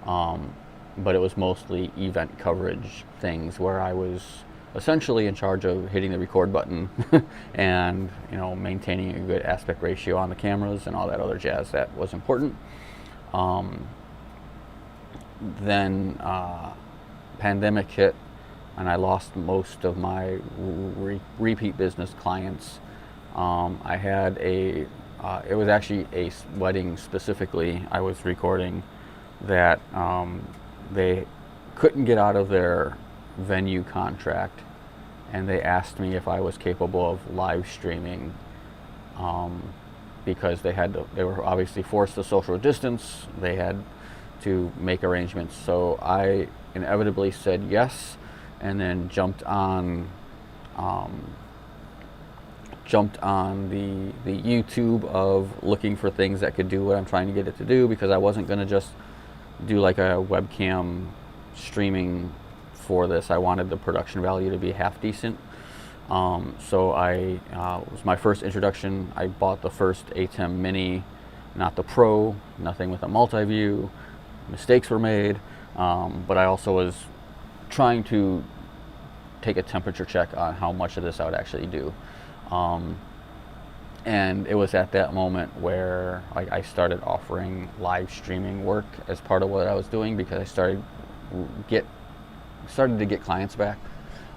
but it was mostly event coverage things where I was essentially in charge of hitting the record button and maintaining a good aspect ratio on the cameras and all that other jazz that was important. Then pandemic hit, and I lost most of my repeat business clients. I had it was actually a wedding specifically I was recording that they couldn't get out of their venue contract, and they asked me if I was capable of live streaming, because they were obviously forced to social distance. They had to make arrangements. So I inevitably said yes, and then jumped on the YouTube of looking for things that could do what I'm trying to get it to do, because I wasn't going to just do like a webcam streaming for this. I wanted the production value to be half decent. So it was my first introduction. I bought the first ATEM Mini, not the Pro, nothing with a multi-view. Mistakes were made, but I also was trying to take a temperature check on how much of this I would actually do. And it was at that moment where I started offering live streaming work as part of what I was doing, because I started to get clients back.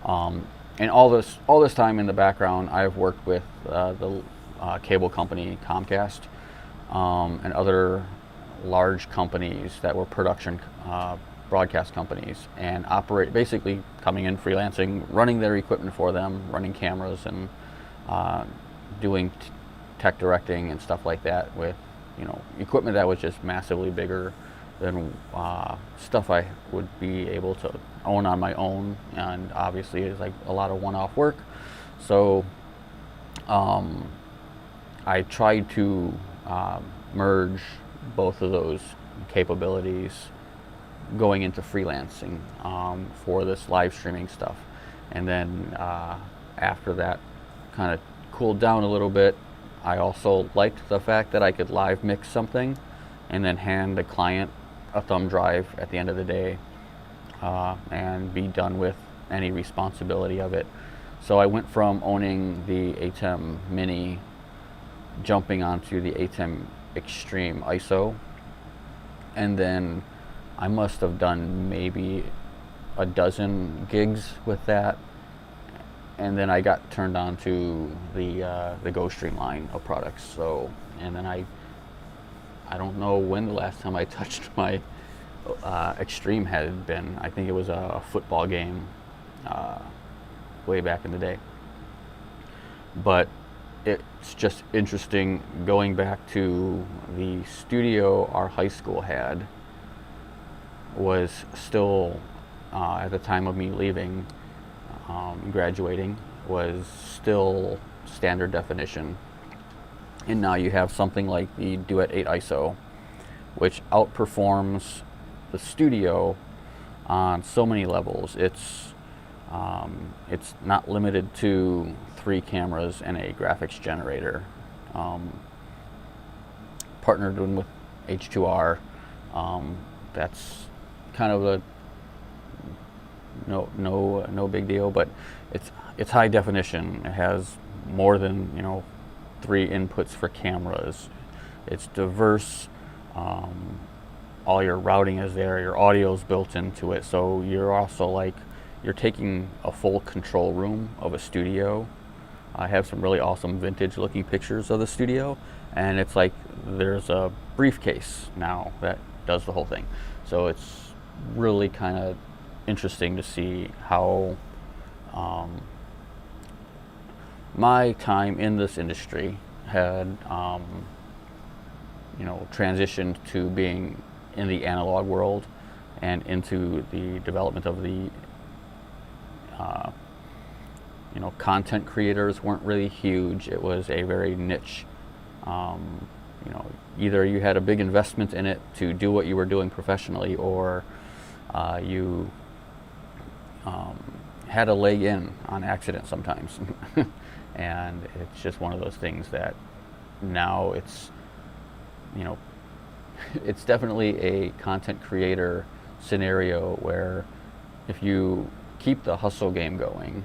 And all this time in the background, I've worked with the cable company Comcast and other large companies that were production broadcast companies, and basically coming in freelancing, running their equipment for them, running cameras, and doing tech directing and stuff like that with equipment that was just massively bigger than stuff I would be able to own on my own, and obviously it's like a lot of one-off work. So I tried to merge both of those capabilities going into freelancing for this live streaming stuff. And then after that kind of cooled down a little bit, I also liked the fact that I could live mix something and then hand the client a thumb drive at the end of the day and be done with any responsibility of it. So I went from owning the ATEM Mini, jumping onto the ATEM Extreme ISO, and then I must have done maybe a dozen gigs with that, and then I got turned on to the GoStream line of products. So, and then I don't know when the last time I touched my Extreme had been. I think it was a football game way back in the day. But it's just interesting going back to the studio our high school had was still, at the time of me leaving, graduating, was still standard definition. And now you have something like the Duet 8 ISO, which outperforms the studio on so many levels. It's not limited to 3 cameras and a graphics generator. Partnered with H2R. That's kind of a no big deal, but it's high definition. It has more than 3 inputs for cameras. It's diverse. All your routing is there. Your audio is built into it. So you're also you're taking a full control room of a studio. I have some really awesome vintage looking pictures of the studio, and it's like there's a briefcase now that does the whole thing. So it's really kind of interesting to see how my time in this industry had transitioned to being in the analog world and into the development of the content creators weren't really huge. It was a very niche. Either you had a big investment in it to do what you were doing professionally, or you had a leg in on accident sometimes. And it's just one of those things that now it's it's definitely a content creator scenario where if you keep the hustle game going,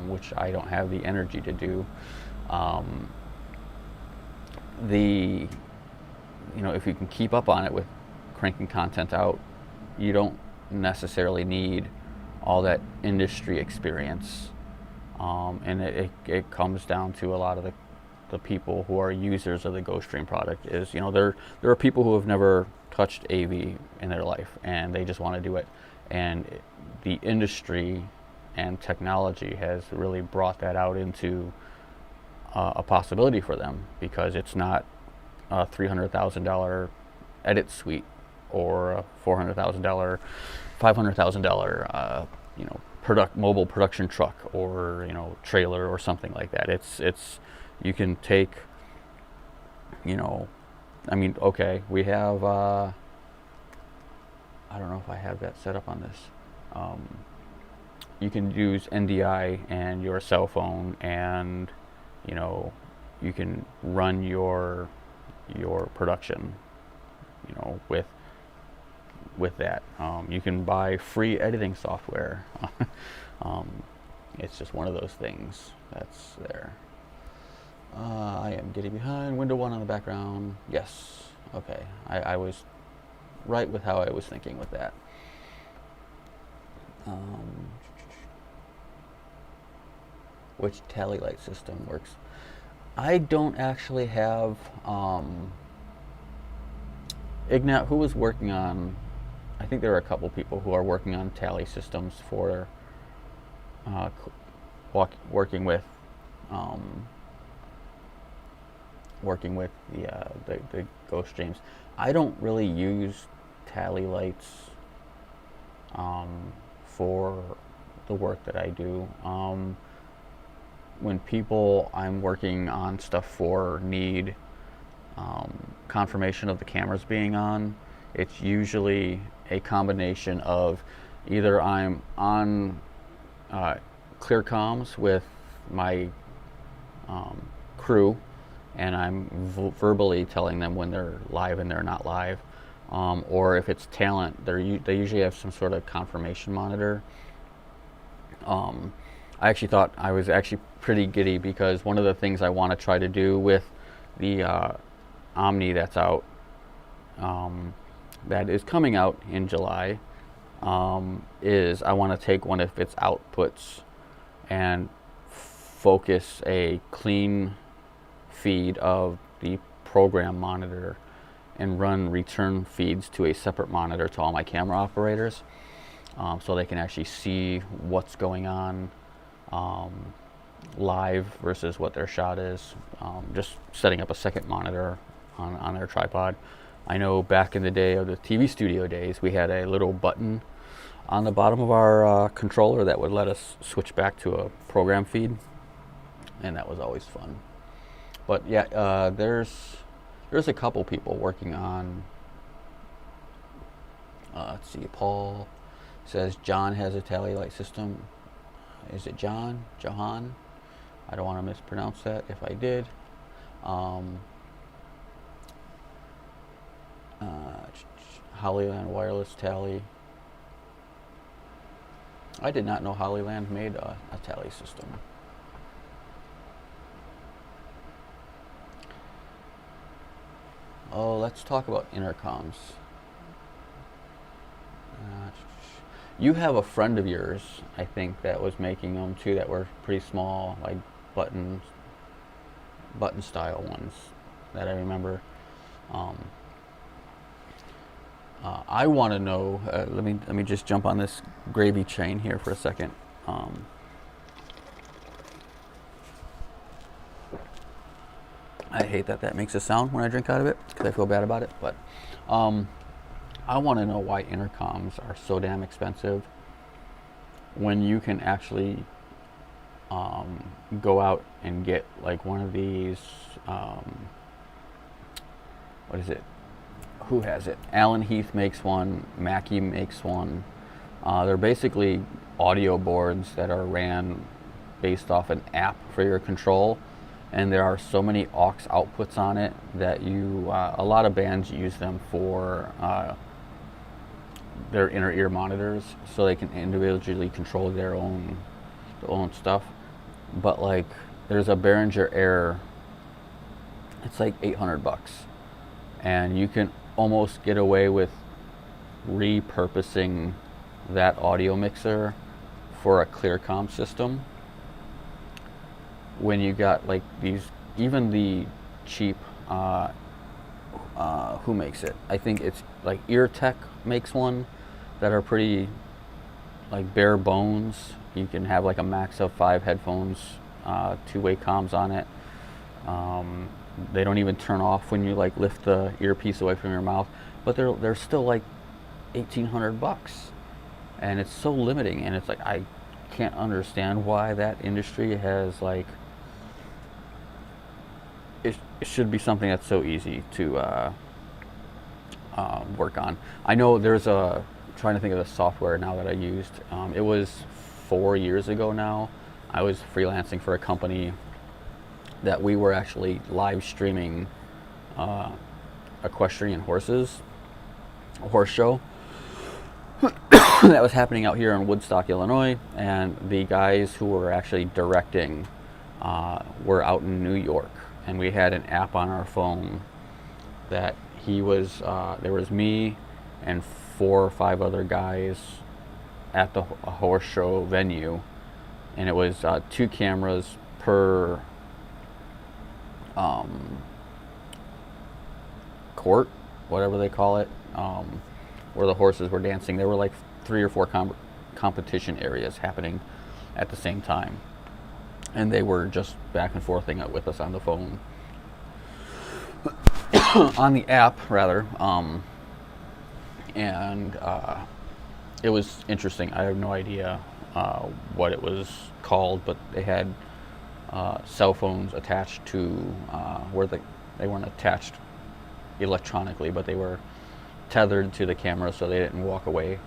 which I don't have the energy to do, if you can keep up on it with cranking content out, you don't necessarily need all that industry experience. And it comes down to a lot of the people who are users of the GoStream product is, there are people who have never touched AV in their life and they just want to do it. And the industry and technology has really brought that out into a possibility for them, because it's not a $300,000 edit suite or a $400,000, $500,000, mobile production truck or trailer or something like that. It's you can take, okay, we have I don't know if I have that set up on this. You can use NDI and your cell phone, and you can run your production with that. You can buy free editing software. It's just one of those things that's there. I am getting behind. Window 1 on the background. Yes. Okay. I was right with how I was thinking with that. Which tally light system works? I don't actually have Ignat, who was working on, I think there are a couple people who are working on tally systems for working with the GoStreams. I don't really use tally lights for the work that I do. When people I'm working on stuff for need confirmation of the cameras being on, it's usually a combination of either I'm on clear comms with my crew and I'm verbally telling them when they're live and they're not live, or if it's talent, they usually have some sort of confirmation monitor. I actually thought I was actually pretty giddy, because one of the things I want to try to do with the Omni that's out, that is coming out in July, is I want to take one of its outputs and focus a clean feed of the program monitor and run return feeds to a separate monitor to all my camera operators, so they can actually see what's going on live versus what their shot is. Just setting up a second monitor on their tripod. I know back in the day of the TV studio days, we had a little button on the bottom of our controller that would let us switch back to a program feed, and that was always fun. But yeah, there's a couple people working on, let's see, Paul says John has a tally light system. Is it John? Johan? I don't want to mispronounce that if I did. Hollyland Wireless Tally. I did not know Hollyland made a tally system. Oh, let's talk about intercoms. You have a friend of yours, I think, that was making them too, that were pretty small, like button style ones that I remember. I want to know. Let me just jump on this gravy train here for a second. I hate that makes a sound when I drink out of it, because I feel bad about it. But I want to know why intercoms are so damn expensive when you can actually go out and get like one of these, what is it? Who has it? Alan Heath makes one, Mackie makes one. They're basically audio boards that are ran based off an app for your control, and there are so many aux outputs on it that a lot of bands use them for their inner ear monitors, so they can individually control their own stuff. But like, there's a Behringer Air, it's like $800, and you can almost get away with repurposing that audio mixer for a ClearCom system when you got like these, even the cheap, who makes it? I think it's like EarTech makes one that are pretty like bare bones. You can have like a max of 5 headphones, two-way comms on it. They don't even turn off when you like lift the earpiece away from your mouth, but they're still like $1,800, and it's so limiting. And it's like, I can't understand why that industry has like, it should be something that's so easy to work on. I know there's trying to think of the software now that I used. It was 4 years ago now. I was freelancing for a company that we were actually live streaming equestrian horses, a horse show that was happening out here in Woodstock, Illinois, and the guys who were actually directing were out in New York, and we had an app on our phone that there was me and 4 or 5 other guys at the horse show venue, and it was 2 cameras per court, whatever they call it, where the horses were dancing. There were like 3 or 4 competition areas happening at the same time, and they were just back and forthing it with us on the phone, on the app rather, and it was interesting. I have no idea what it was called, but they had cell phones attached to where they weren't attached electronically, but they were tethered to the camera so they didn't walk away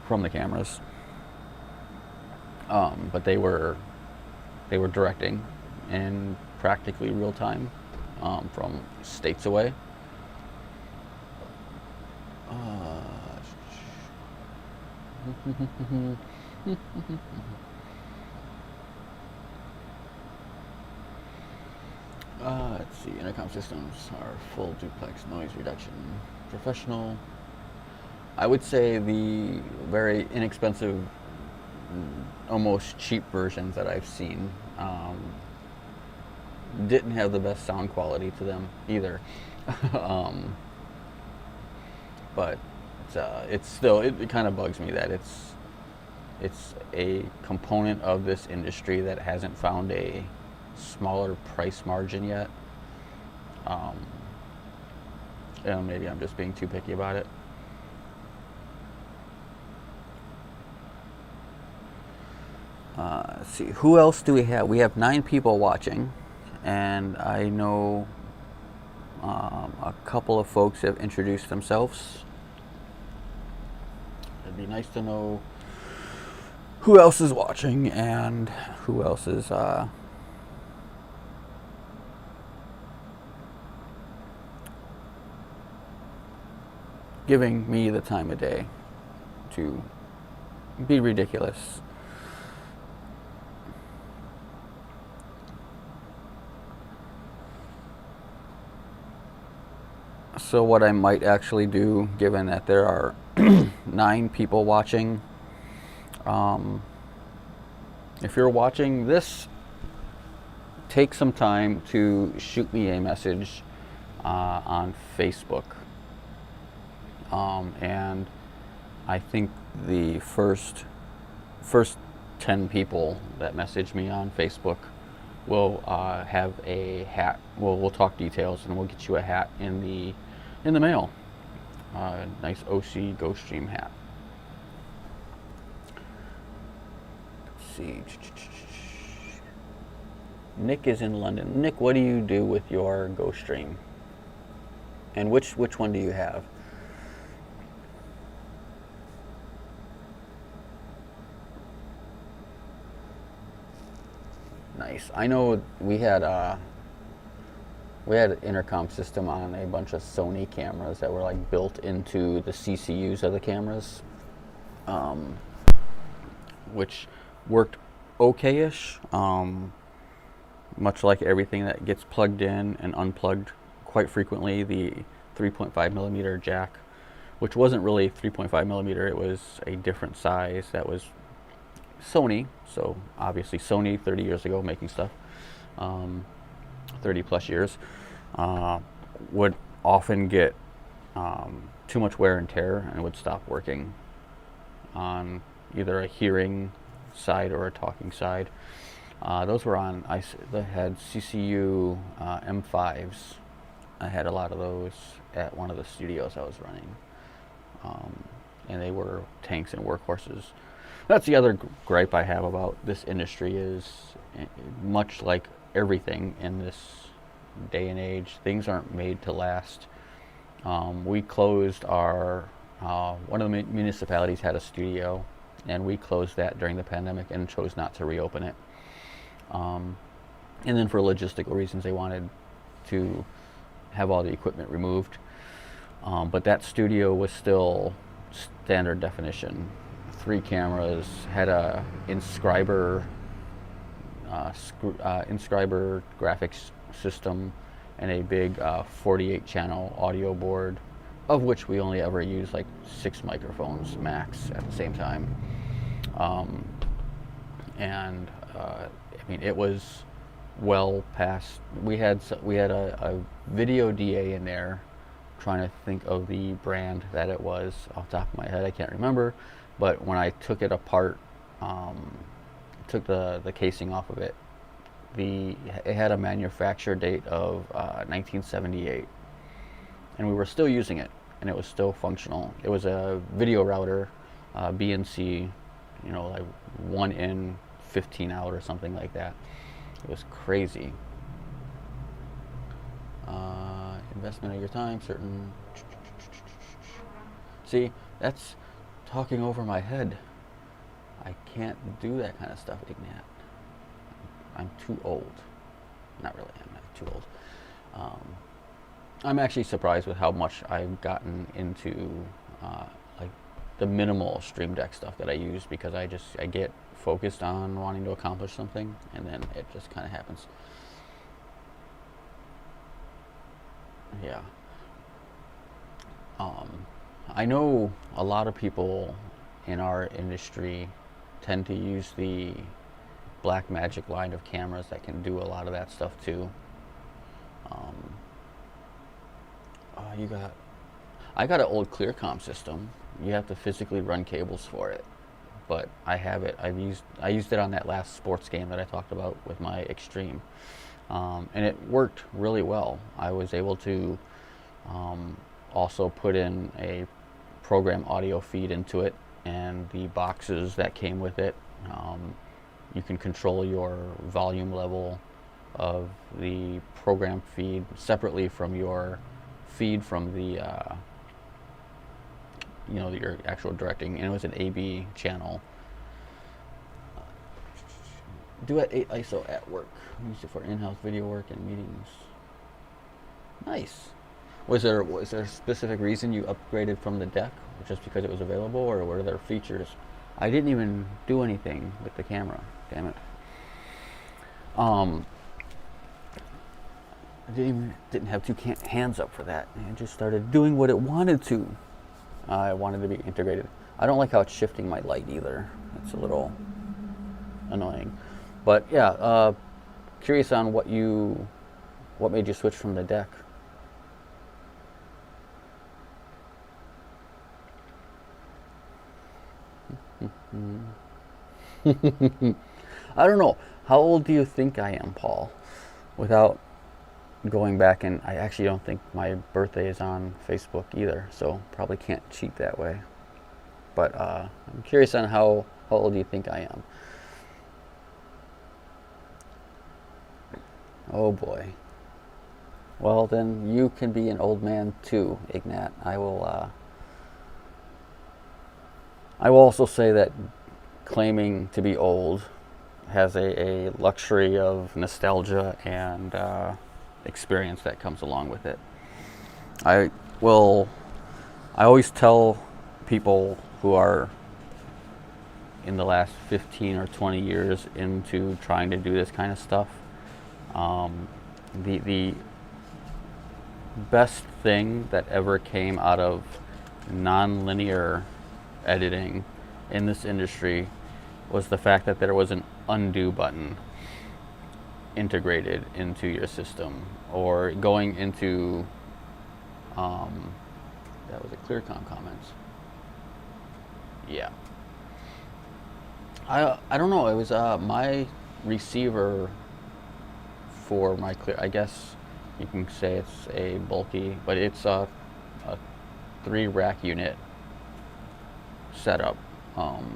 from the cameras. But they were directing in practically real time from states away. Let's see, intercom systems are full duplex noise reduction, professional. I would say the very inexpensive, almost cheap versions that I've seen didn't have the best sound quality to them either. But it's still, it kind of bugs me that it's a component of this industry that hasn't found a smaller price margin yet. And maybe I'm just being too picky about it. Let's see, who else do we have? We have 9 people watching, and I know a couple of folks have introduced themselves. It'd be nice to know who else is watching and who else is giving me the time of day to be ridiculous. So what I might actually do, given that there are 9 people watching, if you're watching this, take some time to shoot me a message on Facebook. And I think the first 10 people that message me on Facebook will have a hat. We'll talk details, and we'll get you a hat in the mail. Nice Osee GoStream hat. Let's see. Nick is in London. Nick, what do you do with your GoStream? And which one do you have? Nice. I know we had an intercom system on a bunch of Sony cameras that were like built into the CCUs of the cameras, um, which worked okay-ish. Much like everything that gets plugged in and unplugged quite frequently, the 3.5 millimeter jack, which wasn't really 3.5 millimeter, it was a different size that was Sony. So obviously Sony 30 years ago making stuff, 30 plus years, would often get too much wear and tear and would stop working on either a hearing side or a talking side. Those were on, they had CCU M5s. I had a lot of those at one of the studios I was running. And they were tanks and workhorses. That's the other gripe I have about this industry is, much like everything in this day and age, things aren't made to last. We closed our, one of the municipalities had a studio, and we closed that during the pandemic and chose not to reopen it. And then for logistical reasons, they wanted to have all the equipment removed. But that studio was still standard definition. 3 cameras, had a inscriber graphics system, and a big 48 channel audio board, of which we only ever used like 6 microphones max at the same time. I mean, it was well past. We had a video DA in there. Trying to think of the brand that it was off the top of my head, I can't remember. But when I took it apart, took the casing off of it, it had a manufacture date of 1978, and we were still using it, and it was still functional. It was a video router, BNC, like 1 in, 15 out, or something like that. It was crazy. Investment of your time, certain. See, that's talking over my head. I can't do that kind of stuff, Ignat. I'm too old. Not really, I'm not too old. I'm actually surprised with how much I've gotten into like the minimal Stream Deck stuff that I use, because I get focused on wanting to accomplish something, and then it just kind of happens. Yeah. I know a lot of people in our industry tend to use the Blackmagic line of cameras that can do a lot of that stuff too. I got an old Clearcom system. You have to physically run cables for it, but I have it. I used it on that last sports game that I talked about with my Extreme. And it worked really well. I was able to also put in a program audio feed into it, and the boxes that came with it. You can control your volume level of the program feed separately from your feed from the your actual directing, and it was an AB channel. Duet 8 ISO at work. Use it for in-house video work and meetings. Nice. Was there a specific reason you upgraded from the deck, just because it was available, or were there features? I didn't even do anything with the camera. Damn it. I didn't have 2 hands up for that. I just started doing what it wanted to. I wanted to be integrated. I don't like how it's shifting my light either. It's a little annoying. But yeah, curious on what made you switch from the deck. I don't know. How old do you think I am, Paul? Without going back, and I actually don't think my birthday is on Facebook either, so probably can't cheat that way. But I'm curious on how old do you think I am? Oh boy. Well, then you can be an old man too, Ignat. I will also say that claiming to be old has a luxury of nostalgia and experience that comes along with it. I will. I always tell people who are in the last 15 or 20 years into trying to do this kind of stuff, the best thing that ever came out of non-linear editing in this industry was the fact that there was an undo button integrated into your system, or going into that was a ClearCom comments. Yeah. I don't know. It was my receiver for my clear. I guess you can say it's a bulky, but it's a 3-rack unit setup. So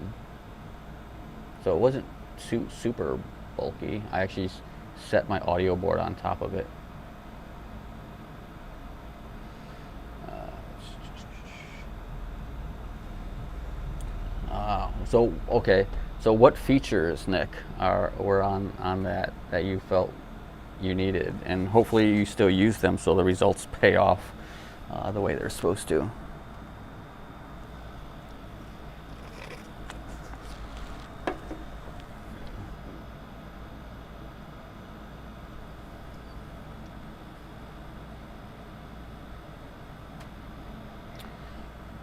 it wasn't super bulky. I actually set my audio board on top of it. So okay. So what features, Nick, were on that you felt you needed, and hopefully you still use them so the results pay off the way they're supposed to?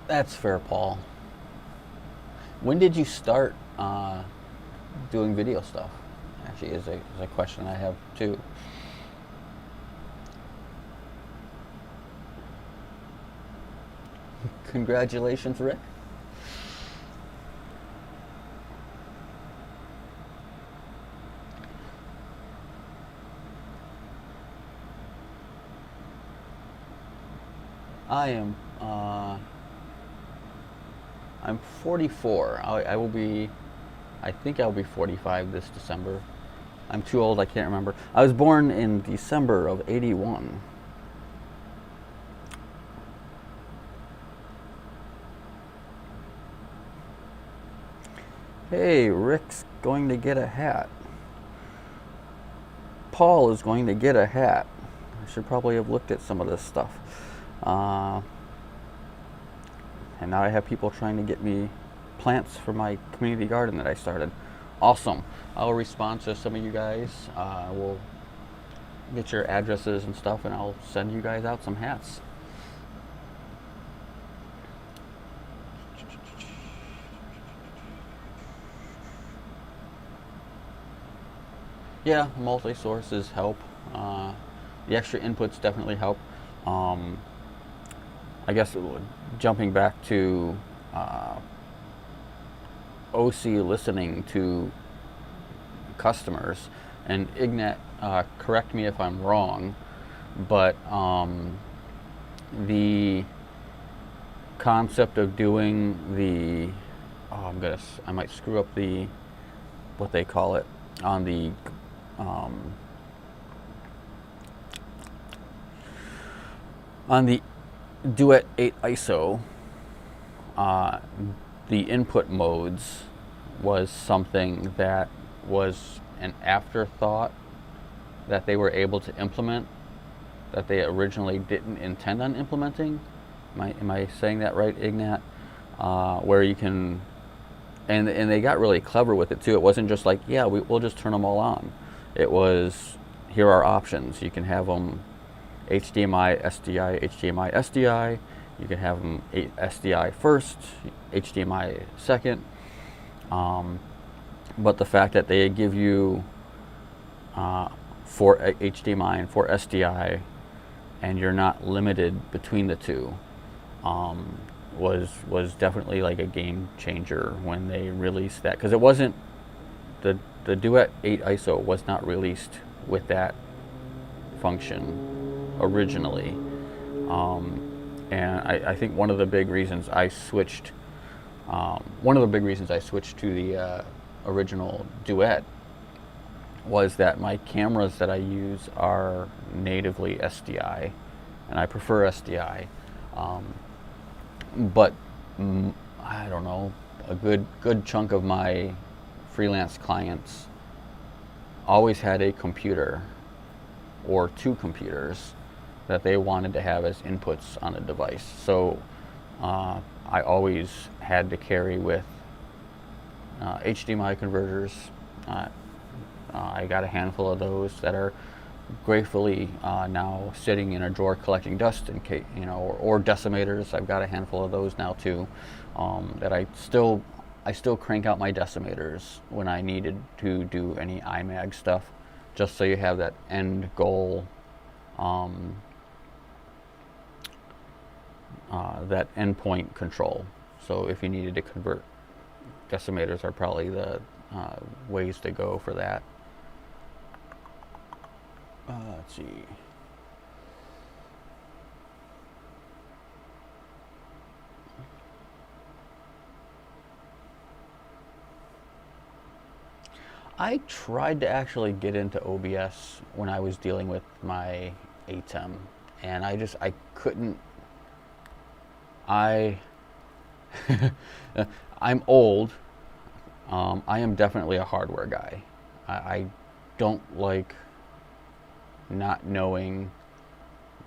That's fair, Paul. When did you start doing video stuff? Actually, is a question I have too. Congratulations, Rick. I am. I'm 44. I will be. I think I'll be 45 this December. I'm too old. I can't remember. I was born in December of '81. Hey, Rick's going to get a hat. Paul is going to get a hat. I should probably have looked at some of this stuff. And now I have people trying to get me plants for my community garden that I started. Awesome. I'll respond to some of you guys. We'll get your addresses and stuff, and I'll send you guys out some hats. Yeah, multi-sources help. The extra inputs definitely help. I guess jumping back to Osee listening to customers, and Ignat, correct me if I'm wrong, but the concept of doing the, I might screw up what they call it on the Duet 8 ISO, the input modes was something that was an afterthought that they were able to implement that they originally didn't intend on implementing. Am I saying that right, Ignat? Where you can, and they got really clever with it too. It wasn't just like, yeah, we'll just turn them all on. It was, here are options. You can have them HDMI, SDI, HDMI, SDI. You can have them SDI first, HDMI second. But the fact that they give you for HDMI and for SDI, and you're not limited between the two, was definitely like a game changer when they released that, because it wasn't the Duet 8 ISO was not released with that function originally, and I think one of the big reasons I switched to the original Duet was that my cameras that I use are natively SDI, and I prefer SDI. Um, but I don't know, a good chunk of my freelance clients always had a computer or two computers that they wanted to have as inputs on a device. So I always had to carry with HDMI converters. I got a handful of those that are gratefully now sitting in a drawer collecting dust, in case, or decimators. I've got a handful of those now too. That I still crank out my decimators when I needed to do any IMAG stuff, just so you have that end goal, that endpoint control. So if you needed to convert, decimators are probably the ways to go for that. Let's see. I tried to actually get into OBS when I was dealing with my ATEM, and I couldn't. I'm old. I am definitely a hardware guy. I don't like not knowing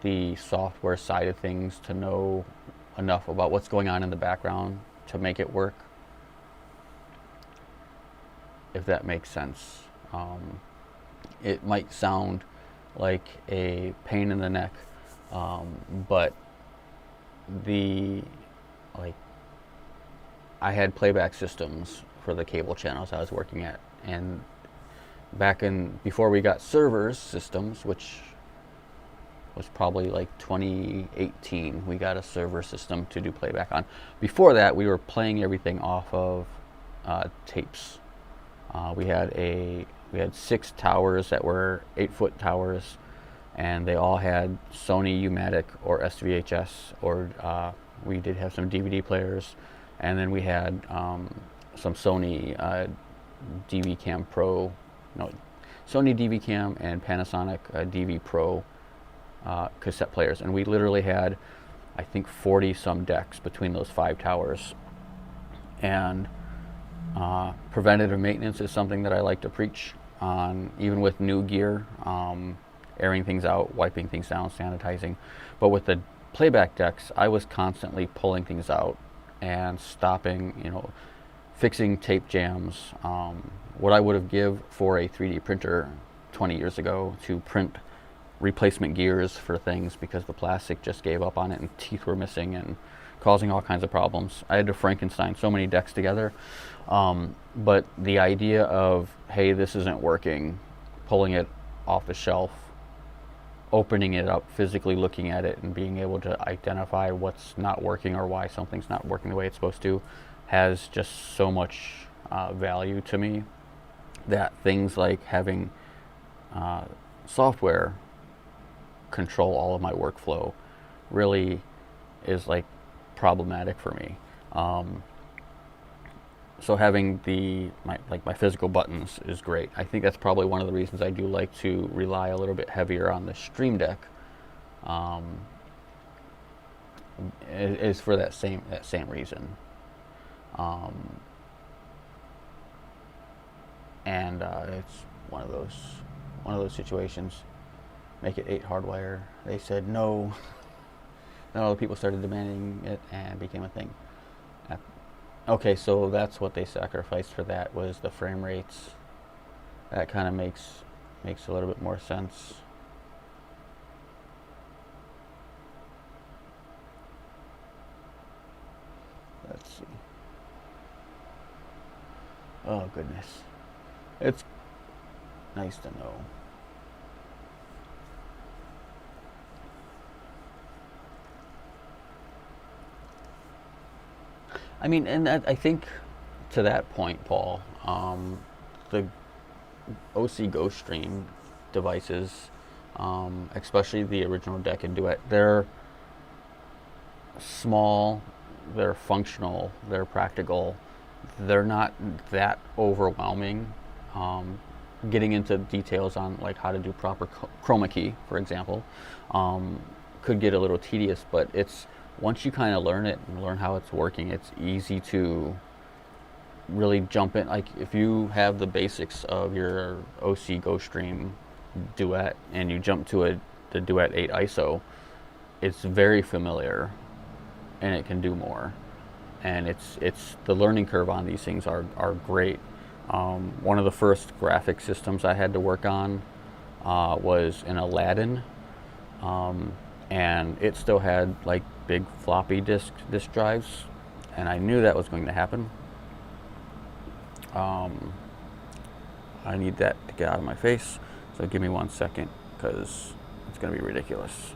the software side of things to know enough about what's going on in the background to make it work, if that makes sense. It might sound like a pain in the neck, but like I had playback systems for the cable channels I was working at, and before we got servers systems, which was probably like 2018, we got a server system to do playback on. Before that, we were playing everything off of tapes. We had 6 towers that were 8-foot towers, and they all had Sony U-matic or SVHS, or we did have some DVD players, and then we had some Sony DV Cam Pro, Sony DV Cam and Panasonic DV Pro cassette players, and we literally had, I think, 40 some decks between those 5 towers. And preventative maintenance is something that I like to preach on, even with new gear, airing things out, wiping things down, sanitizing. But with the playback decks, I was constantly pulling things out and stopping, fixing tape jams. What I would have give for a 3D printer 20 years ago to print replacement gears for things, because the plastic just gave up on it and teeth were missing and causing all kinds of problems. I had to Frankenstein so many decks together. But the idea of, hey, this isn't working, pulling it off the shelf, opening it up, physically looking at it, and being able to identify what's not working or why something's not working the way it's supposed to, has just so much value to me, that things like having software control all of my workflow really is like problematic for me. So having my physical buttons is great. I think that's probably one of the reasons I do like to rely a little bit heavier on the Stream Deck, is for that same reason. And it's one of those situations. Make it 8 hardwire. They said no. Then all the people started demanding it, and it became a thing. Okay, so that's what they sacrificed for that, was the frame rates. That kind of makes a little bit more sense. Let's see. Oh goodness, it's nice to know. I mean, and I think to that point, Paul, the Osee GoStream devices, especially the original Deck and Duet, they're small, they're functional, they're practical, they're not that overwhelming. getting into details on like how to do proper chroma key, for example, could get a little tedious. But it's once you kind of learn it and learn how it's working, it's easy to really jump in. Like if you have the basics of your Osee GoStream Duet and you jump to the Duet 8 ISO, it's very familiar and it can do more. And it's the learning curve on these things are great. One of the first graphic systems I had to work on was an Aladdin, and it still had like big floppy disk drives, and I knew that was going to happen. I need that to get out of my face, so give me 1 second because it's going to be ridiculous.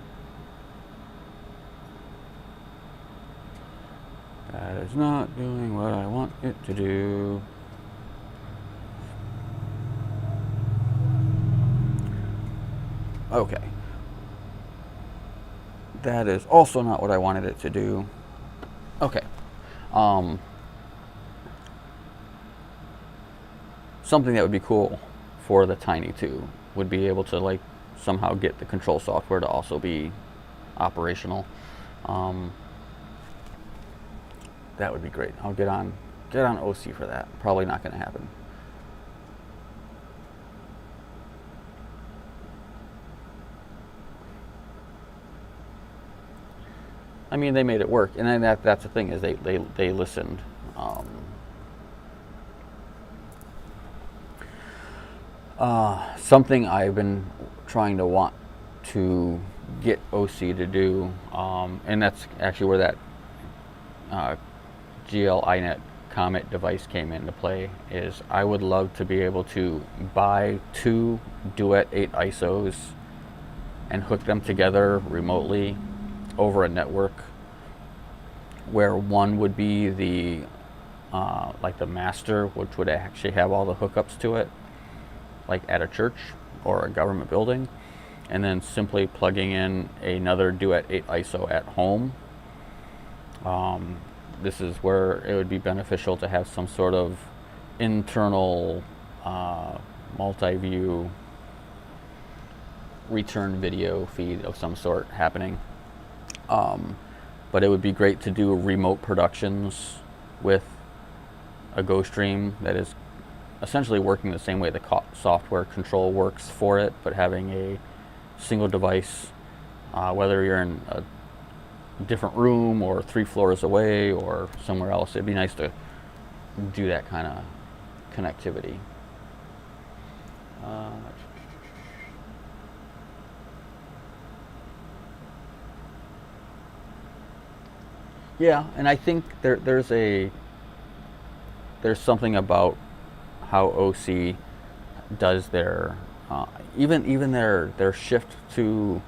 That is not doing what I want it to do. Okay. That is also not what I wanted it to do. Okay. Something that would be cool for the Tiny 2 would be able to like somehow get the control software to also be operational. That would be great. I'll get on Osee for that. Probably not going to happen. I mean, they made it work, and then that's the thing is they listened. Something I've been trying to want to get Osee to do, and that's actually where that GL iNet Comet device came into play, is I would love to be able to buy 2 Duet 8 ISOs and hook them together remotely over a network, where one would be the like the master, which would actually have all the hookups to it, like at a church or a government building, and then simply plugging in another Duet 8 ISO at home. This is where it would be beneficial to have some sort of internal multi-view return video feed of some sort happening. But it would be great to do remote productions with a GoStream that is essentially working the same way the software control works for it, but having a single device, whether you're in a different room or 3 floors away or somewhere else. It'd be nice to do that kind of connectivity. Yeah, and I think there's something about how Osee does their even their shift to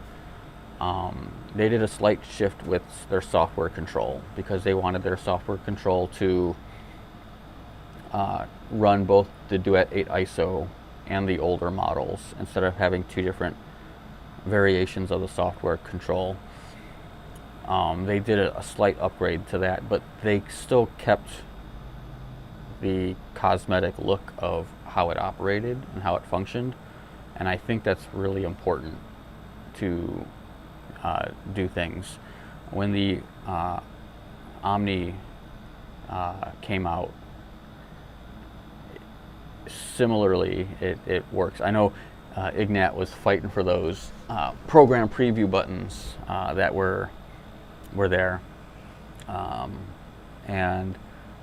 they did a slight shift with their software control, because they wanted their software control to run both the Duet 8 ISO and the older models, instead of having 2 different variations of the software control. They did a slight upgrade to that, but they still kept the cosmetic look of how it operated and how it functioned, and I think that's really important to do things. When the Omni came out, similarly it works. I know Ignat was fighting for those program preview buttons that were there, and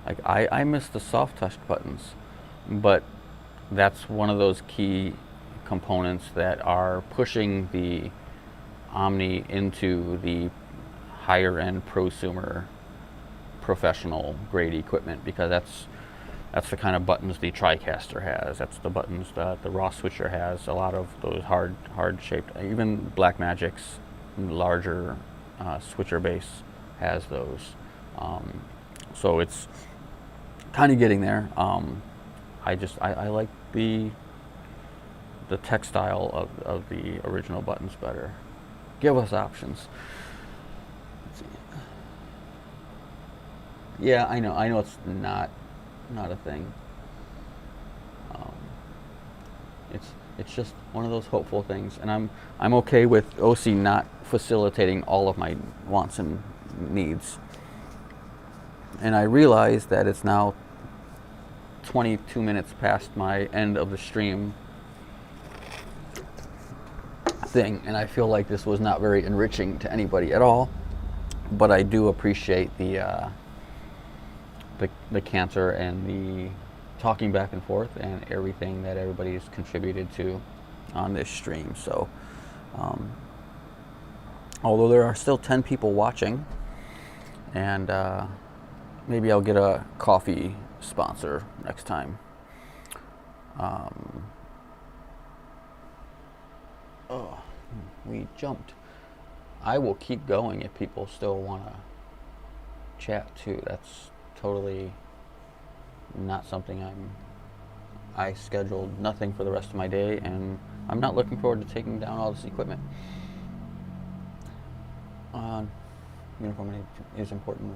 like I miss the soft touch buttons, but that's one of those key components that are pushing the Omni into the higher end prosumer professional grade equipment, because that's the kind of buttons the TriCaster has. That's the buttons that the Raw Switcher has. A lot of those hard shaped, even Blackmagic's larger switcher base has those. So it's kind of getting there. I like the textile of the original buttons better. Give us options. Let's see. Yeah, I know it's not a thing. it's just one of those hopeful things, and I'm okay with Osee not facilitating all of my wants and needs. And I realize that it's now 22 minutes past my end of the stream thing, and I feel like this was not very enriching to anybody at all. But I do appreciate the cancer and the talking back and forth and everything that everybody's contributed to on this stream. So, although there are still 10 people watching, and maybe I'll get a coffee sponsor next time. Oh, we jumped. I will keep going if people still want to chat too. That's totally not something I scheduled nothing for the rest of my day, and I'm not looking forward to taking down all this equipment. Uniformity is important.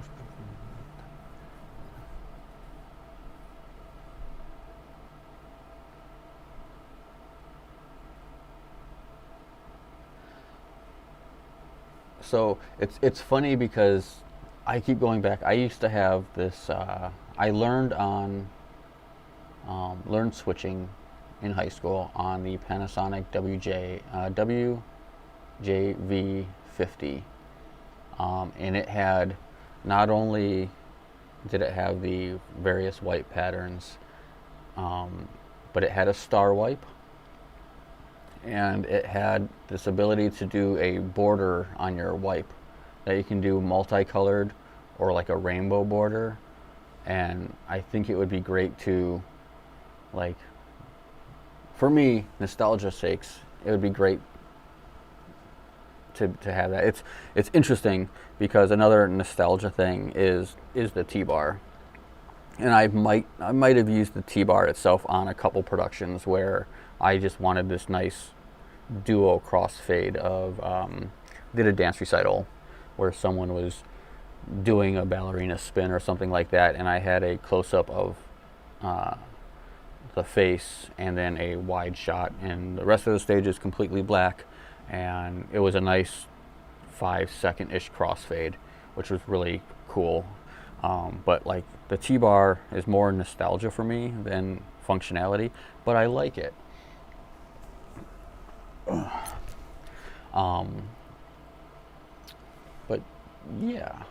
So it's funny because I keep going back. I used to have this. I learned on learned switching in high school on the Panasonic WJV50, and it had, not only did it have the various wipe patterns, but it had a star wipe. And it had this ability to do a border on your wipe that you can do multicolored or like a rainbow border. And I think it would be great to, like, for me, nostalgia's sakes, it would be great to have that. It's interesting because another nostalgia thing is the T-bar. And I might have used the T-bar itself on a couple productions where I just wanted this nice duo crossfade of, did a dance recital where someone was doing a ballerina spin or something like that, and I had a close-up of the face and then a wide shot, and the rest of the stage is completely black, and it was a nice 5-second-ish crossfade, which was really cool. But like the T-bar is more nostalgia for me than functionality, but I like it. But yeah,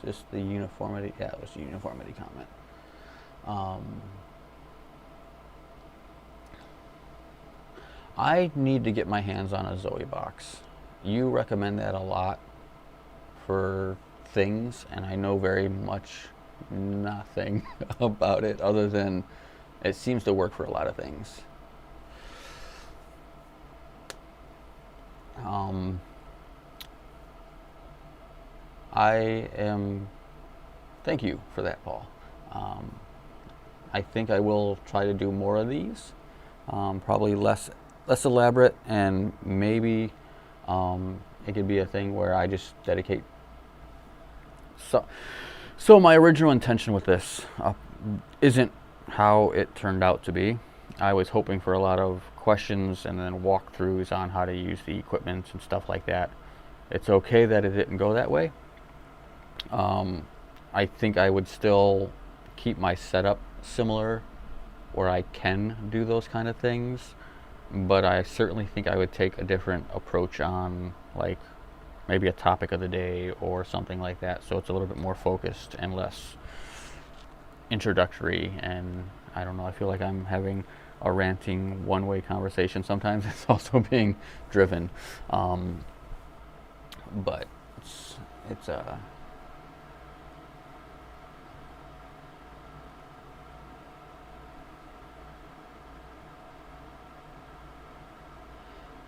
just the uniformity. Yeah, it was a uniformity comment. I need to get my hands on a Zoe box. You recommend that a lot for things, and I know very much nothing about it other than it seems to work for a lot of things. Thank you for that, Paul. I think I will try to do more of these, probably less elaborate, and maybe it could be a thing where I just dedicate. So my original intention with this isn't how it turned out to be. I was hoping for a lot of questions and then walkthroughs on how to use the equipment and stuff like that. It's okay that it didn't go that way. I think I would still keep my setup similar where I can do those kind of things, but I certainly think I would take a different approach on, like, maybe a topic of the day or something like that, so it's a little bit more focused and less introductory. And I don't know, I feel like I'm having a ranting one-way conversation. Sometimes it's also being driven, but it's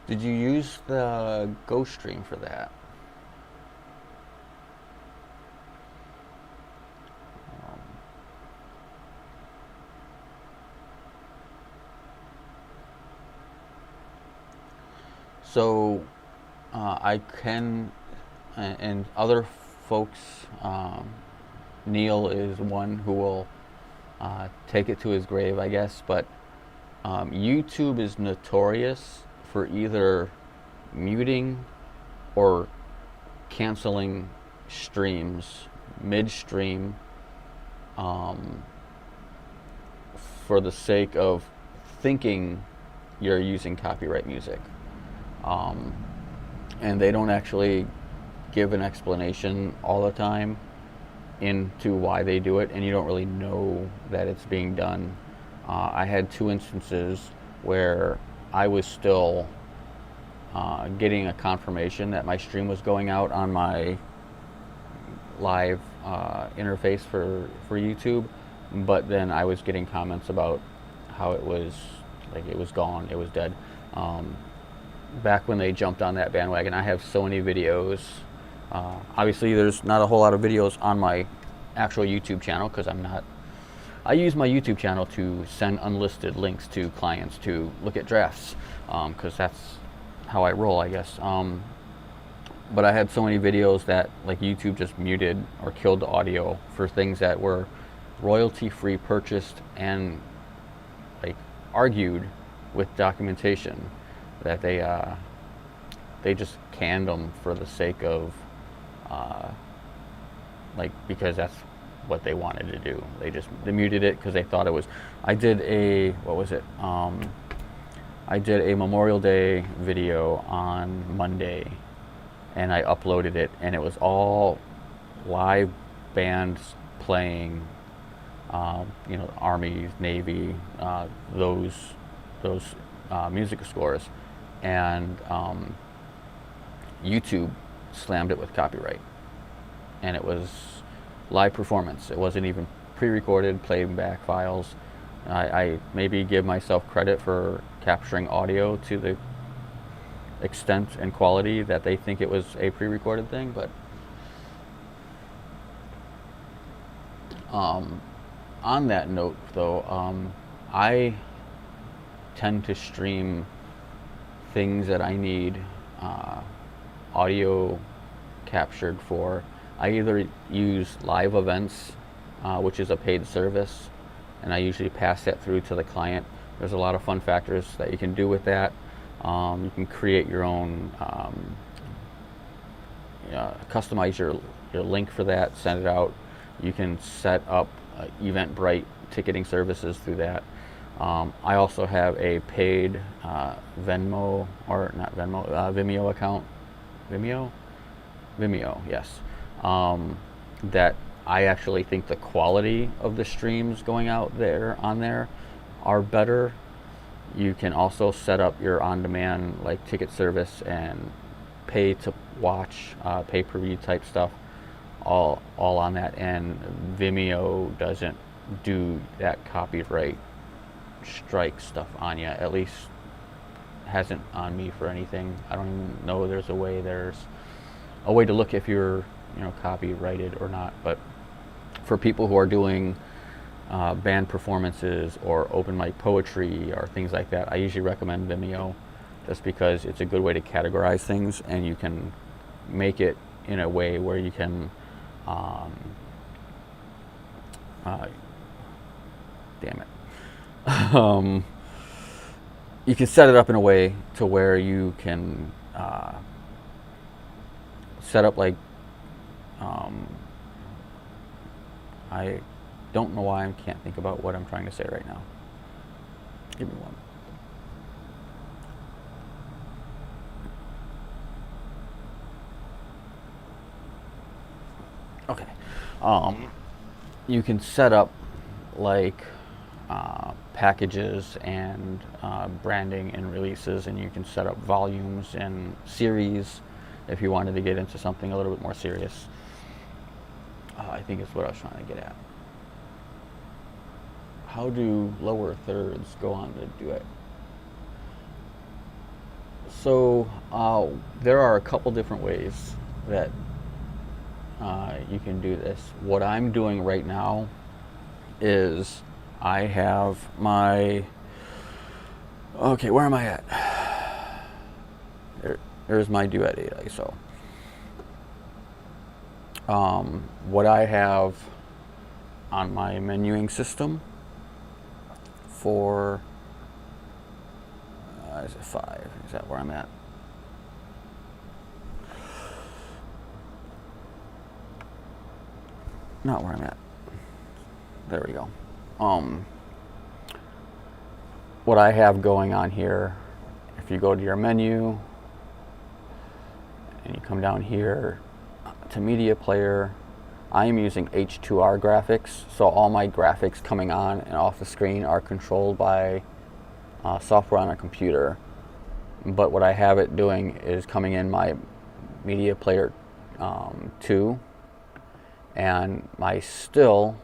Did you use the GoStream for that? So I can, and other folks, Neil is one who will take it to his grave, I guess, but YouTube is notorious for either muting or canceling streams midstream, for the sake of thinking you're using copyright music. And they don't actually give an explanation all the time into why they do it, and you don't really know that it's being done. I had 2 instances where I was still getting a confirmation that my stream was going out on my live interface for YouTube, but then I was getting comments about how it was gone, it was dead. Back when they jumped on that bandwagon, I have so many videos. Obviously, there's not a whole lot of videos on my actual YouTube channel because I use my YouTube channel to send unlisted links to clients to look at drafts, because that's how I roll, I guess. But I had so many videos that like YouTube just muted or killed the audio for things that were royalty-free purchased and like argued with documentation, that they just canned them for the sake of because that's what they wanted to do. They muted it because they thought it was. I did a Memorial Day video on Monday, and I uploaded it, and it was all live bands playing, Army, Navy, those music scores, and YouTube slammed it with copyright, and it was live performance. It wasn't even pre-recorded playback files. I maybe give myself credit for capturing audio to the extent and quality that they think it was a pre-recorded thing, but on that note though, I tend to stream things that I need audio captured for. I either use live events, which is a paid service, and I usually pass that through to the client. There's a lot of fun factors that you can do with that. You can create your own, customize your link for that, send it out. You can set up Eventbrite ticketing services through that. I also have a paid Vimeo account. Vimeo, yes. That I actually think the quality of the streams going out there on there are better. You can also set up your on-demand like ticket service and pay to watch, pay-per-view type stuff, all on that. And Vimeo doesn't do that copyright strike stuff on you. At least hasn't on me for anything. I don't even know there's a way to look if you're copyrighted or not. But for people who are doing band performances or open mic poetry or things like that, I usually recommend Vimeo, just because it's a good way to categorize things, and you can make it in a way where you can you can set it up in a way to where you can set up like I don't know why I can't think about what I'm trying to say right now. Give me one. Okay. You can set up like packages and branding and releases, and you can set up volumes and series if you wanted to get into something a little bit more serious. I think is what I was trying to get at. How do lower thirds go on the Duet? So there are a couple different ways that you can do this. What I'm doing right now is I have my, okay, where am I at? There's my Duet 8 ISO. What I have on my menuing system for Is it 5? Is that where I'm at? Not where I'm at. There we go. What I have going on here, if you go to your menu and you come down here to media player, I am using H2R graphics, so all my graphics coming on and off the screen are controlled by software on a computer. But what I have it doing is coming in my media player 2, and my still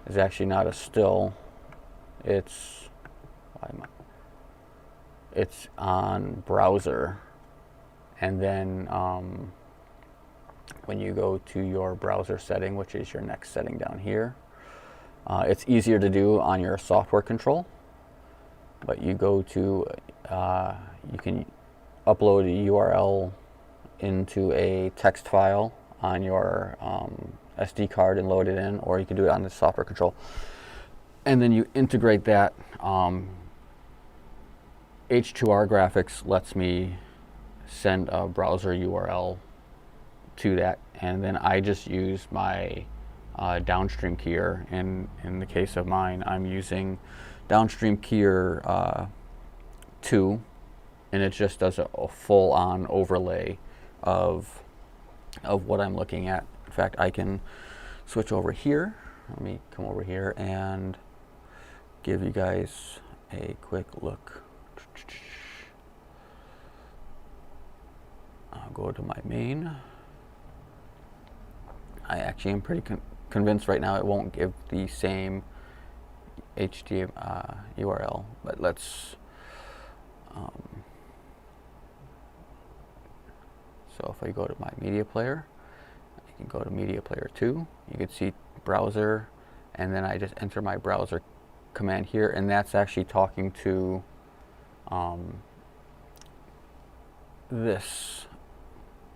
is actually not a still, it's on browser. And then when you go to your browser setting, which is your next setting down here, it's easier to do on your software control, but you go to you can upload a URL into a text file on your SD card and load it in, or you can do it on the software control, and then you integrate that. H2R graphics lets me send a browser URL to that, and then I just use my downstream keyer. And in the case of mine, I'm using downstream keyer 2, and it just does a full-on overlay of what I'm looking at. In fact, I can switch over here. Let me come over here and give you guys a quick look. I'll go to my main. I actually am pretty convinced right now it won't give the same HTML URL, but let's so if I go to my media player, I can go to media player 2, you can see browser, and then I just enter my browser command here, and that's actually talking to this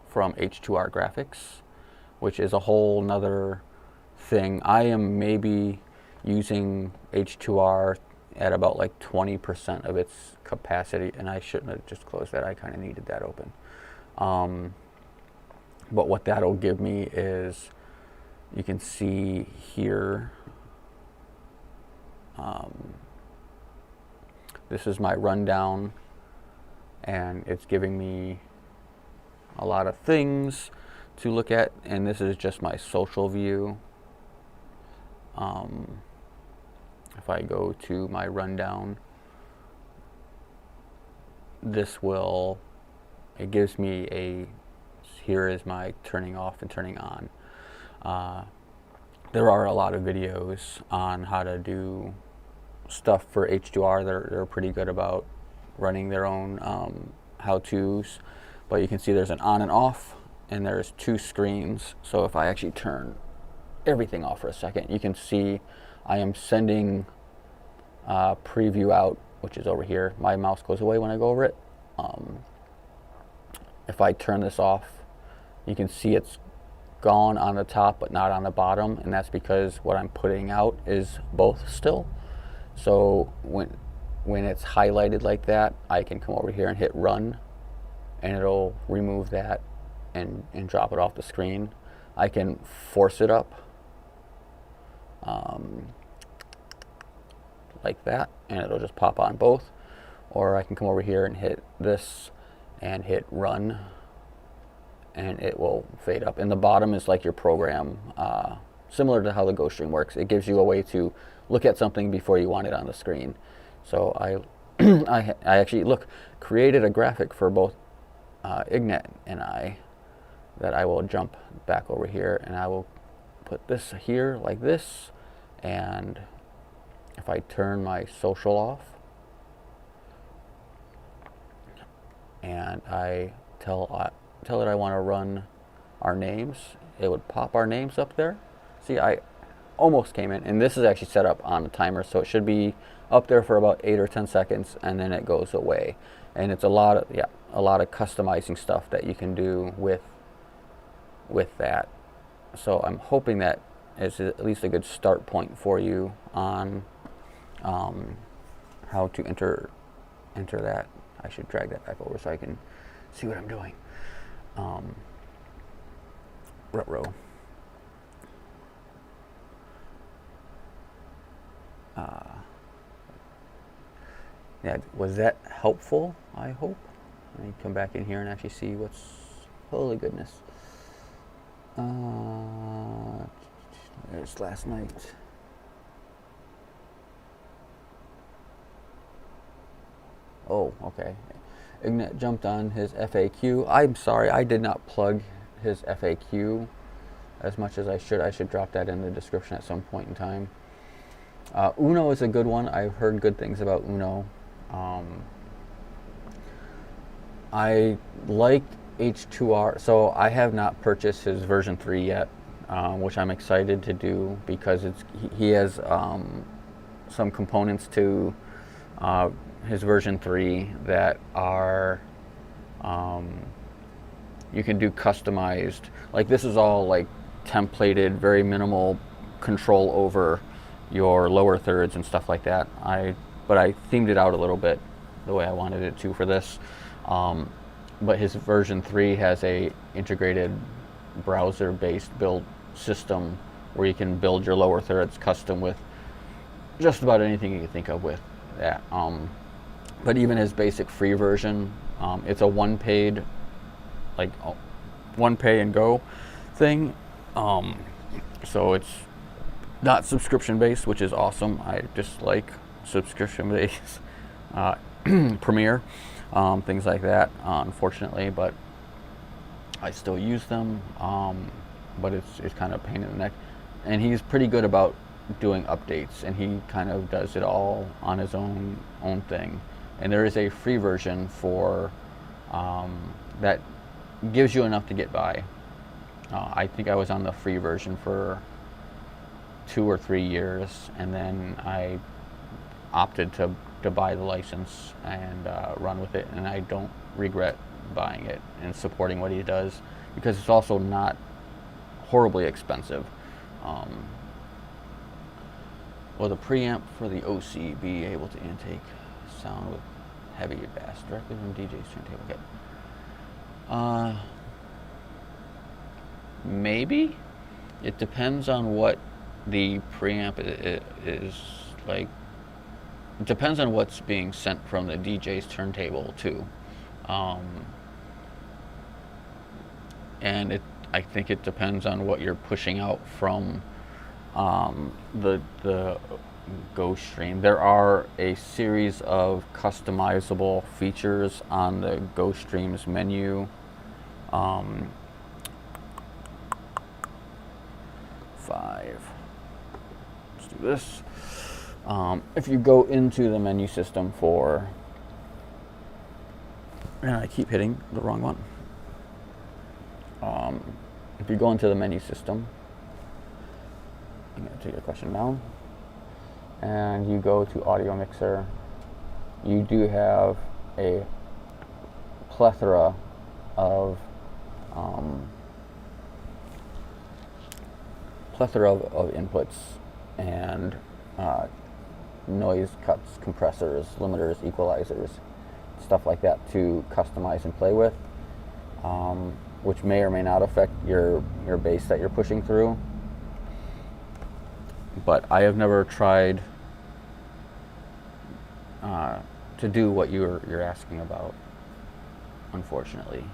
from H2R graphics, which is a whole nother thing. I am maybe using H2R at about like 20% of its capacity, and I shouldn't have just closed that. I kind of needed that open. But what that'll give me is, you can see here, this is my rundown, and it's giving me a lot of things to look at, and this is just my social view. If I go to my rundown, it gives me here is my turning off and turning on. There are a lot of videos on how to do stuff for H2R. They're pretty good about running their own how-tos, but you can see there's an on and off, and there's 2 screens. So if I actually turn everything off for a second, you can see I am sending preview out, which is over here. My mouse goes away when I go over it. If I turn this off, you can see it's gone on the top but not on the bottom, and that's because what I'm putting out is both still. So when it's highlighted like that, I can come over here and hit run, and it'll remove that and drop it off the screen. I can force it up like that, and it'll just pop on both. Or I can come over here and hit this and hit run, and it will fade up. And the bottom is like your program, similar to how the GoStream works. It gives you a way to look at something before you want it on the screen. So I actually created a graphic for both Ignat and I that I will jump back over here, and I will put this here like this, and if I turn my social off and I tell it I want to run our names, it would pop our names up there. See, I almost came in, and this is actually set up on a timer, so it should be up there for about 8 or 10 seconds, and then it goes away. And it's a lot of customizing stuff that you can do with that. So I'm hoping that is at least a good start point for you on how to enter enter that. I should drag that back over so I can see what I'm doing. Rut-row. Yeah, was that helpful? I hope. Let me come back in here and actually see what's. Holy goodness. There's last night. Oh, okay. Ignat jumped on his FAQ. I'm sorry, I did not plug his FAQ as much as I should. I should drop that in the description at some point in time. Uno is a good one. I've heard good things about Uno. I like H2R, so I have not purchased his version 3 yet, which I'm excited to do because he has some components to his version 3 that are you can do customized. Like this is all like templated, very minimal control over your lower thirds and stuff like that. But I themed it out a little bit the way I wanted it to for this. But his version 3 has a integrated browser-based build system where you can build your lower thirds custom with just about anything you can think of with that. But even his basic free version, it's a one pay and go thing. So it's not subscription based, which is awesome. I just like subscription based Premiere, things like that, unfortunately, but I still use them. But it's kind of a pain in the neck. And he's pretty good about doing updates, and he kind of does it all on his own thing. And there is a free version for that gives you enough to get by. I think I was on the free version for 2 or 3 years, and then I opted to buy the license and run with it, and I don't regret buying it and supporting what he does because it's also not horribly expensive. Will the preamp for the Osee be able to intake sound with heavy bass directly from DJ's turntable? Okay. Maybe. It depends on what the preamp is like. It depends on what's being sent from the DJ's turntable too. And I think it depends on what you're pushing out from the GoStream. There are a series of customizable features on the GoStream's menu. 5. Let's do this. If you go into the menu system for, and I keep hitting the wrong one. If you go into the menu system, I'm going to take a question down, and you go to audio mixer, you do have a plethora of inputs and noise cuts, compressors, limiters, equalizers, stuff like that to customize and play with, which may or may not affect your bass that you're pushing through. But I have never tried to do what you're asking about, unfortunately.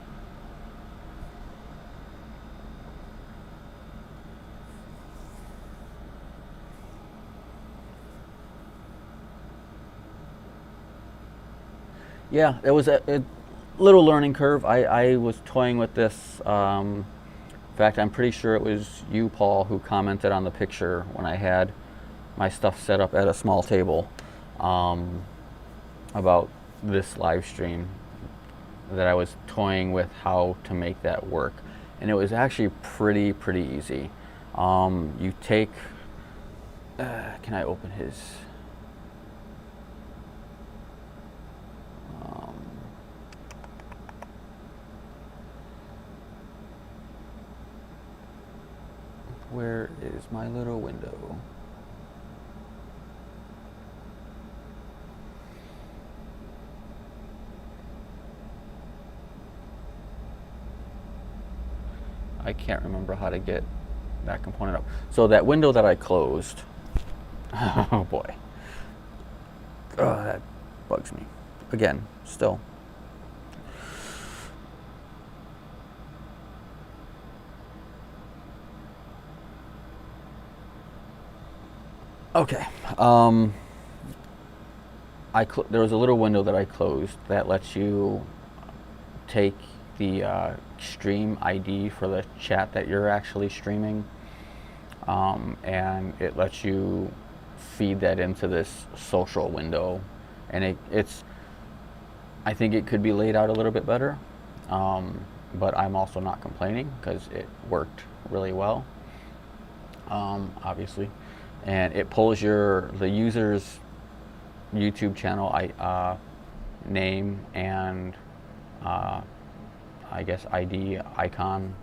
Yeah, it was a little learning curve. I was toying with this. In fact, I'm pretty sure it was you, Paul, who commented on the picture when I had my stuff set up at a small table about this live stream, that I was toying with how to make that work. And it was actually pretty easy. You take, can I open his? Where is my little window? I can't remember how to get that component up. So that window that I closed, oh boy, that bugs me. Again, still. Okay. There was a little window that I closed that lets you take the stream ID for the chat that you're actually streaming, and it lets you feed that into this social window, and it's I think it could be laid out a little bit better, but I'm also not complaining because it worked really well, obviously, and it pulls the user's YouTube channel name and I guess ID icon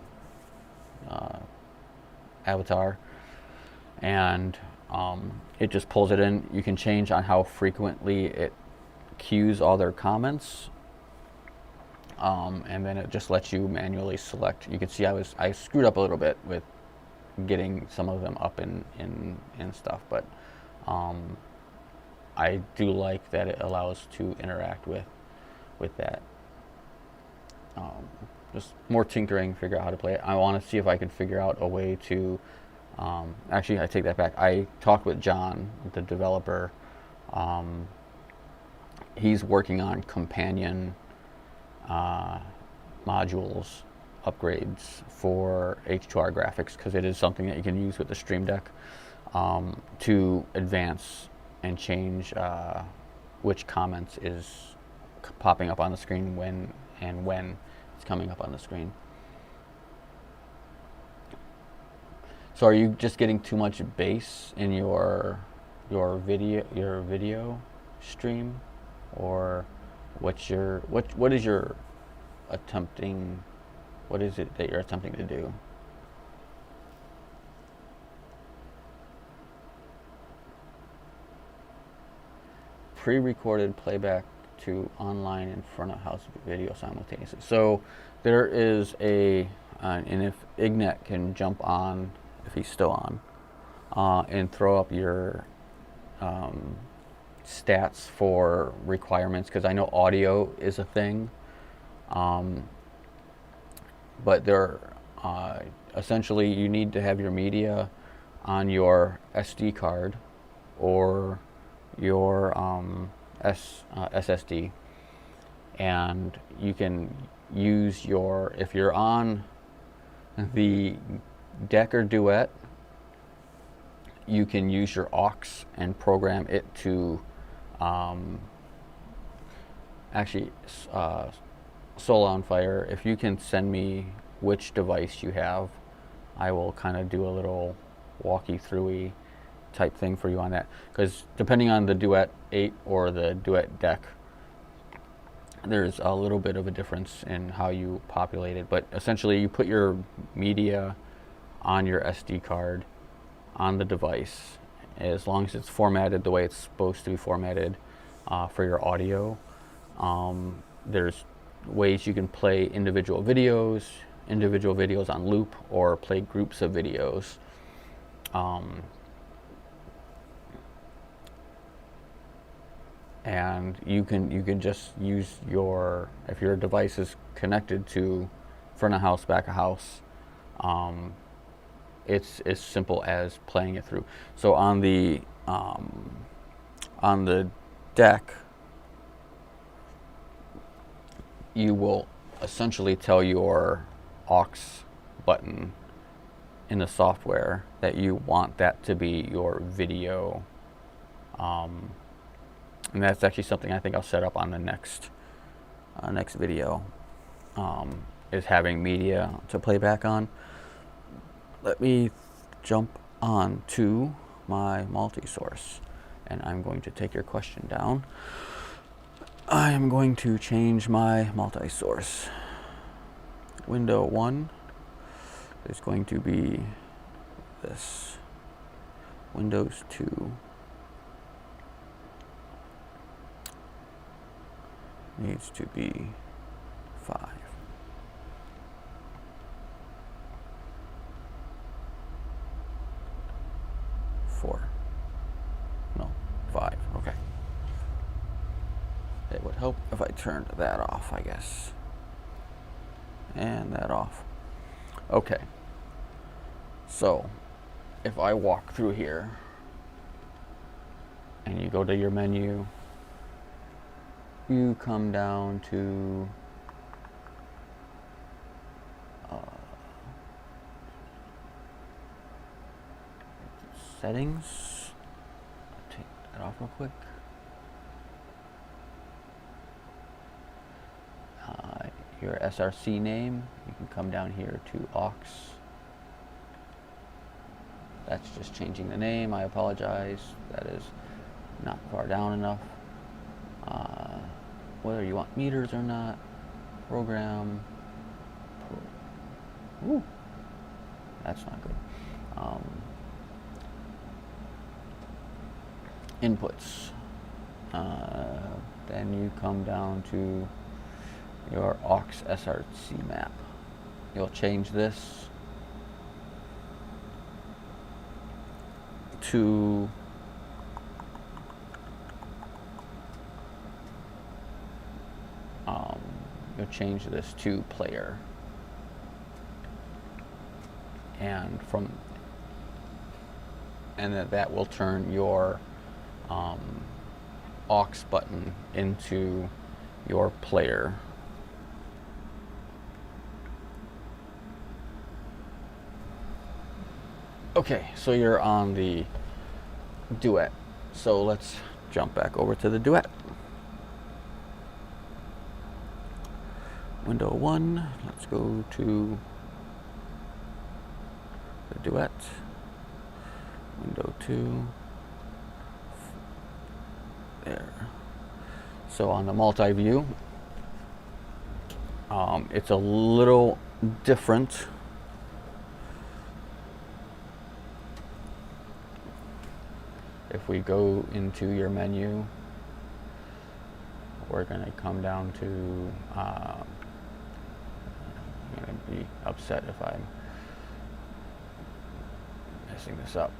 avatar, and it just pulls it in. You can change on how frequently it queues all their comments, and then it just lets you manually select. You can see I screwed up a little bit with getting some of them up in stuff, but I do like that it allows to interact with that. Just more tinkering, figure out how to play it. I want to see if I can figure out a way to, actually I take that back. I talked with John, the developer. He's working on companion modules upgrades for H2R graphics, because it is something that you can use with the Stream Deck to advance and change which comments is popping up on the screen when it's coming up on the screen. So are you just getting too much bass in your video stream, or what is it that you're attempting to do? Pre-recorded playback to online and front of house video simultaneously. So there is and if Ignet can jump on, if he's still on, and throw up your stats for requirements, because I know audio is a thing, but essentially you need to have your media on your SD card or your SSD, and you can use if you're on the Deck or Duet, you can use your aux and program it to actually Soul on Fire. If you can send me which device you have, I will kind of do a little walkie-through-y type thing for you on that, because depending on the Duet 8 or the Duet Deck, there's a little bit of a difference in how you populate it. But essentially you put your media on your SD card on the device, as long as it's formatted the way it's supposed to be formatted for your audio. There's ways you can play individual videos on loop, or play groups of videos. And you can just use if your device is connected to front of house, back of house, it's as simple as playing it through. So on the Deck, you will essentially tell your aux button in the software that you want that to be your video, and that's actually something I think I'll set up on the next video, is having media to play back on. Let me jump on to my multi-source, and I'm going to take your question down. I am going to change my multi-source. Window 1 is going to be this. Windows 2 needs to be 5. I turned that off, I guess. And that off. Okay. So, if I walk through here, and you go to your menu, you come down to settings. Take that off real quick. Your SRC name, you can come down here to aux. That's just changing the name. I apologize. That is not far down enough. Whether you want meters or not. Program. Ooh, that's not good. Inputs. Then you come down to your aux SRC map. You'll change this to you'll change this to player, and then that will turn your aux button into your player. Okay, so you're on the Duet. So let's jump back over to the Duet. Window 1, let's go to the Duet. Window 2, there. So on the multi-view, it's a little different. If we go into your menu, we're going to come down to, I'm going to be upset if I'm messing this up.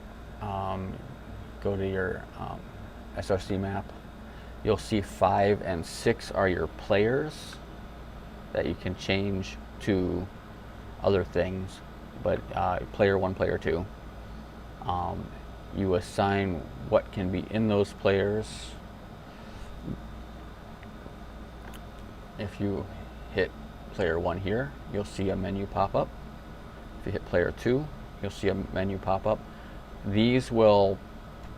Go to your SRC map. You'll see 5 and 6 are your players that you can change to other things, but player 1, player 2. You assign what can be in those players. If you hit player 1 here, you'll see a menu pop up. If you hit player 2, you'll see a menu pop up. These will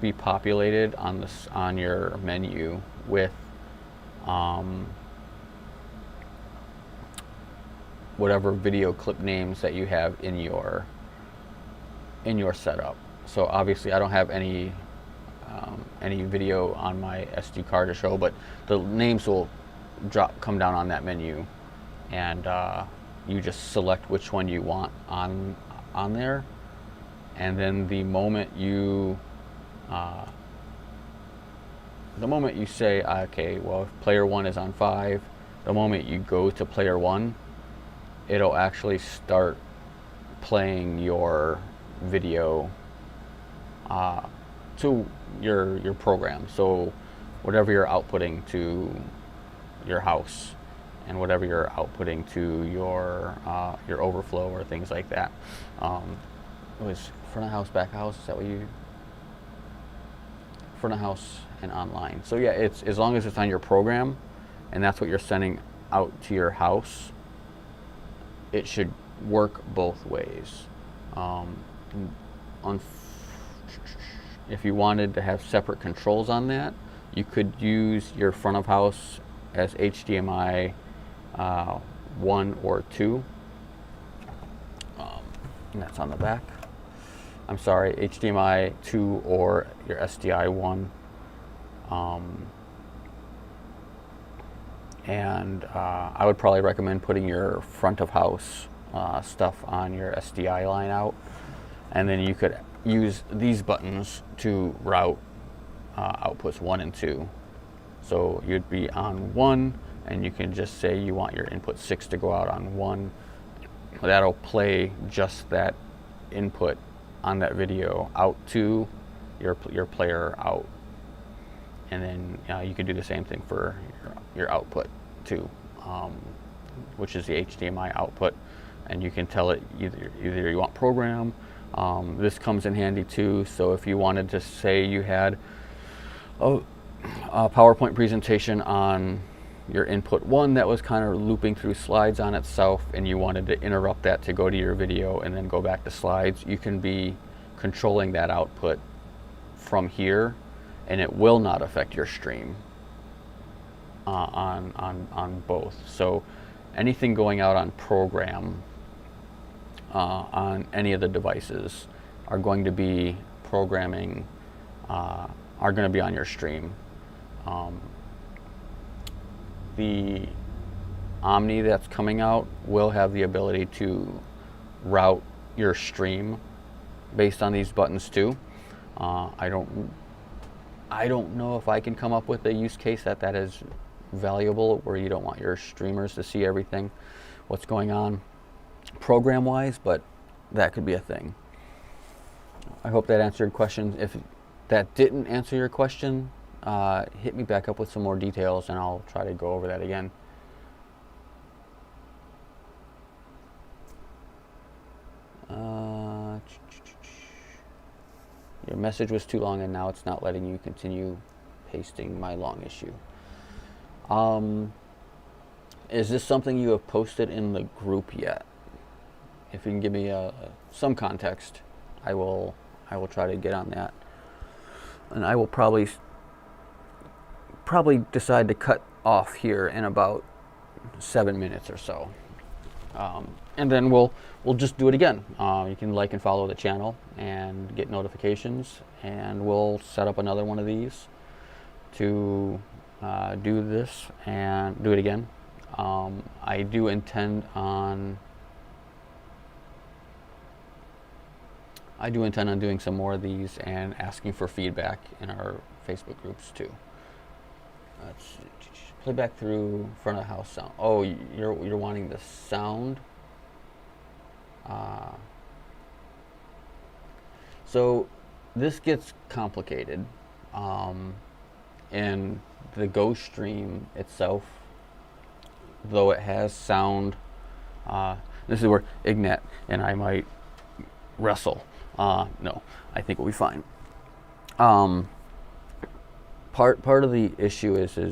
be populated on your menu with whatever video clip names that you have in your setup. So obviously I don't have any video on my SD card to show, but the names will come down on that menu, and you just select which one you want on there, and then the moment you say, okay, well, if player 1 is on 5, the moment you go to player 1, it'll actually start playing your video to your program. So whatever you're outputting to your house, and whatever you're outputting to your overflow or things like that. It was front of house, back of house. Is that what you? Front of house and online. So yeah, it's as long as it's on your program, and that's what you're sending out to your house, it should work both ways. If you wanted to have separate controls on that, you could use your front of house as HDMI 1 or 2, and that's on the back. I'm sorry, HDMI 2 or your SDI 1. And I would probably recommend putting your front of house stuff on your SDI line out, and then you could use these buttons to route outputs 1 and 2. So you'd be on 1, and you can just say you want your input 6 to go out on 1. That'll play just that input on that video out to your player out, and then you can do the same thing for your output. 2, which is the HDMI output, and you can tell it either you want program. This comes in handy too, so if you wanted to say you had a PowerPoint presentation on your input 1 that was kind of looping through slides on itself, and you wanted to interrupt that to go to your video and then go back to slides, you can be controlling that output from here, and it will not affect your stream on both. So anything going out on program on any of the devices are going to be programming, are going to be on your stream. The Omni that's coming out will have the ability to route your stream based on these buttons too. I don't know if I can come up with a use case that is valuable where you don't want your streamers to see everything, what's going on program wise, but that could be a thing. I hope that answered your question. If that didn't answer your question, hit me back up with some more details and I'll try to go over that again. Your message was too long and now it's not letting you continue pasting my long issue. Is this something you have posted in the group yet? If you can give me some context, I will try to get on that. And I will probably decide to cut off here in about 7 minutes or so. And then we'll just do it again. You can like and follow the channel and get notifications, and we'll set up another one of these to do this and do it again. I do intend on doing some more of these and asking for feedback in our Facebook groups too. Let's play back through front of the house sound. Oh, you're wanting the sound. So this gets complicated. And the GoStream itself, though it has sound, this is where Ignat and I might wrestle. No, I think we'll be fine. Part of the issue is the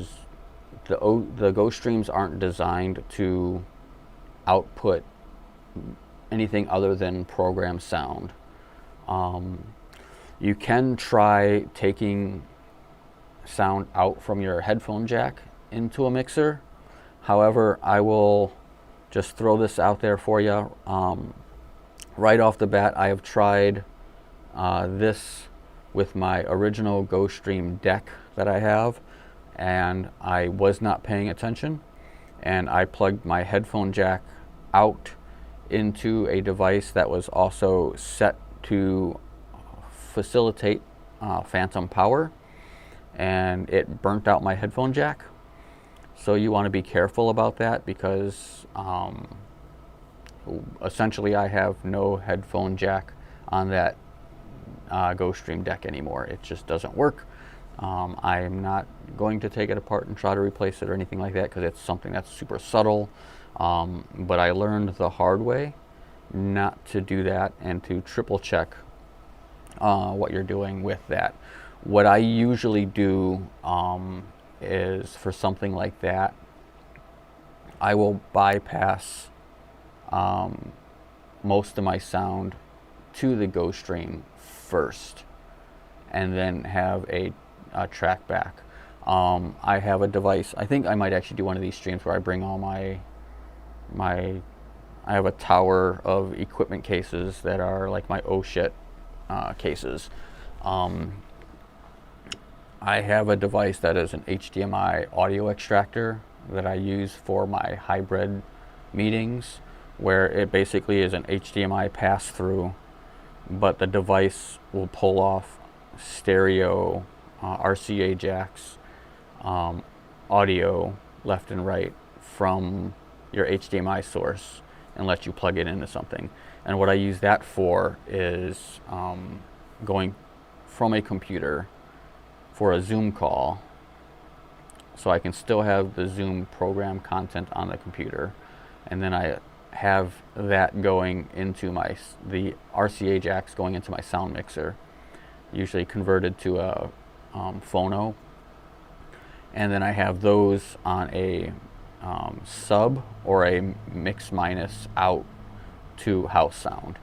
GoStreams aren't designed to output anything other than program sound. You can try taking sound out from your headphone jack into a mixer. However, I will just throw this out there for you. Right off the bat, I have tried this with my original GoStream Deck that I have, and I was not paying attention, and I plugged my headphone jack out into a device that was also set to facilitate phantom power, and it burnt out my headphone jack. So you want to be careful about that, because essentially I have no headphone jack on that GoStream Deck anymore. It just doesn't work. I am not going to take it apart and try to replace it or anything like that, because it's something that's super subtle. But I learned the hard way not to do that and to triple check what you're doing with that. What I usually do is, for something like that, I will bypass most of my sound to the GoStream first, and then have a track back. I have a device. I think I might actually do one of these streams where I bring all my I have a tower of equipment cases that are like my oh shit cases. I have a device that is an HDMI audio extractor that I use for my hybrid meetings, where it basically is an HDMI pass-through, but the device will pull off stereo RCA jacks, audio left and right from your HDMI source, and let you plug it into something. And what I use that for is going from a computer for a Zoom call so I can still have the Zoom program content on the computer, and then I have that going into the RCA jacks going into my sound mixer, usually converted to a phono, and then I have those on a sub or a mix minus out to house sound.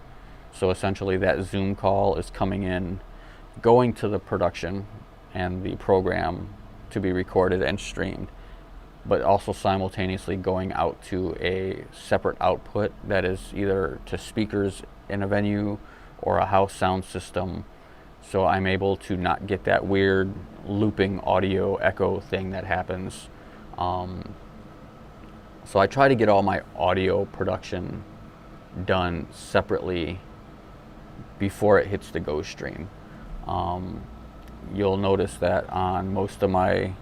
So essentially that Zoom call is coming in, going to the production and the program to be recorded and streamed, but also simultaneously going out to a separate output that is either to speakers in a venue or a house sound system. So I'm able to not get that weird looping audio echo thing that happens. So I try to get all my audio production done separately before it hits the GoStream. You'll notice that on most of my,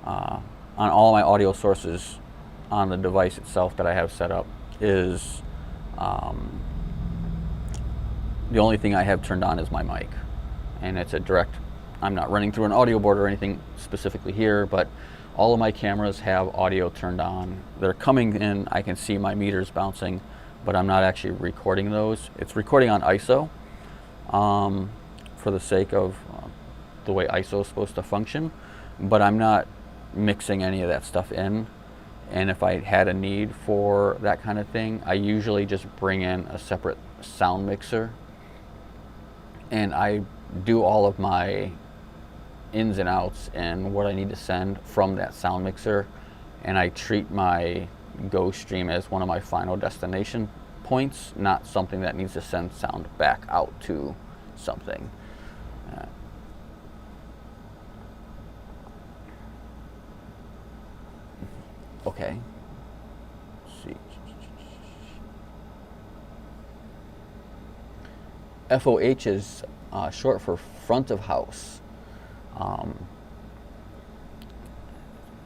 on all my audio sources on the device itself that I have set up is the only thing I have turned on is my mic, and it's a direct. I'm not running through an audio board or anything specifically here, but all of my cameras have audio turned on. They're coming in, I can see my meters bouncing, but I'm not actually recording those. It's recording on ISO for the sake of the way ISO is supposed to function, but I'm not mixing any of that stuff in. And if I had a need for that kind of thing, I usually just bring in a separate sound mixer, and I do all of my ins and outs and what I need to send from that sound mixer, and I treat my GoStream as one of my final destination points, not something that needs to send sound back out to something. Okay. Let's see. FOH is short for front of house.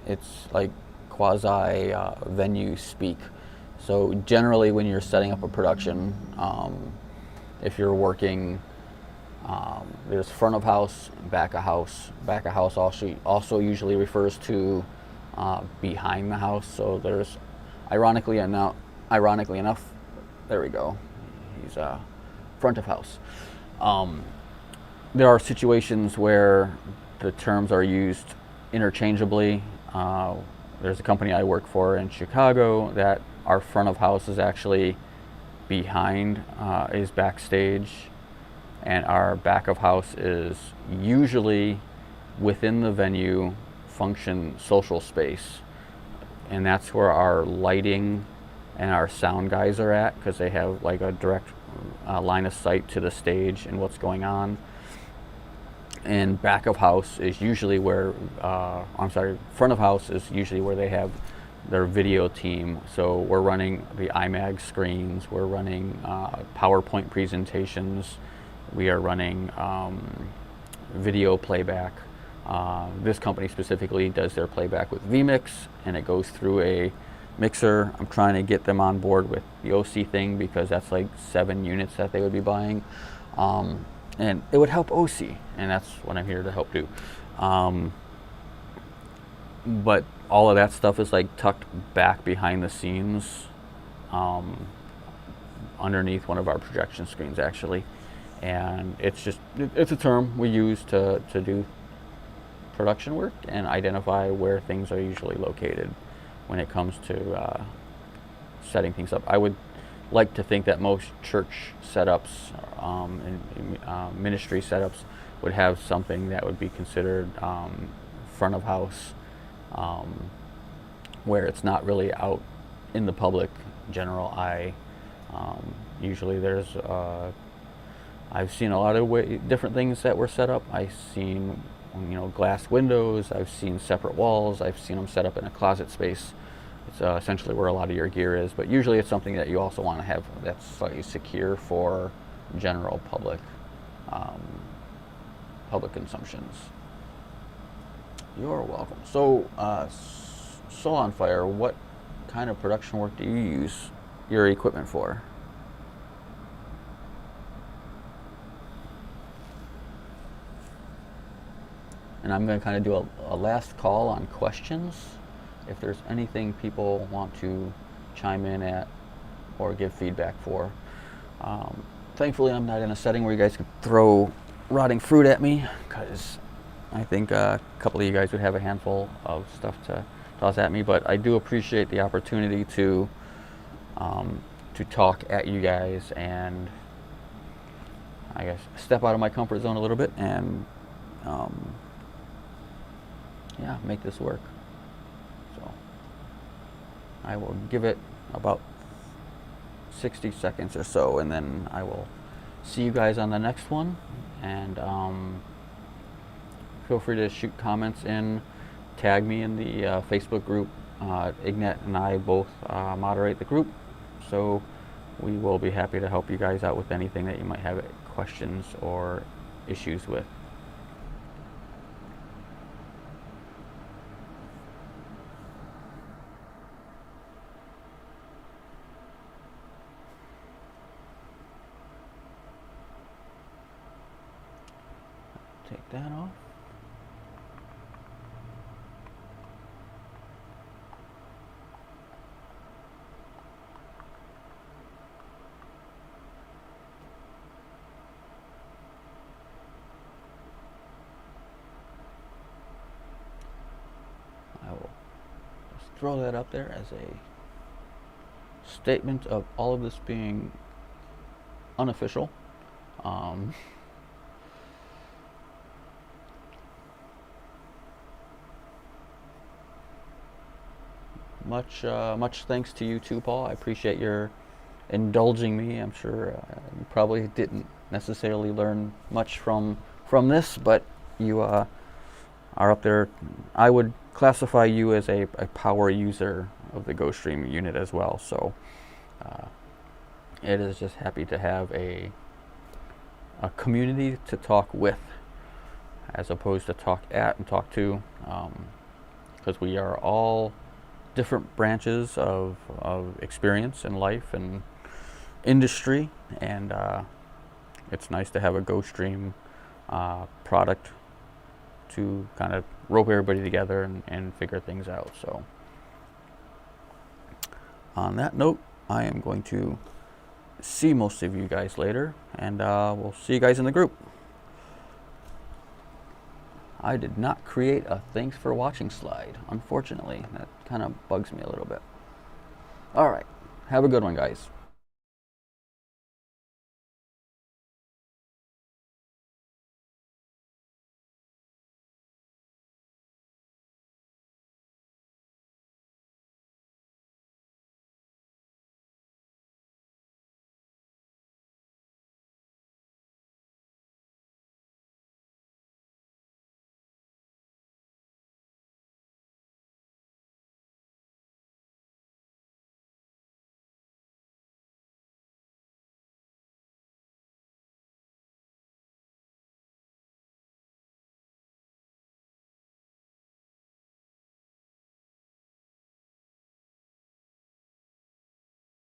It's like quasi venue speak. So generally when you're setting up a production, if you're working, there's front of house, back of house. Back of house also usually refers to behind the house. So there's, ironically enough, there we go. He's front of house. There are situations where the terms are used interchangeably. There's a company I work for in Chicago that our front of house is actually behind, is backstage, and our back of house is usually within the venue function social space, and that's where our lighting and our sound guys are at, because they have like a direct line of sight to the stage and what's going on. And back of house is usually where, front of house is usually where they have their video team. So we're running the IMAG screens, we're running PowerPoint presentations, we are running video playback. This company specifically does their playback with vMix, and it goes through a mixer. I'm trying to get them on board with the Osee thing, because that's like 7 units that they would be buying. And it would help Osee, and that's what I'm here to help do. But all of that stuff is like tucked back behind the scenes, underneath one of our projection screens actually. And it's a term we use to do production work and identify where things are usually located when it comes to setting things up. I would like to think that most church setups and ministry setups would have something that would be considered front of house, where it's not really out in the public general eye. Usually there's I've seen a lot of different things that were set up. I've seen glass windows, I've seen separate walls, I've seen them set up in a closet space. It's essentially where a lot of your gear is, but usually it's something that you also want to have that's slightly secure for general public consumptions. You're welcome. So, Soul on Fire, what kind of production work do you use your equipment for? and I'm going to kind of do a last call on questions. If there's anything people want to chime in at or give feedback for. Thankfully, I'm not in a setting where you guys can throw rotting fruit at me, because I think a couple of you guys would have a handful of stuff to toss at me. But I do appreciate the opportunity to talk at you guys, and I guess step out of my comfort zone a little bit and yeah, make this work. So I will give it about 60 seconds or so, and then I will see you guys on the next one. And feel free to shoot comments in, tag me in the Facebook group. Ignat and I both moderate the group, so we will be happy to help you guys out with anything that you might have questions or issues with. Take that off. I will just throw that up there as a statement of all of this being unofficial. Much thanks to you too, Paul. I appreciate your indulging me. I'm sure you probably didn't necessarily learn much from this, but you are up there. I would classify you as a power user of the GoStream unit as well. So it is just happy to have a community to talk with, as opposed to talk at and talk to, because we are all different branches of experience in life and industry, and it's nice to have a GoStream product to kind of rope everybody together and figure things out. So on that note, I am going to see most of you guys later, and we'll see you guys in the group. I did not create a thanks for watching slide, unfortunately. That kind of bugs me a little bit. All right, have a good one, guys.